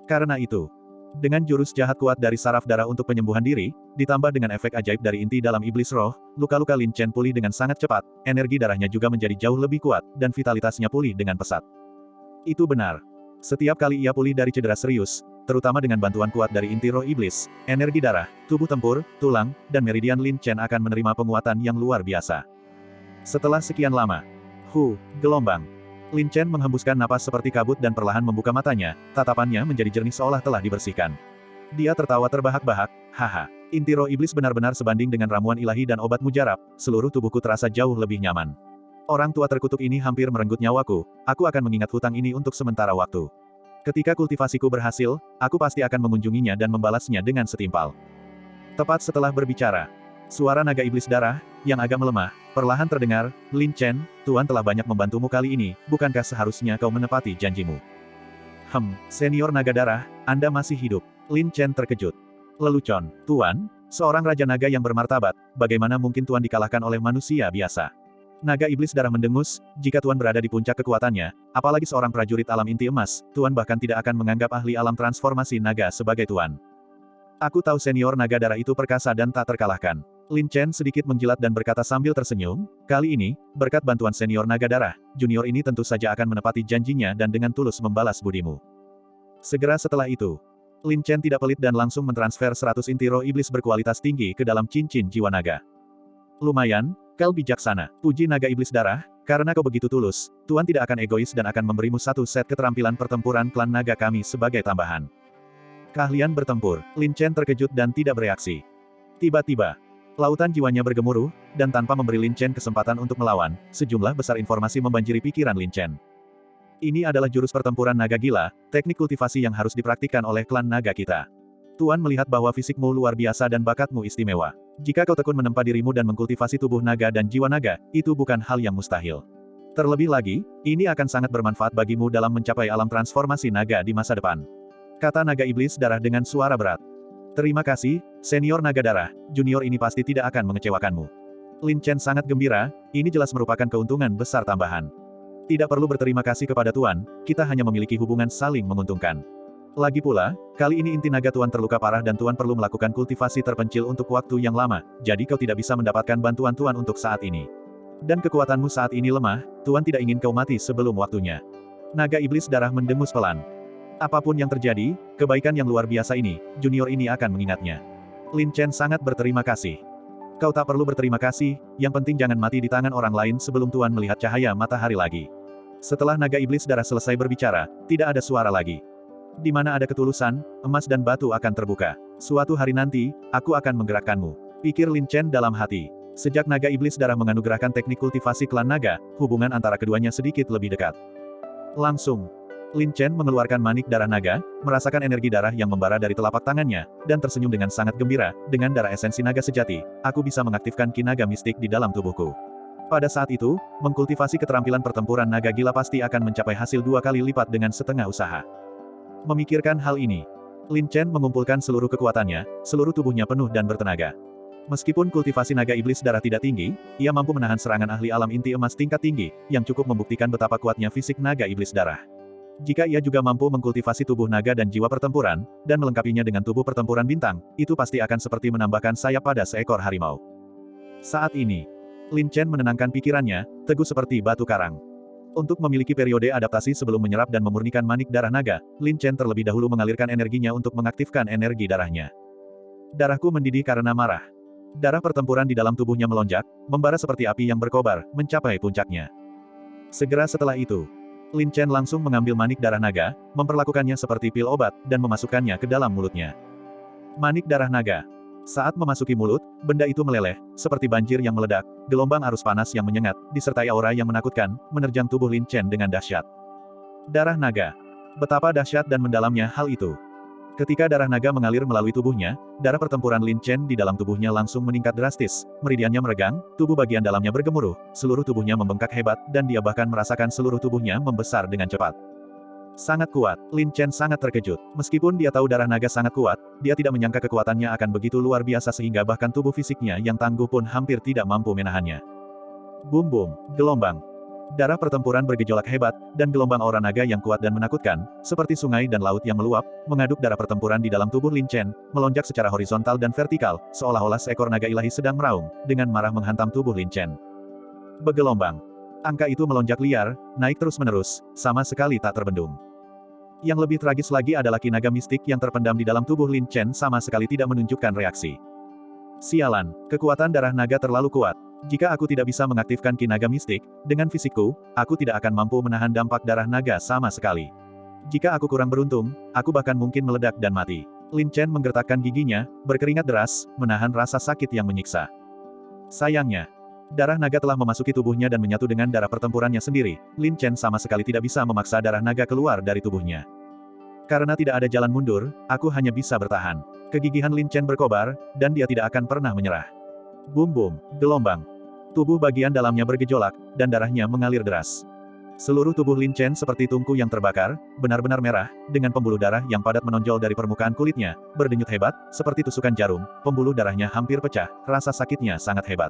Karena itu, dengan jurus jahat kuat dari saraf darah untuk penyembuhan diri, ditambah dengan efek ajaib dari inti dalam iblis roh, luka-luka Lin Chen pulih dengan sangat cepat, energi darahnya juga menjadi jauh lebih kuat, dan vitalitasnya pulih dengan pesat. Itu benar. Setiap kali ia pulih dari cedera serius, terutama dengan bantuan kuat dari inti roh iblis, energi darah, tubuh tempur, tulang, dan meridian Lin Chen akan menerima penguatan yang luar biasa. Setelah sekian lama, gelombang. Lin Chen menghembuskan napas seperti kabut dan perlahan membuka matanya, tatapannya menjadi jernih seolah telah dibersihkan. Dia tertawa terbahak-bahak, "Haha, inti roh iblis benar-benar sebanding dengan ramuan ilahi dan obat mujarab, seluruh tubuhku terasa jauh lebih nyaman. Orang tua terkutuk ini hampir merenggut nyawaku, aku akan mengingat hutang ini untuk sementara waktu. Ketika kultivasiku berhasil, aku pasti akan mengunjunginya dan membalasnya dengan setimpal." Tepat setelah berbicara, suara naga iblis darah, yang agak melemah, perlahan terdengar, "Lin Chen, Tuan telah banyak membantumu kali ini, bukankah seharusnya kau menepati janjimu?" Senior naga darah, Anda masih hidup." Lin Chen terkejut. "Lelucon, Tuan, seorang Raja Naga yang bermartabat, bagaimana mungkin Tuan dikalahkan oleh manusia biasa?" Naga iblis darah mendengus, "Jika Tuan berada di puncak kekuatannya, apalagi seorang prajurit alam inti emas, Tuan bahkan tidak akan menganggap ahli alam transformasi naga sebagai Tuan. Aku tahu senior naga darah itu perkasa dan tak terkalahkan." Lin Chen sedikit menjilat dan berkata sambil tersenyum, "Kali ini, berkat bantuan senior naga darah, junior ini tentu saja akan menepati janjinya dan dengan tulus membalas budimu." Segera setelah itu, Lin Chen tidak pelit dan langsung mentransfer 100 inti roh iblis berkualitas tinggi ke dalam cincin jiwa naga. "Lumayan, kau bijaksana. Puji naga iblis darah, karena kau begitu tulus, Tuan tidak akan egois dan akan memberimu satu set keterampilan pertempuran klan naga kami sebagai tambahan." Keahlian bertempur. Lin Chen terkejut dan tidak bereaksi. Tiba-tiba, lautan jiwanya bergemuruh, dan tanpa memberi Lin Chen kesempatan untuk melawan, sejumlah besar informasi membanjiri pikiran Lin Chen. Ini adalah jurus pertempuran naga gila, teknik kultivasi yang harus dipraktikkan oleh klan naga kita. Tuan melihat bahwa fisikmu luar biasa dan bakatmu istimewa. Jika kau tekun menempa dirimu dan mengkultivasi tubuh naga dan jiwa naga, itu bukan hal yang mustahil. Terlebih lagi, ini akan sangat bermanfaat bagimu dalam mencapai alam transformasi naga di masa depan. Kata naga iblis darah dengan suara berat. Terima kasih, senior naga darah, junior ini pasti tidak akan mengecewakanmu. Lin Chen sangat gembira, ini jelas merupakan keuntungan besar tambahan. Tidak perlu berterima kasih kepada Tuan, kita hanya memiliki hubungan saling menguntungkan. Lagi pula, kali ini inti naga Tuan terluka parah dan Tuan perlu melakukan kultivasi terpencil untuk waktu yang lama, jadi kau tidak bisa mendapatkan bantuan Tuan untuk saat ini. Dan kekuatanmu saat ini lemah, Tuan tidak ingin kau mati sebelum waktunya. Naga iblis darah mendengus pelan. Apapun yang terjadi, kebaikan yang luar biasa ini, junior ini akan mengingatnya. Lin Chen sangat berterima kasih. Kau tak perlu berterima kasih, yang penting jangan mati di tangan orang lain sebelum Tuan melihat cahaya matahari lagi. Setelah naga iblis darah selesai berbicara, tidak ada suara lagi. Di mana ada ketulusan, emas dan batu akan terbuka. Suatu hari nanti, aku akan menggerakkanmu. Pikir Lin Chen dalam hati. Sejak naga iblis darah menganugerahkan teknik kultivasi klan naga, hubungan antara keduanya sedikit lebih dekat. Langsung, Lin Chen mengeluarkan manik darah naga, merasakan energi darah yang membara dari telapak tangannya, dan tersenyum dengan sangat gembira, dengan darah esensi naga sejati, aku bisa mengaktifkan ki naga mistik di dalam tubuhku. Pada saat itu, mengkultivasi keterampilan pertempuran naga gila pasti akan mencapai hasil 2 kali lipat dengan setengah usaha. Memikirkan hal ini, Lin Chen mengumpulkan seluruh kekuatannya, seluruh tubuhnya penuh dan bertenaga. Meskipun kultivasi naga iblis darah tidak tinggi, ia mampu menahan serangan ahli alam inti emas tingkat tinggi, yang cukup membuktikan betapa kuatnya fisik naga iblis darah. Jika ia juga mampu mengkultivasi tubuh naga dan jiwa pertempuran, dan melengkapinya dengan tubuh pertempuran bintang, itu pasti akan seperti menambahkan sayap pada seekor harimau. Saat ini, Lin Chen menenangkan pikirannya, teguh seperti batu karang. Untuk memiliki periode adaptasi sebelum menyerap dan memurnikan manik darah naga, Lin Chen terlebih dahulu mengalirkan energinya untuk mengaktifkan energi darahnya. Darahku mendidih karena marah. Darah pertempuran di dalam tubuhnya melonjak, membara seperti api yang berkobar, mencapai puncaknya. Segera setelah itu, Lin Chen langsung mengambil manik darah naga, memperlakukannya seperti pil obat, dan memasukkannya ke dalam mulutnya. Manik darah naga. Saat memasuki mulut, benda itu meleleh, seperti banjir yang meledak, gelombang arus panas yang menyengat, disertai aura yang menakutkan, menerjang tubuh Lin Chen dengan dahsyat. Darah naga. Betapa dahsyat dan mendalamnya hal itu. Ketika darah naga mengalir melalui tubuhnya, darah pertempuran Lin Chen di dalam tubuhnya langsung meningkat drastis, meridiannya meregang, tubuh bagian dalamnya bergemuruh, seluruh tubuhnya membengkak hebat, dan dia bahkan merasakan seluruh tubuhnya membesar dengan cepat. Sangat kuat, Lin Chen sangat terkejut. Meskipun dia tahu darah naga sangat kuat, dia tidak menyangka kekuatannya akan begitu luar biasa sehingga bahkan tubuh fisiknya yang tangguh pun hampir tidak mampu menahannya. Bum bum, gelombang. Darah pertempuran bergejolak hebat, dan gelombang aura naga yang kuat dan menakutkan, seperti sungai dan laut yang meluap, mengaduk darah pertempuran di dalam tubuh Lin Chen, melonjak secara horizontal dan vertikal, seolah-olah seekor naga ilahi sedang meraung, dengan marah menghantam tubuh Lin Chen. Bergelombang. Angka itu melonjak liar, naik terus-menerus, sama sekali tak terbendung. Yang lebih tragis lagi adalah ki naga mistik yang terpendam di dalam tubuh Lin Chen sama sekali tidak menunjukkan reaksi. Sialan, kekuatan darah naga terlalu kuat. Jika aku tidak bisa mengaktifkan ki naga mistik, dengan fisikku, aku tidak akan mampu menahan dampak darah naga sama sekali. Jika aku kurang beruntung, aku bahkan mungkin meledak dan mati. Lin Chen menggertakkan giginya, berkeringat deras, menahan rasa sakit yang menyiksa. Sayangnya, darah naga telah memasuki tubuhnya dan menyatu dengan darah pertempurannya sendiri. Lin Chen sama sekali tidak bisa memaksa darah naga keluar dari tubuhnya. Karena tidak ada jalan mundur, aku hanya bisa bertahan. Kegigihan Lin Chen berkobar, dan dia tidak akan pernah menyerah. Bum bum, gelombang. Tubuh bagian dalamnya bergejolak, dan darahnya mengalir deras. Seluruh tubuh Lin Chen seperti tungku yang terbakar, benar-benar merah, dengan pembuluh darah yang padat menonjol dari permukaan kulitnya, berdenyut hebat, seperti tusukan jarum, pembuluh darahnya hampir pecah, rasa sakitnya sangat hebat.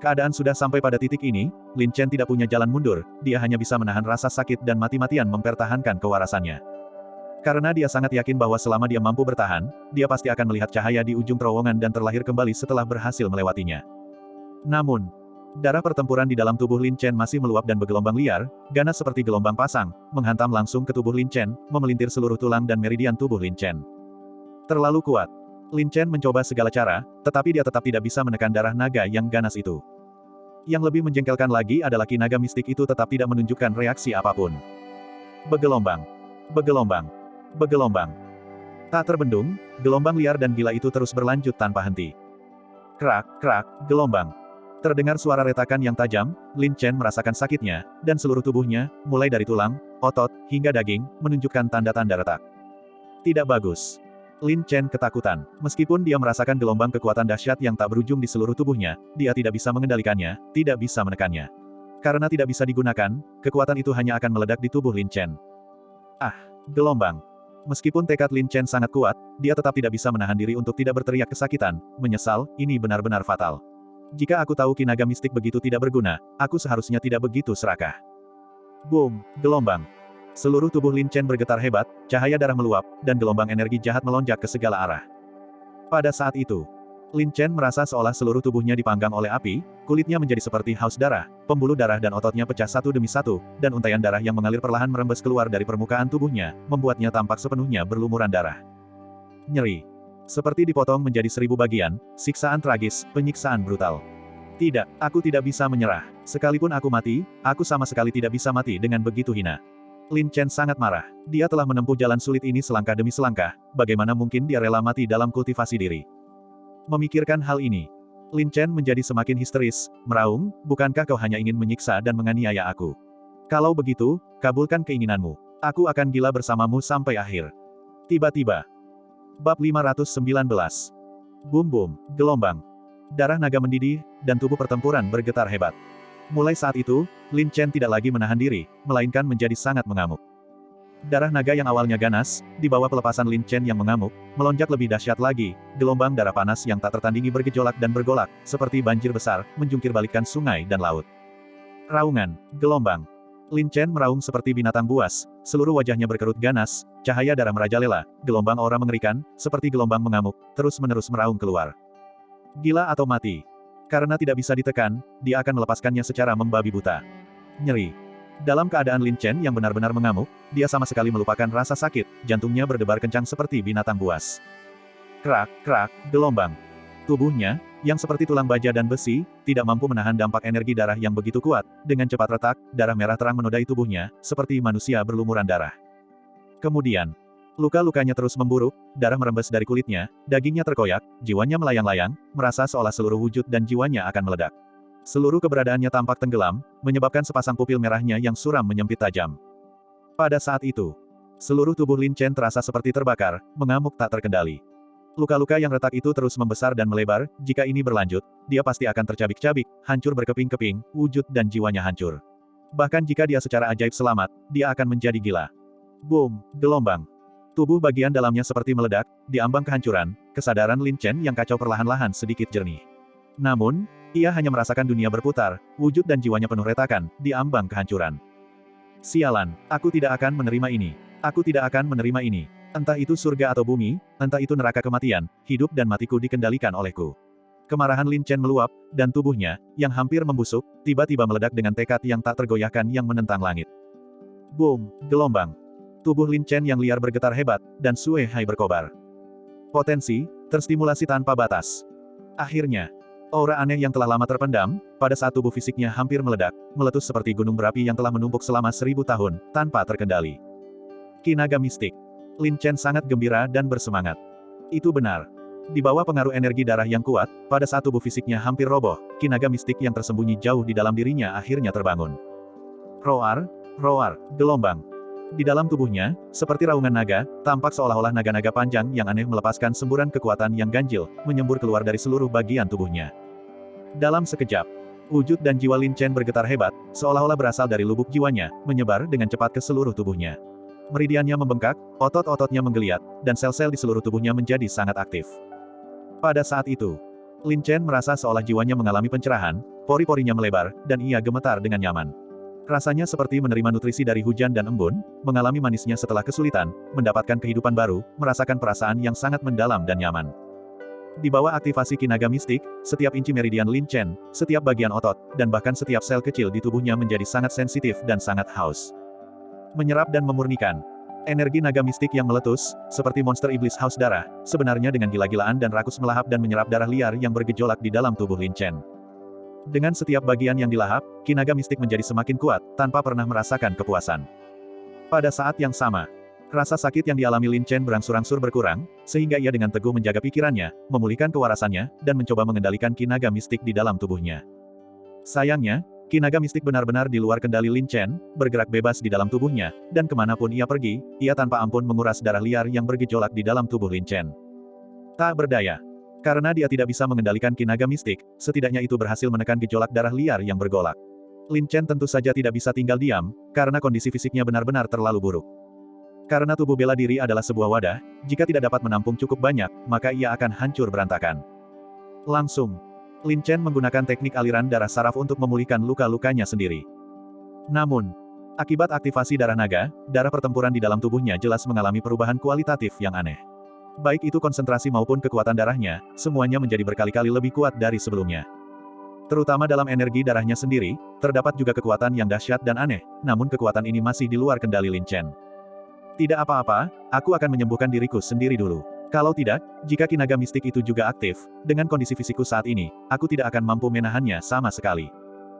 Keadaan sudah sampai pada titik ini, Lin Chen tidak punya jalan mundur, dia hanya bisa menahan rasa sakit dan mati-matian mempertahankan kewarasannya. Karena dia sangat yakin bahwa selama dia mampu bertahan, dia pasti akan melihat cahaya di ujung terowongan dan terlahir kembali setelah berhasil melewatinya. Namun, darah pertempuran di dalam tubuh Lin Chen masih meluap dan bergelombang liar, ganas seperti gelombang pasang, menghantam langsung ke tubuh Lin Chen, memelintir seluruh tulang dan meridian tubuh Lin Chen. Terlalu kuat. Lin Chen mencoba segala cara, tetapi dia tetap tidak bisa menekan darah naga yang ganas itu. Yang lebih menjengkelkan lagi adalah ki naga mistik itu tetap tidak menunjukkan reaksi apapun. Bergelombang. Bergelombang. Bergelombang. Tak terbendung, gelombang liar dan gila itu terus berlanjut tanpa henti. Krak, krak, gelombang. Terdengar suara retakan yang tajam, Lin Chen merasakan sakitnya, dan seluruh tubuhnya, mulai dari tulang, otot, hingga daging, menunjukkan tanda-tanda retak. Tidak bagus. Lin Chen ketakutan. Meskipun dia merasakan gelombang kekuatan dahsyat yang tak berujung di seluruh tubuhnya, dia tidak bisa mengendalikannya, tidak bisa menekannya. Karena tidak bisa digunakan, kekuatan itu hanya akan meledak di tubuh Lin Chen. Ah, gelombang. Meskipun tekad Lin Chen sangat kuat, dia tetap tidak bisa menahan diri untuk tidak berteriak kesakitan, menyesal, ini benar-benar fatal. Jika aku tahu kinaga mistik begitu tidak berguna, aku seharusnya tidak begitu serakah. Boom, gelombang. Seluruh tubuh Lin Chen bergetar hebat, cahaya darah meluap, dan gelombang energi jahat melonjak ke segala arah. Pada saat itu, Lin Chen merasa seolah seluruh tubuhnya dipanggang oleh api, kulitnya menjadi seperti haus darah, pembuluh darah dan ototnya pecah satu demi satu, dan untaian darah yang mengalir perlahan merembes keluar dari permukaan tubuhnya, membuatnya tampak sepenuhnya berlumuran darah. Nyeri. Seperti dipotong menjadi 1000 bagian, siksaan tragis, penyiksaan brutal. Tidak, aku tidak bisa menyerah. Sekalipun aku mati, aku sama sekali tidak bisa mati dengan begitu hina. Lin Chen sangat marah. Dia telah menempuh jalan sulit ini selangkah demi selangkah, bagaimana mungkin dia rela mati dalam kultivasi diri. Memikirkan hal ini, Lin Chen menjadi semakin histeris, meraung, bukankah kau hanya ingin menyiksa dan menganiaya aku? Kalau begitu, kabulkan keinginanmu. Aku akan gila bersamamu sampai akhir. Tiba-tiba. Bab 519. Bum-bum, gelombang. Darah naga mendidih, dan tubuh pertempuran bergetar hebat. Mulai saat itu, Lin Chen tidak lagi menahan diri, melainkan menjadi sangat mengamuk. Darah naga yang awalnya ganas, di bawah pelepasan Lin Chen yang mengamuk, melonjak lebih dahsyat lagi, gelombang darah panas yang tak tertandingi bergejolak dan bergolak, seperti banjir besar, menjungkir balikkan sungai dan laut. Raungan, gelombang. Lin Chen meraung seperti binatang buas, seluruh wajahnya berkerut ganas, cahaya darah merajalela, gelombang aura mengerikan, seperti gelombang mengamuk, terus-menerus meraung keluar. Gila atau mati. Karena tidak bisa ditekan, dia akan melepaskannya secara membabi buta. Nyeri. Dalam keadaan Lin Chen yang benar-benar mengamuk, dia sama sekali melupakan rasa sakit, jantungnya berdebar kencang seperti binatang buas. Krak, krak, gelombang. Tubuhnya, yang seperti tulang baja dan besi, tidak mampu menahan dampak energi darah yang begitu kuat, dengan cepat retak, darah merah terang menodai tubuhnya, seperti manusia berlumuran darah. Kemudian, luka-lukanya terus memburuk, darah merembes dari kulitnya, dagingnya terkoyak, jiwanya melayang-layang, merasa seolah seluruh wujud dan jiwanya akan meledak. Seluruh keberadaannya tampak tenggelam, menyebabkan sepasang pupil merahnya yang suram menyempit tajam. Pada saat itu, seluruh tubuh Lin Chen terasa seperti terbakar, mengamuk tak terkendali. Luka-luka yang retak itu terus membesar dan melebar, jika ini berlanjut, dia pasti akan tercabik-cabik, hancur berkeping-keping, wujud dan jiwanya hancur. Bahkan jika dia secara ajaib selamat, dia akan menjadi gila. Boom, gelombang. Tubuh bagian dalamnya seperti meledak, di ambang kehancuran, kesadaran Lin Chen yang kacau perlahan-lahan sedikit jernih. Namun, ia hanya merasakan dunia berputar, wujud dan jiwanya penuh retakan, di ambang kehancuran. Sialan, aku tidak akan menerima ini. Aku tidak akan menerima ini. Entah itu surga atau bumi, entah itu neraka kematian, hidup dan matiku dikendalikan olehku. Kemarahan Lin Chen meluap, dan tubuhnya, yang hampir membusuk, tiba-tiba meledak dengan tekad yang tak tergoyahkan yang menentang langit. Boom, gelombang. Tubuh Lin Chen yang liar bergetar hebat, dan Sue Hai berkobar. Potensi, terstimulasi tanpa batas. Akhirnya, aura aneh yang telah lama terpendam, pada saat tubuh fisiknya hampir meledak, meletus seperti gunung berapi yang telah menumpuk selama 1000 tahun, tanpa terkendali. Kinaga mistik. Lin Chen sangat gembira dan bersemangat. Itu benar. Di bawah pengaruh energi darah yang kuat, pada saat tubuh fisiknya hampir roboh, kinaga mistik yang tersembunyi jauh di dalam dirinya akhirnya terbangun. Roar, roar, gelombang. Di dalam tubuhnya, seperti raungan naga, tampak seolah-olah naga-naga panjang yang aneh melepaskan semburan kekuatan yang ganjil, menyembur keluar dari seluruh bagian tubuhnya. Dalam sekejap, wujud dan jiwa Lin Chen bergetar hebat, seolah-olah berasal dari lubuk jiwanya, menyebar dengan cepat ke seluruh tubuhnya. Meridiannya membengkak, otot-ototnya menggeliat, dan sel-sel di seluruh tubuhnya menjadi sangat aktif. Pada saat itu, Lin Chen merasa seolah jiwanya mengalami pencerahan, pori-porinya melebar, dan ia gemetar dengan nyaman. Rasanya seperti menerima nutrisi dari hujan dan embun, mengalami manisnya setelah kesulitan, mendapatkan kehidupan baru, merasakan perasaan yang sangat mendalam dan nyaman. Di bawah aktivasi kinaga mistik, setiap inci meridian Lin Chen, setiap bagian otot, dan bahkan setiap sel kecil di tubuhnya menjadi sangat sensitif dan sangat haus. Menyerap dan memurnikan. Energi naga mistik yang meletus, seperti monster iblis haus darah, sebenarnya dengan gila-gilaan dan rakus melahap dan menyerap darah liar yang bergejolak di dalam tubuh Lin Chen. Dengan setiap bagian yang dilahap, kinaga mistik menjadi semakin kuat, tanpa pernah merasakan kepuasan. Pada saat yang sama, rasa sakit yang dialami Lin Chen berangsur-angsur berkurang, sehingga ia dengan teguh menjaga pikirannya, memulihkan kewarasannya, dan mencoba mengendalikan kinaga mistik di dalam tubuhnya. Sayangnya, Ki naga mistik benar-benar di luar kendali Lin Chen, bergerak bebas di dalam tubuhnya, dan kemanapun ia pergi, ia tanpa ampun menguras darah liar yang bergejolak di dalam tubuh Lin Chen. Tak berdaya. Karena dia tidak bisa mengendalikan ki naga mistik, setidaknya itu berhasil menekan gejolak darah liar yang bergolak. Lin Chen tentu saja tidak bisa tinggal diam, karena kondisi fisiknya benar-benar terlalu buruk. Karena tubuh bela diri adalah sebuah wadah, jika tidak dapat menampung cukup banyak, maka ia akan hancur berantakan. Langsung, Lin Chen menggunakan teknik aliran darah saraf untuk memulihkan luka-lukanya sendiri. Namun, akibat aktivasi darah naga, darah pertempuran di dalam tubuhnya jelas mengalami perubahan kualitatif yang aneh. Baik itu konsentrasi maupun kekuatan darahnya, semuanya menjadi berkali-kali lebih kuat dari sebelumnya. Terutama dalam energi darahnya sendiri, terdapat juga kekuatan yang dahsyat dan aneh, namun kekuatan ini masih di luar kendali Lin Chen. Tidak apa-apa, aku akan menyembuhkan diriku sendiri dulu. Kalau tidak, jika ki naga mistik itu juga aktif, dengan kondisi fisikku saat ini, aku tidak akan mampu menahannya sama sekali.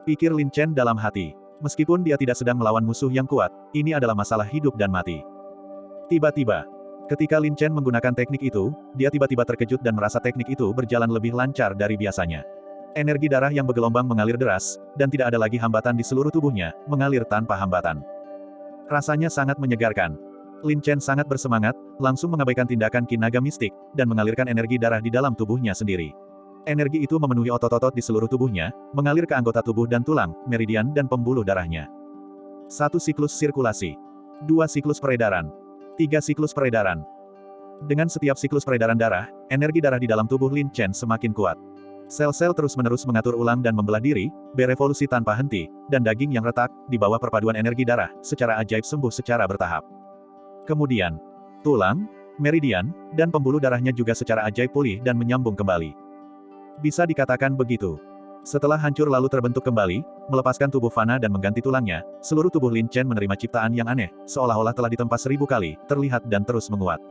Pikir Lin Chen dalam hati. Meskipun dia tidak sedang melawan musuh yang kuat, ini adalah masalah hidup dan mati. Tiba-tiba, ketika Lin Chen menggunakan teknik itu, dia tiba-tiba terkejut dan merasa teknik itu berjalan lebih lancar dari biasanya. Energi darah yang bergelombang mengalir deras, dan tidak ada lagi hambatan di seluruh tubuhnya, mengalir tanpa hambatan. Rasanya sangat menyegarkan. Lin Chen sangat bersemangat, langsung mengabaikan tindakan ki naga mistik, dan mengalirkan energi darah di dalam tubuhnya sendiri. Energi itu memenuhi otot-otot di seluruh tubuhnya, mengalir ke anggota tubuh dan tulang, meridian dan pembuluh darahnya. 1 siklus sirkulasi. 2 siklus peredaran. 3 siklus peredaran. Dengan setiap siklus peredaran darah, energi darah di dalam tubuh Lin Chen semakin kuat. Sel-sel terus-menerus mengatur ulang dan membelah diri, berevolusi tanpa henti, dan daging yang retak, di bawah perpaduan energi darah, secara ajaib sembuh secara bertahap. Kemudian, tulang, meridian, dan pembuluh darahnya juga secara ajaib pulih dan menyambung kembali. Bisa dikatakan begitu. Setelah hancur lalu terbentuk kembali, melepaskan tubuh fana dan mengganti tulangnya, seluruh tubuh Lin Chen menerima ciptaan yang aneh, seolah-olah telah ditempa 1000 kali, terlihat dan terus menguat.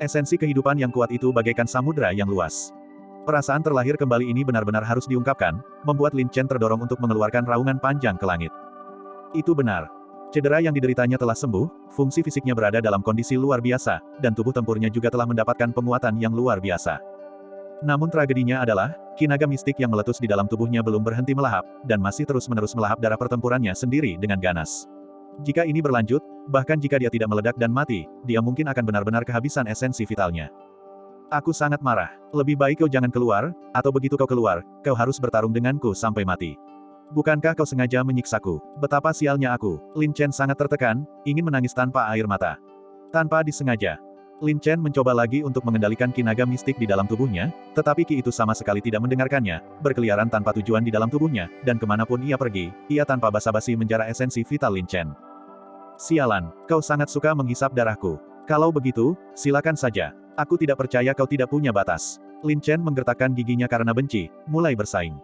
Esensi kehidupan yang kuat itu bagaikan samudra yang luas. Perasaan terlahir kembali ini benar-benar harus diungkapkan, membuat Lin Chen terdorong untuk mengeluarkan raungan panjang ke langit. Itu benar. Cedera yang dideritanya telah sembuh, fungsi fisiknya berada dalam kondisi luar biasa, dan tubuh tempurnya juga telah mendapatkan penguatan yang luar biasa. Namun tragedinya adalah, ki naga mistik yang meletus di dalam tubuhnya belum berhenti melahap, dan masih terus-menerus melahap darah pertempurannya sendiri dengan ganas. Jika ini berlanjut, bahkan jika dia tidak meledak dan mati, dia mungkin akan benar-benar kehabisan esensi vitalnya. Aku sangat marah. Lebih baik kau jangan keluar, atau begitu kau keluar, kau harus bertarung denganku sampai mati. Bukankah kau sengaja menyiksaku? Betapa sialnya aku. Lin Chen sangat tertekan, ingin menangis tanpa air mata. Tanpa disengaja, Lin Chen mencoba lagi untuk mengendalikan ki naga mistik di dalam tubuhnya, tetapi ki itu sama sekali tidak mendengarkannya, berkeliaran tanpa tujuan di dalam tubuhnya, dan kemanapun ia pergi, ia tanpa basa-basi menjarah esensi vital Lin Chen. Sialan, kau sangat suka menghisap darahku. Kalau begitu, silakan saja. Aku tidak percaya kau tidak punya batas. Lin Chen menggertakkan giginya karena benci, mulai bersaing.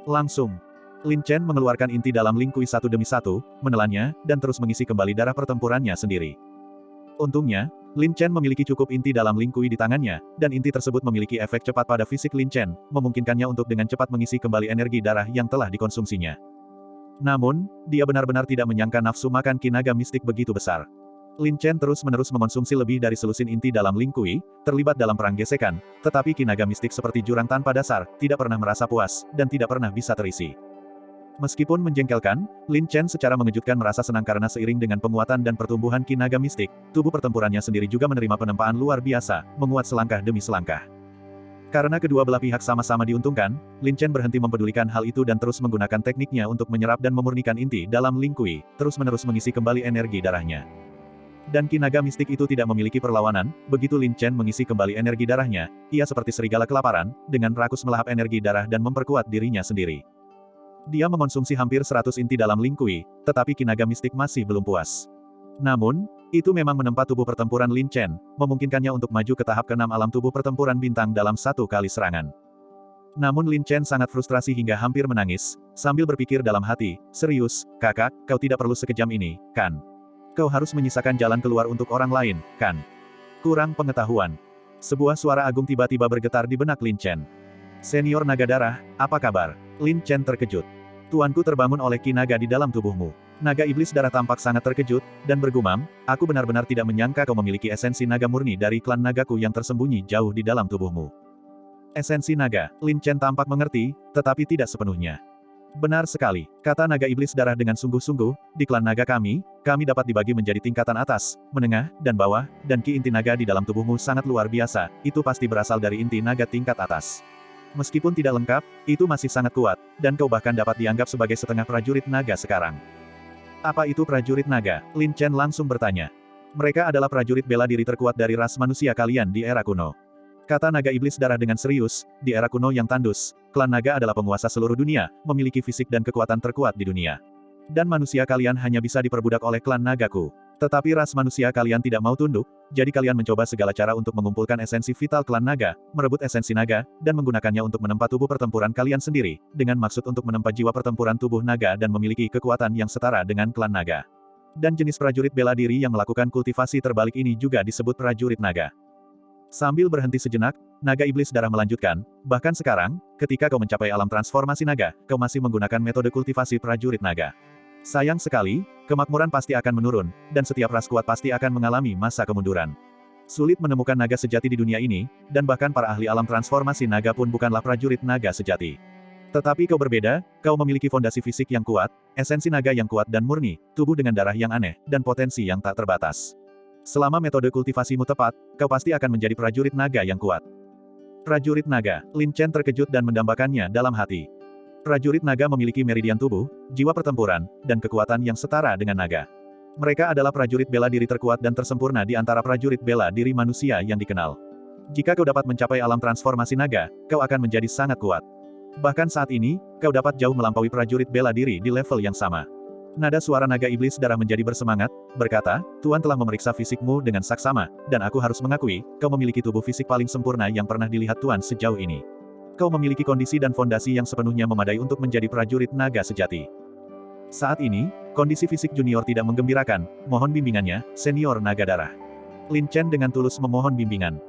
Langsung, Lin Chen mengeluarkan inti dalam Ling Kui satu demi satu, menelannya, dan terus mengisi kembali darah pertempurannya sendiri. Untungnya, Lin Chen memiliki cukup inti dalam Ling Kui di tangannya, dan inti tersebut memiliki efek cepat pada fisik Lin Chen, memungkinkannya untuk dengan cepat mengisi kembali energi darah yang telah dikonsumsinya. Namun, dia benar-benar tidak menyangka nafsu makan ki naga mistik begitu besar. Lin Chen terus-menerus mengonsumsi lebih dari selusin inti dalam Ling Kui, terlibat dalam perang gesekan, tetapi ki naga mistik seperti jurang tanpa dasar, tidak pernah merasa puas, dan tidak pernah bisa terisi. Meskipun menjengkelkan, Lin Chen secara mengejutkan merasa senang karena seiring dengan penguatan dan pertumbuhan ki naga mistik, tubuh pertempurannya sendiri juga menerima penempaan luar biasa, menguat selangkah demi selangkah. Karena kedua belah pihak sama-sama diuntungkan, Lin Chen berhenti mempedulikan hal itu dan terus menggunakan tekniknya untuk menyerap dan memurnikan inti dalam Ling Kui, terus-menerus mengisi kembali energi darahnya. Dan ki naga mistik itu tidak memiliki perlawanan, begitu Lin Chen mengisi kembali energi darahnya, ia seperti serigala kelaparan, dengan rakus melahap energi darah dan memperkuat dirinya sendiri. Dia mengonsumsi hampir 100 inti dalam Ling Kui, tetapi ki naga mistik masih belum puas. Namun, itu memang menempa tubuh pertempuran Lin Chen, memungkinkannya untuk maju ke tahap ke-6 alam tubuh pertempuran bintang dalam satu kali serangan. Namun Lin Chen sangat frustrasi hingga hampir menangis, sambil berpikir dalam hati, serius, kakak, kau tidak perlu sekejam ini, kan? Kau harus menyisakan jalan keluar untuk orang lain, kan? Kurang pengetahuan. Sebuah suara agung tiba-tiba bergetar di benak Lin Chen. Senior naga darah, apa kabar? Lin Chen terkejut. Tuanku terbangun oleh ki naga di dalam tubuhmu. Naga iblis darah tampak sangat terkejut, dan bergumam, aku benar-benar tidak menyangka kau memiliki esensi naga murni dari klan nagaku yang tersembunyi jauh di dalam tubuhmu. Esensi naga, Lin Chen tampak mengerti, tetapi tidak sepenuhnya. Benar sekali, kata naga iblis darah dengan sungguh-sungguh, di klan naga kami dapat dibagi menjadi tingkatan atas, menengah, dan bawah, dan ki inti naga di dalam tubuhmu sangat luar biasa, itu pasti berasal dari inti naga tingkat atas. Meskipun tidak lengkap, itu masih sangat kuat, dan kau bahkan dapat dianggap sebagai setengah prajurit naga sekarang. Apa itu prajurit naga? Lin Chen langsung bertanya. Mereka adalah prajurit bela diri terkuat dari ras manusia kalian di era kuno. Kata naga iblis darah dengan serius, di era kuno yang tandus, klan naga adalah penguasa seluruh dunia, memiliki fisik dan kekuatan terkuat di dunia. Dan manusia kalian hanya bisa diperbudak oleh klan nagaku. Tetapi ras manusia kalian tidak mau tunduk, jadi kalian mencoba segala cara untuk mengumpulkan esensi vital klan naga, merebut esensi naga, dan menggunakannya untuk menempa tubuh pertempuran kalian sendiri, dengan maksud untuk menempa jiwa pertempuran tubuh naga dan memiliki kekuatan yang setara dengan klan naga. Dan jenis prajurit bela diri yang melakukan kultivasi terbalik ini juga disebut prajurit naga. Sambil berhenti sejenak, naga iblis darah melanjutkan, bahkan sekarang, ketika kau mencapai alam transformasi naga, kau masih menggunakan metode kultivasi prajurit naga. Sayang sekali, kemakmuran pasti akan menurun, dan setiap ras kuat pasti akan mengalami masa kemunduran. Sulit menemukan naga sejati di dunia ini, dan bahkan para ahli alam transformasi naga pun bukanlah prajurit naga sejati. Tetapi kau berbeda, kau memiliki fondasi fisik yang kuat, esensi naga yang kuat dan murni, tubuh dengan darah yang aneh, dan potensi yang tak terbatas. Selama metode kultivasimu tepat, kau pasti akan menjadi prajurit naga yang kuat. Prajurit naga, Lin Chen terkejut dan mendambakannya dalam hati. Prajurit naga memiliki meridian tubuh, jiwa pertempuran, dan kekuatan yang setara dengan naga. Mereka adalah prajurit bela diri terkuat dan tersempurna di antara prajurit bela diri manusia yang dikenal. Jika kau dapat mencapai alam transformasi naga, kau akan menjadi sangat kuat. Bahkan saat ini, kau dapat jauh melampaui prajurit bela diri di level yang sama. Nada suara naga iblis darah menjadi bersemangat, berkata, Tuan telah memeriksa fisikmu dengan saksama, dan aku harus mengakui, kau memiliki tubuh fisik paling sempurna yang pernah dilihat Tuan sejauh ini. Kau memiliki kondisi dan fondasi yang sepenuhnya memadai untuk menjadi prajurit naga sejati. Saat ini, kondisi fisik junior tidak menggembirakan, mohon bimbingannya, senior naga darah. Lin Chen dengan tulus memohon bimbingan.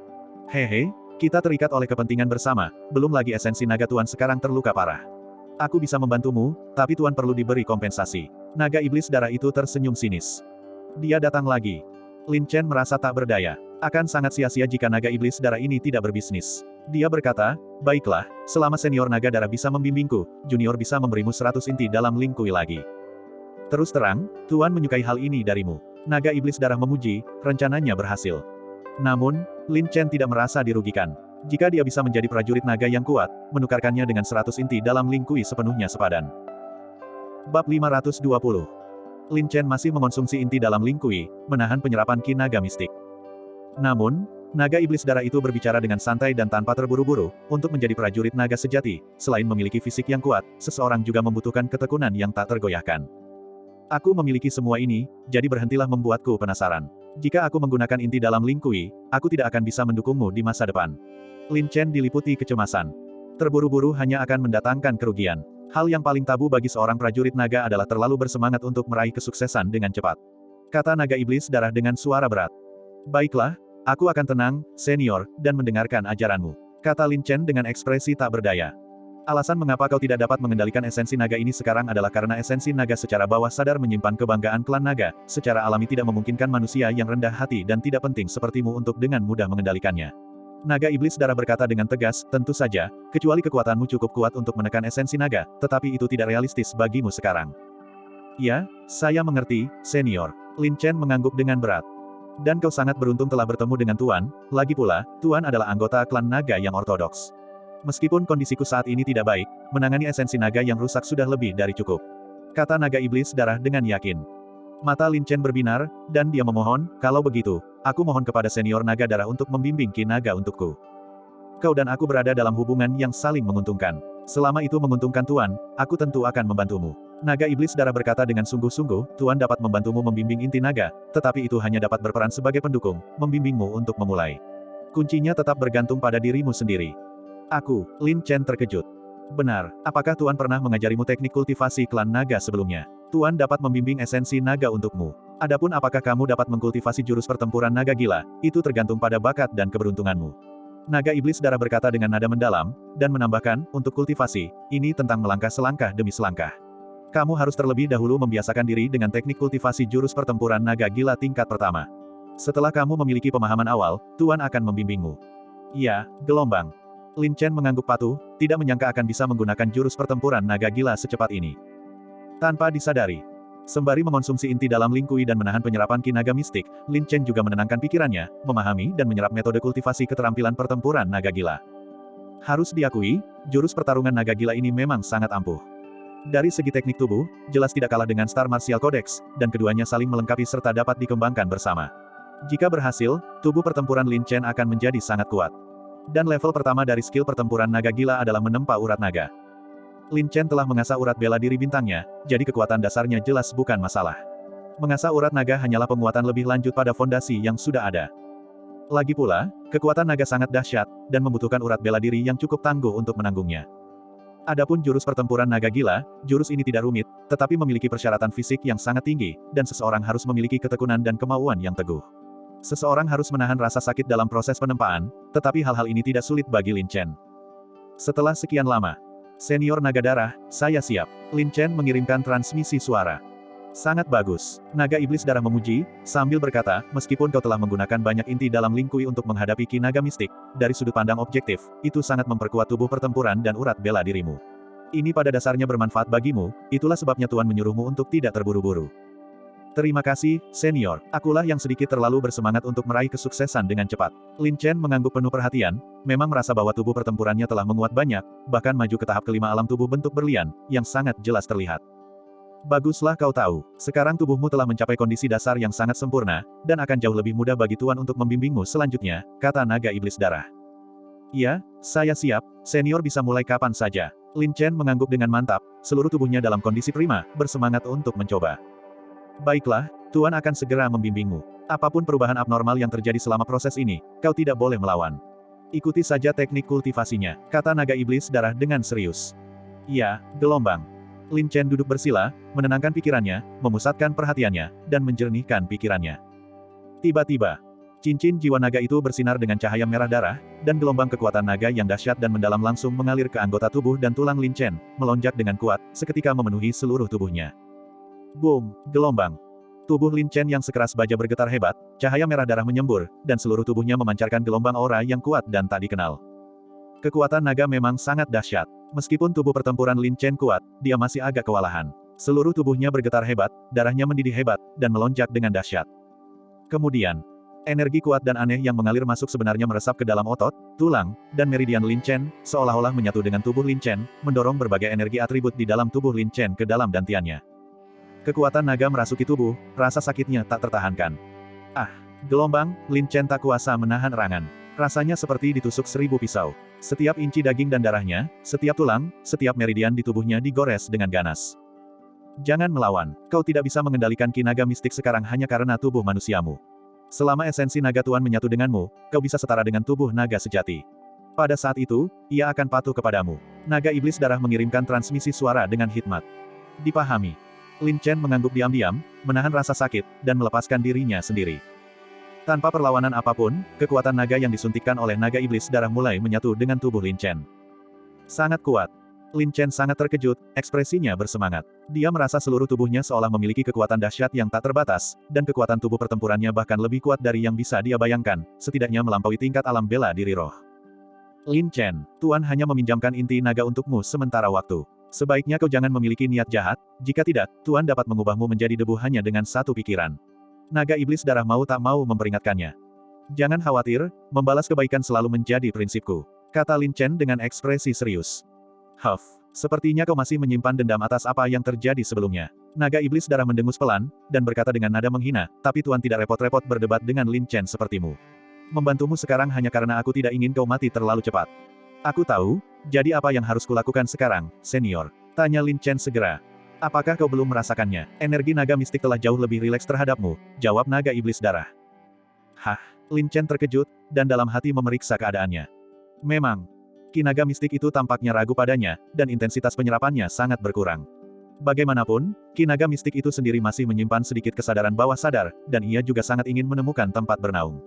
Hehe, kita terikat oleh kepentingan bersama, belum lagi esensi naga Tuan sekarang terluka parah. Aku bisa membantumu, tapi Tuan perlu diberi kompensasi. Naga iblis darah itu tersenyum sinis. Dia datang lagi. Lin Chen merasa tak berdaya. Akan sangat sia-sia jika naga iblis darah ini tidak berbisnis. Dia berkata, baiklah, selama senior naga darah bisa membimbingku, junior bisa memberimu 100 inti dalam Ling Kui lagi. Terus terang, Tuan menyukai hal ini darimu. Naga iblis darah memuji, rencananya berhasil. Namun, Lin Chen tidak merasa dirugikan. Jika dia bisa menjadi prajurit naga yang kuat, menukarkannya dengan 100 inti dalam Ling Kui sepenuhnya sepadan. Bab 520. Lin Chen masih mengonsumsi inti dalam Ling Kui, menahan penyerapan ki naga mistik. Namun, naga iblis darah itu berbicara dengan santai dan tanpa terburu-buru, untuk menjadi prajurit naga sejati, selain memiliki fisik yang kuat, seseorang juga membutuhkan ketekunan yang tak tergoyahkan. Aku memiliki semua ini, jadi berhentilah membuatku penasaran. Jika aku menggunakan inti dalam Ling Kui, aku tidak akan bisa mendukungmu di masa depan. Lin Chen diliputi kecemasan. Terburu-buru hanya akan mendatangkan kerugian. Hal yang paling tabu bagi seorang prajurit naga adalah terlalu bersemangat untuk meraih kesuksesan dengan cepat. Kata naga iblis darah dengan suara berat. Baiklah, aku akan tenang, senior, dan mendengarkan ajaranmu. Kata Lin Chen dengan ekspresi tak berdaya. Alasan mengapa kau tidak dapat mengendalikan esensi naga ini sekarang adalah karena esensi naga secara bawah sadar menyimpan kebanggaan klan naga, secara alami tidak memungkinkan manusia yang rendah hati dan tidak penting sepertimu untuk dengan mudah mengendalikannya. Naga iblis darah berkata dengan tegas, tentu saja, kecuali kekuatanmu cukup kuat untuk menekan esensi naga, tetapi itu tidak realistis bagimu sekarang. Ya, saya mengerti, senior. Lin Chen mengangguk dengan berat. Dan kau sangat beruntung telah bertemu dengan Tuan, lagi pula, Tuan adalah anggota klan naga yang ortodoks. Meskipun kondisiku saat ini tidak baik, menangani esensi naga yang rusak sudah lebih dari cukup. Kata naga iblis darah dengan yakin. Mata Lin Chen berbinar, dan dia memohon, kalau begitu, aku mohon kepada senior naga darah untuk membimbing ki naga untukku. Kau dan aku berada dalam hubungan yang saling menguntungkan. Selama itu menguntungkan Tuan, aku tentu akan membantumu. Naga iblis darah berkata dengan sungguh-sungguh, Tuan dapat membantumu membimbing inti naga, tetapi itu hanya dapat berperan sebagai pendukung, membimbingmu untuk memulai. Kuncinya tetap bergantung pada dirimu sendiri. Aku, Lin Chen terkejut. Benar, apakah Tuan pernah mengajarimu teknik kultivasi klan naga sebelumnya? Tuan dapat membimbing esensi naga untukmu. Adapun apakah kamu dapat mengkultivasi jurus pertempuran naga gila, itu tergantung pada bakat dan keberuntunganmu. Naga iblis darah berkata dengan nada mendalam, dan menambahkan, untuk kultivasi, ini tentang melangkah selangkah demi selangkah. Kamu harus terlebih dahulu membiasakan diri dengan teknik kultivasi jurus pertempuran naga gila tingkat pertama. Setelah kamu memiliki pemahaman awal, Tuan akan membimbingmu. Ya, gelombang. Lin Chen mengangguk patuh, tidak menyangka akan bisa menggunakan jurus pertempuran naga gila secepat ini. Tanpa disadari, sembari mengonsumsi inti dalam Ling Kui dan menahan penyerapan ki naga mistik, Lin Chen juga menenangkan pikirannya, memahami dan menyerap metode kultivasi keterampilan pertempuran naga gila. Harus diakui, jurus pertarungan naga gila ini memang sangat ampuh. Dari segi teknik tubuh, jelas tidak kalah dengan Star Martial Codex, dan keduanya saling melengkapi serta dapat dikembangkan bersama. Jika berhasil, tubuh pertempuran Lin Chen akan menjadi sangat kuat. Dan level pertama dari skill pertempuran naga gila adalah menempa urat naga. Lin Chen telah mengasah urat bela diri bintangnya, jadi kekuatan dasarnya jelas bukan masalah. Mengasah urat naga hanyalah penguatan lebih lanjut pada fondasi yang sudah ada. Lagi pula, kekuatan naga sangat dahsyat, dan membutuhkan urat bela diri yang cukup tangguh untuk menanggungnya. Adapun jurus pertempuran naga gila, jurus ini tidak rumit, tetapi memiliki persyaratan fisik yang sangat tinggi, dan seseorang harus memiliki ketekunan dan kemauan yang teguh. Seseorang harus menahan rasa sakit dalam proses penempaan, tetapi hal-hal ini tidak sulit bagi Lin Chen. Setelah sekian lama, Senior Naga Darah, saya siap. Lin Chen mengirimkan transmisi suara. Sangat bagus. Naga Iblis Darah memuji, sambil berkata, meskipun kau telah menggunakan banyak inti dalam Ling Kui untuk menghadapi ki naga mistik, dari sudut pandang objektif, itu sangat memperkuat tubuh pertempuran dan urat bela dirimu. Ini pada dasarnya bermanfaat bagimu, itulah sebabnya Tuan menyuruhmu untuk tidak terburu-buru. Terima kasih, Senior. Akulah yang sedikit terlalu bersemangat untuk meraih kesuksesan dengan cepat. Lin Chen mengangguk penuh perhatian, memang merasa bahwa tubuh pertempurannya telah menguat banyak, bahkan maju ke tahap kelima alam tubuh bentuk berlian, yang sangat jelas terlihat. Baguslah kau tahu, sekarang tubuhmu telah mencapai kondisi dasar yang sangat sempurna, dan akan jauh lebih mudah bagi Tuan untuk membimbingmu selanjutnya, kata Naga Iblis Darah. Ya, saya siap, Senior bisa mulai kapan saja. Lin Chen mengangguk dengan mantap, seluruh tubuhnya dalam kondisi prima, bersemangat untuk mencoba. Baiklah, Tuan akan segera membimbingmu. Apapun perubahan abnormal yang terjadi selama proses ini, kau tidak boleh melawan. Ikuti saja teknik kultivasinya, kata Naga Iblis Darah dengan serius. Ya, gelombang. Lin Chen duduk bersila, menenangkan pikirannya, memusatkan perhatiannya, dan menjernihkan pikirannya. Tiba-tiba, cincin jiwa naga itu bersinar dengan cahaya merah darah, dan gelombang kekuatan naga yang dahsyat dan mendalam langsung mengalir ke anggota tubuh dan tulang Lin Chen, melonjak dengan kuat, seketika memenuhi seluruh tubuhnya. Boom, gelombang. Tubuh Lin Chen yang sekeras baja bergetar hebat, cahaya merah darah menyembur, dan seluruh tubuhnya memancarkan gelombang aura yang kuat dan tak dikenal. Kekuatan naga memang sangat dahsyat. Meskipun tubuh pertempuran Lin Chen kuat, dia masih agak kewalahan. Seluruh tubuhnya bergetar hebat, darahnya mendidih hebat, dan melonjak dengan dahsyat. Kemudian, energi kuat dan aneh yang mengalir masuk sebenarnya meresap ke dalam otot, tulang, dan meridian Lin Chen, seolah-olah menyatu dengan tubuh Lin Chen, mendorong berbagai energi atribut di dalam tubuh Lin Chen ke dalam dantiannya. Kekuatan naga merasuki tubuh, rasa sakitnya tak tertahankan. Ah, gelombang, Lin Chen tak kuasa menahan erangan. Rasanya seperti ditusuk 1000 pisau. Setiap inci daging dan darahnya, setiap tulang, setiap meridian di tubuhnya digores dengan ganas. Jangan melawan, kau tidak bisa mengendalikan ki naga mistik sekarang hanya karena tubuh manusiamu. Selama esensi naga Tuan menyatu denganmu, kau bisa setara dengan tubuh naga sejati. Pada saat itu, ia akan patuh kepadamu. Naga Iblis Darah mengirimkan transmisi suara dengan hikmat. Dipahami. Lin Chen mengangguk diam-diam, menahan rasa sakit, dan melepaskan dirinya sendiri. Tanpa perlawanan apapun, kekuatan naga yang disuntikkan oleh Naga Iblis Darah mulai menyatu dengan tubuh Lin Chen. Sangat kuat. Lin Chen sangat terkejut, ekspresinya bersemangat. Dia merasa seluruh tubuhnya seolah memiliki kekuatan dahsyat yang tak terbatas, dan kekuatan tubuh pertempurannya bahkan lebih kuat dari yang bisa dia bayangkan, setidaknya melampaui tingkat alam bela diri roh. Lin Chen, Tuan hanya meminjamkan inti naga untukmu sementara waktu. Sebaiknya kau jangan memiliki niat jahat, jika tidak, Tuan dapat mengubahmu menjadi debu hanya dengan satu pikiran. Naga Iblis Darah mau tak mau memperingatkannya. Jangan khawatir, membalas kebaikan selalu menjadi prinsipku, kata Lin Chen dengan ekspresi serius. Huff, sepertinya kau masih menyimpan dendam atas apa yang terjadi sebelumnya. Naga Iblis Darah mendengus pelan, dan berkata dengan nada menghina, tapi Tuan tidak repot-repot berdebat dengan Lin Chen sepertimu. Membantumu sekarang hanya karena aku tidak ingin kau mati terlalu cepat. Aku tahu, jadi apa yang harus kulakukan sekarang, Senior? Tanya Lin Chen segera. Apakah kau belum merasakannya? Energi naga mistik telah jauh lebih rileks terhadapmu, jawab Naga Iblis Darah. Hah, Lin Chen terkejut, dan dalam hati memeriksa keadaannya. Memang, ki naga mistik itu tampaknya ragu padanya, dan intensitas penyerapannya sangat berkurang. Bagaimanapun, ki naga mistik itu sendiri masih menyimpan sedikit kesadaran bawah sadar, dan ia juga sangat ingin menemukan tempat bernaung.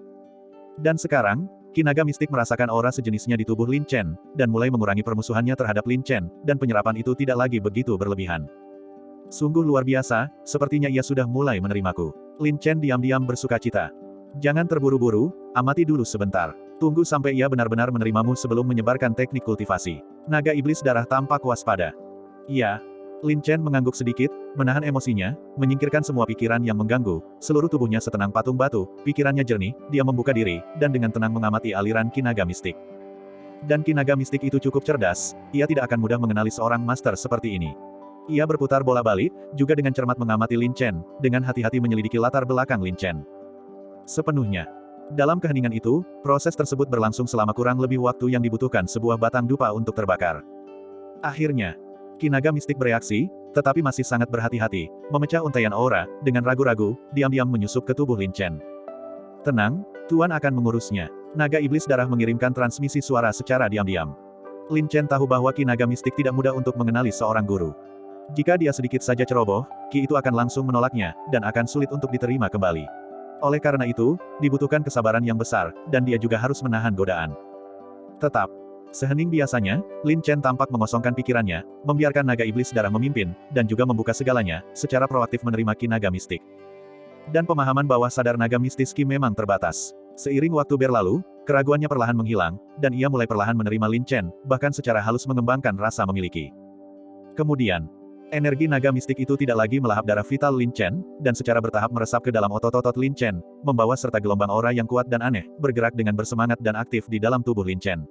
Dan sekarang, ki naga mistik merasakan aura sejenisnya di tubuh Lin Chen, dan mulai mengurangi permusuhannya terhadap Lin Chen, dan penyerapan itu tidak lagi begitu berlebihan. Sungguh luar biasa, sepertinya ia sudah mulai menerimaku. Lin Chen diam-diam bersukacita. Jangan terburu-buru, amati dulu sebentar. Tunggu sampai ia benar-benar menerimamu sebelum menyebarkan teknik kultivasi. Naga iblis darah tampak waspada. Iya. Lin Chen mengangguk sedikit, menahan emosinya, menyingkirkan semua pikiran yang mengganggu, seluruh tubuhnya setenang patung batu, pikirannya jernih, dia membuka diri, dan dengan tenang mengamati aliran ki naga mistik. Dan ki naga mistik itu cukup cerdas, ia tidak akan mudah mengenali seorang master seperti ini. Ia berputar bola balik, juga dengan cermat mengamati Lin Chen, dengan hati-hati menyelidiki latar belakang Lin Chen. Sepenuhnya. Dalam keheningan itu, proses tersebut berlangsung selama kurang lebih waktu yang dibutuhkan sebuah batang dupa untuk terbakar. Akhirnya, ki naga mistik bereaksi, tetapi masih sangat berhati-hati, memecah untaian aura, dengan ragu-ragu, diam-diam menyusup ke tubuh Lin Chen. Tenang, Tuan akan mengurusnya. Naga iblis darah mengirimkan transmisi suara secara diam-diam. Lin Chen tahu bahwa ki naga mistik tidak mudah untuk mengenali seorang guru. Jika dia sedikit saja ceroboh, ki itu akan langsung menolaknya, dan akan sulit untuk diterima kembali. Oleh karena itu, dibutuhkan kesabaran yang besar, dan dia juga harus menahan godaan. Tetap, sehening biasanya, Lin Chen tampak mengosongkan pikirannya, membiarkan naga iblis darah memimpin, dan juga membuka segalanya, secara proaktif menerima ki naga mistik. Dan pemahaman bawah sadar naga mistis ki memang terbatas. Seiring waktu berlalu, keraguannya perlahan menghilang, dan ia mulai perlahan menerima Lin Chen, bahkan secara halus mengembangkan rasa memiliki. Kemudian, energi naga mistik itu tidak lagi melahap darah vital Lin Chen, dan secara bertahap meresap ke dalam otot-otot Lin Chen, membawa serta gelombang aura yang kuat dan aneh, bergerak dengan bersemangat dan aktif di dalam tubuh Lin Chen.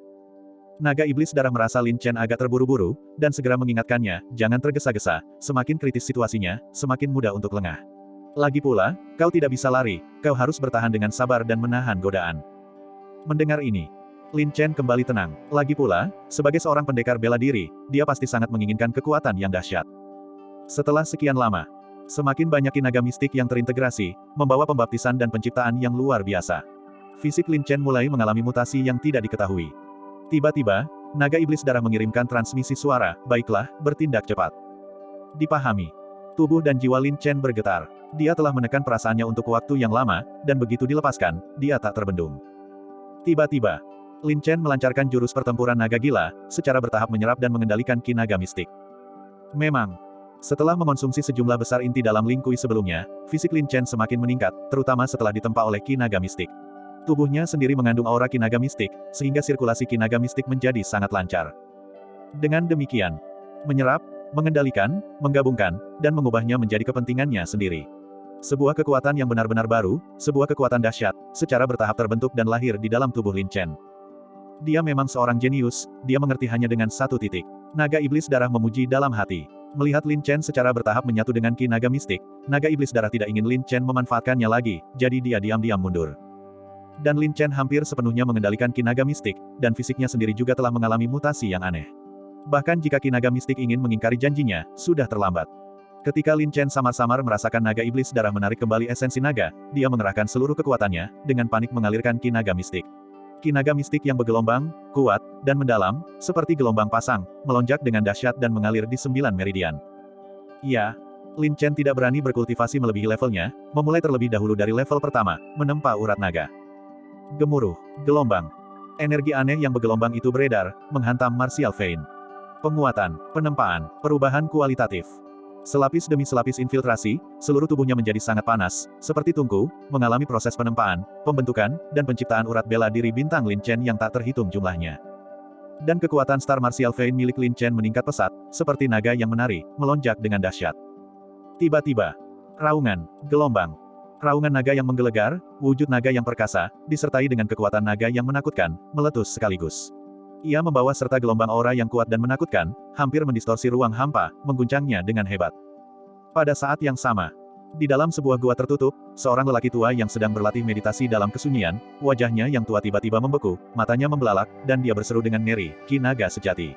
Naga iblis darah merasa Lin Chen agak terburu-buru, dan segera mengingatkannya, jangan tergesa-gesa, semakin kritis situasinya, semakin mudah untuk lengah. Lagi pula, kau tidak bisa lari, kau harus bertahan dengan sabar dan menahan godaan. Mendengar ini, Lin Chen kembali tenang. Lagi pula, sebagai seorang pendekar bela diri, dia pasti sangat menginginkan kekuatan yang dahsyat. Setelah sekian lama, semakin banyak ki naga mistik yang terintegrasi, membawa pembaptisan dan penciptaan yang luar biasa. Fisik Lin Chen mulai mengalami mutasi yang tidak diketahui. Tiba-tiba, naga iblis darah mengirimkan transmisi suara, baiklah, bertindak cepat. Dipahami. Tubuh dan jiwa Lin Chen bergetar. Dia telah menekan perasaannya untuk waktu yang lama, dan begitu dilepaskan, dia tak terbendung. Tiba-tiba, Lin Chen melancarkan jurus pertempuran naga gila, secara bertahap menyerap dan mengendalikan ki naga mistik. Memang, setelah mengonsumsi sejumlah besar inti dalam Ling Kui sebelumnya, fisik Lin Chen semakin meningkat, terutama setelah ditempa oleh ki naga mistik. Tubuhnya sendiri mengandung aura ki naga mistik, sehingga sirkulasi ki naga mistik menjadi sangat lancar. Dengan demikian, menyerap, mengendalikan, menggabungkan, dan mengubahnya menjadi kepentingannya sendiri. Sebuah kekuatan yang benar-benar baru, sebuah kekuatan dahsyat, secara bertahap terbentuk dan lahir di dalam tubuh Lin Chen. Dia memang seorang jenius, dia mengerti hanya dengan satu titik. Naga iblis darah memuji dalam hati. Melihat Lin Chen secara bertahap menyatu dengan ki naga mistik, naga iblis darah tidak ingin Lin Chen memanfaatkannya lagi, jadi dia diam-diam mundur. Dan Lin Chen hampir sepenuhnya mengendalikan ki naga mistik, dan fisiknya sendiri juga telah mengalami mutasi yang aneh. Bahkan jika ki naga mistik ingin mengingkari janjinya, sudah terlambat. Ketika Lin Chen samar-samar merasakan naga iblis darah menarik kembali esensi naga, dia mengerahkan seluruh kekuatannya, dengan panik mengalirkan ki naga mistik. Ki naga mistik yang bergelombang, kuat, dan mendalam, seperti gelombang pasang, melonjak dengan dahsyat dan mengalir di 9 meridian. Ya, Lin Chen tidak berani berkultivasi melebihi levelnya, memulai terlebih dahulu dari level pertama, menempa urat naga. Gemuruh, gelombang. Energi aneh yang bergelombang itu beredar, menghantam Martial Vein. Penguatan, penempaan, perubahan kualitatif. Selapis demi selapis infiltrasi, seluruh tubuhnya menjadi sangat panas, seperti tungku, mengalami proses penempaan, pembentukan, dan penciptaan urat bela diri bintang Lin Chen yang tak terhitung jumlahnya. Dan kekuatan Star Martial Vein milik Lin Chen meningkat pesat, seperti naga yang menari, melonjak dengan dahsyat. Tiba-tiba, raungan, gelombang. Raungan naga yang menggelegar, wujud naga yang perkasa, disertai dengan kekuatan naga yang menakutkan, meletus sekaligus. Ia membawa serta gelombang aura yang kuat dan menakutkan, hampir mendistorsi ruang hampa, mengguncangnya dengan hebat. Pada saat yang sama, di dalam sebuah gua tertutup, seorang lelaki tua yang sedang berlatih meditasi dalam kesunyian, wajahnya yang tua tiba-tiba membeku, matanya membelalak, dan dia berseru dengan ngeri, ki naga sejati.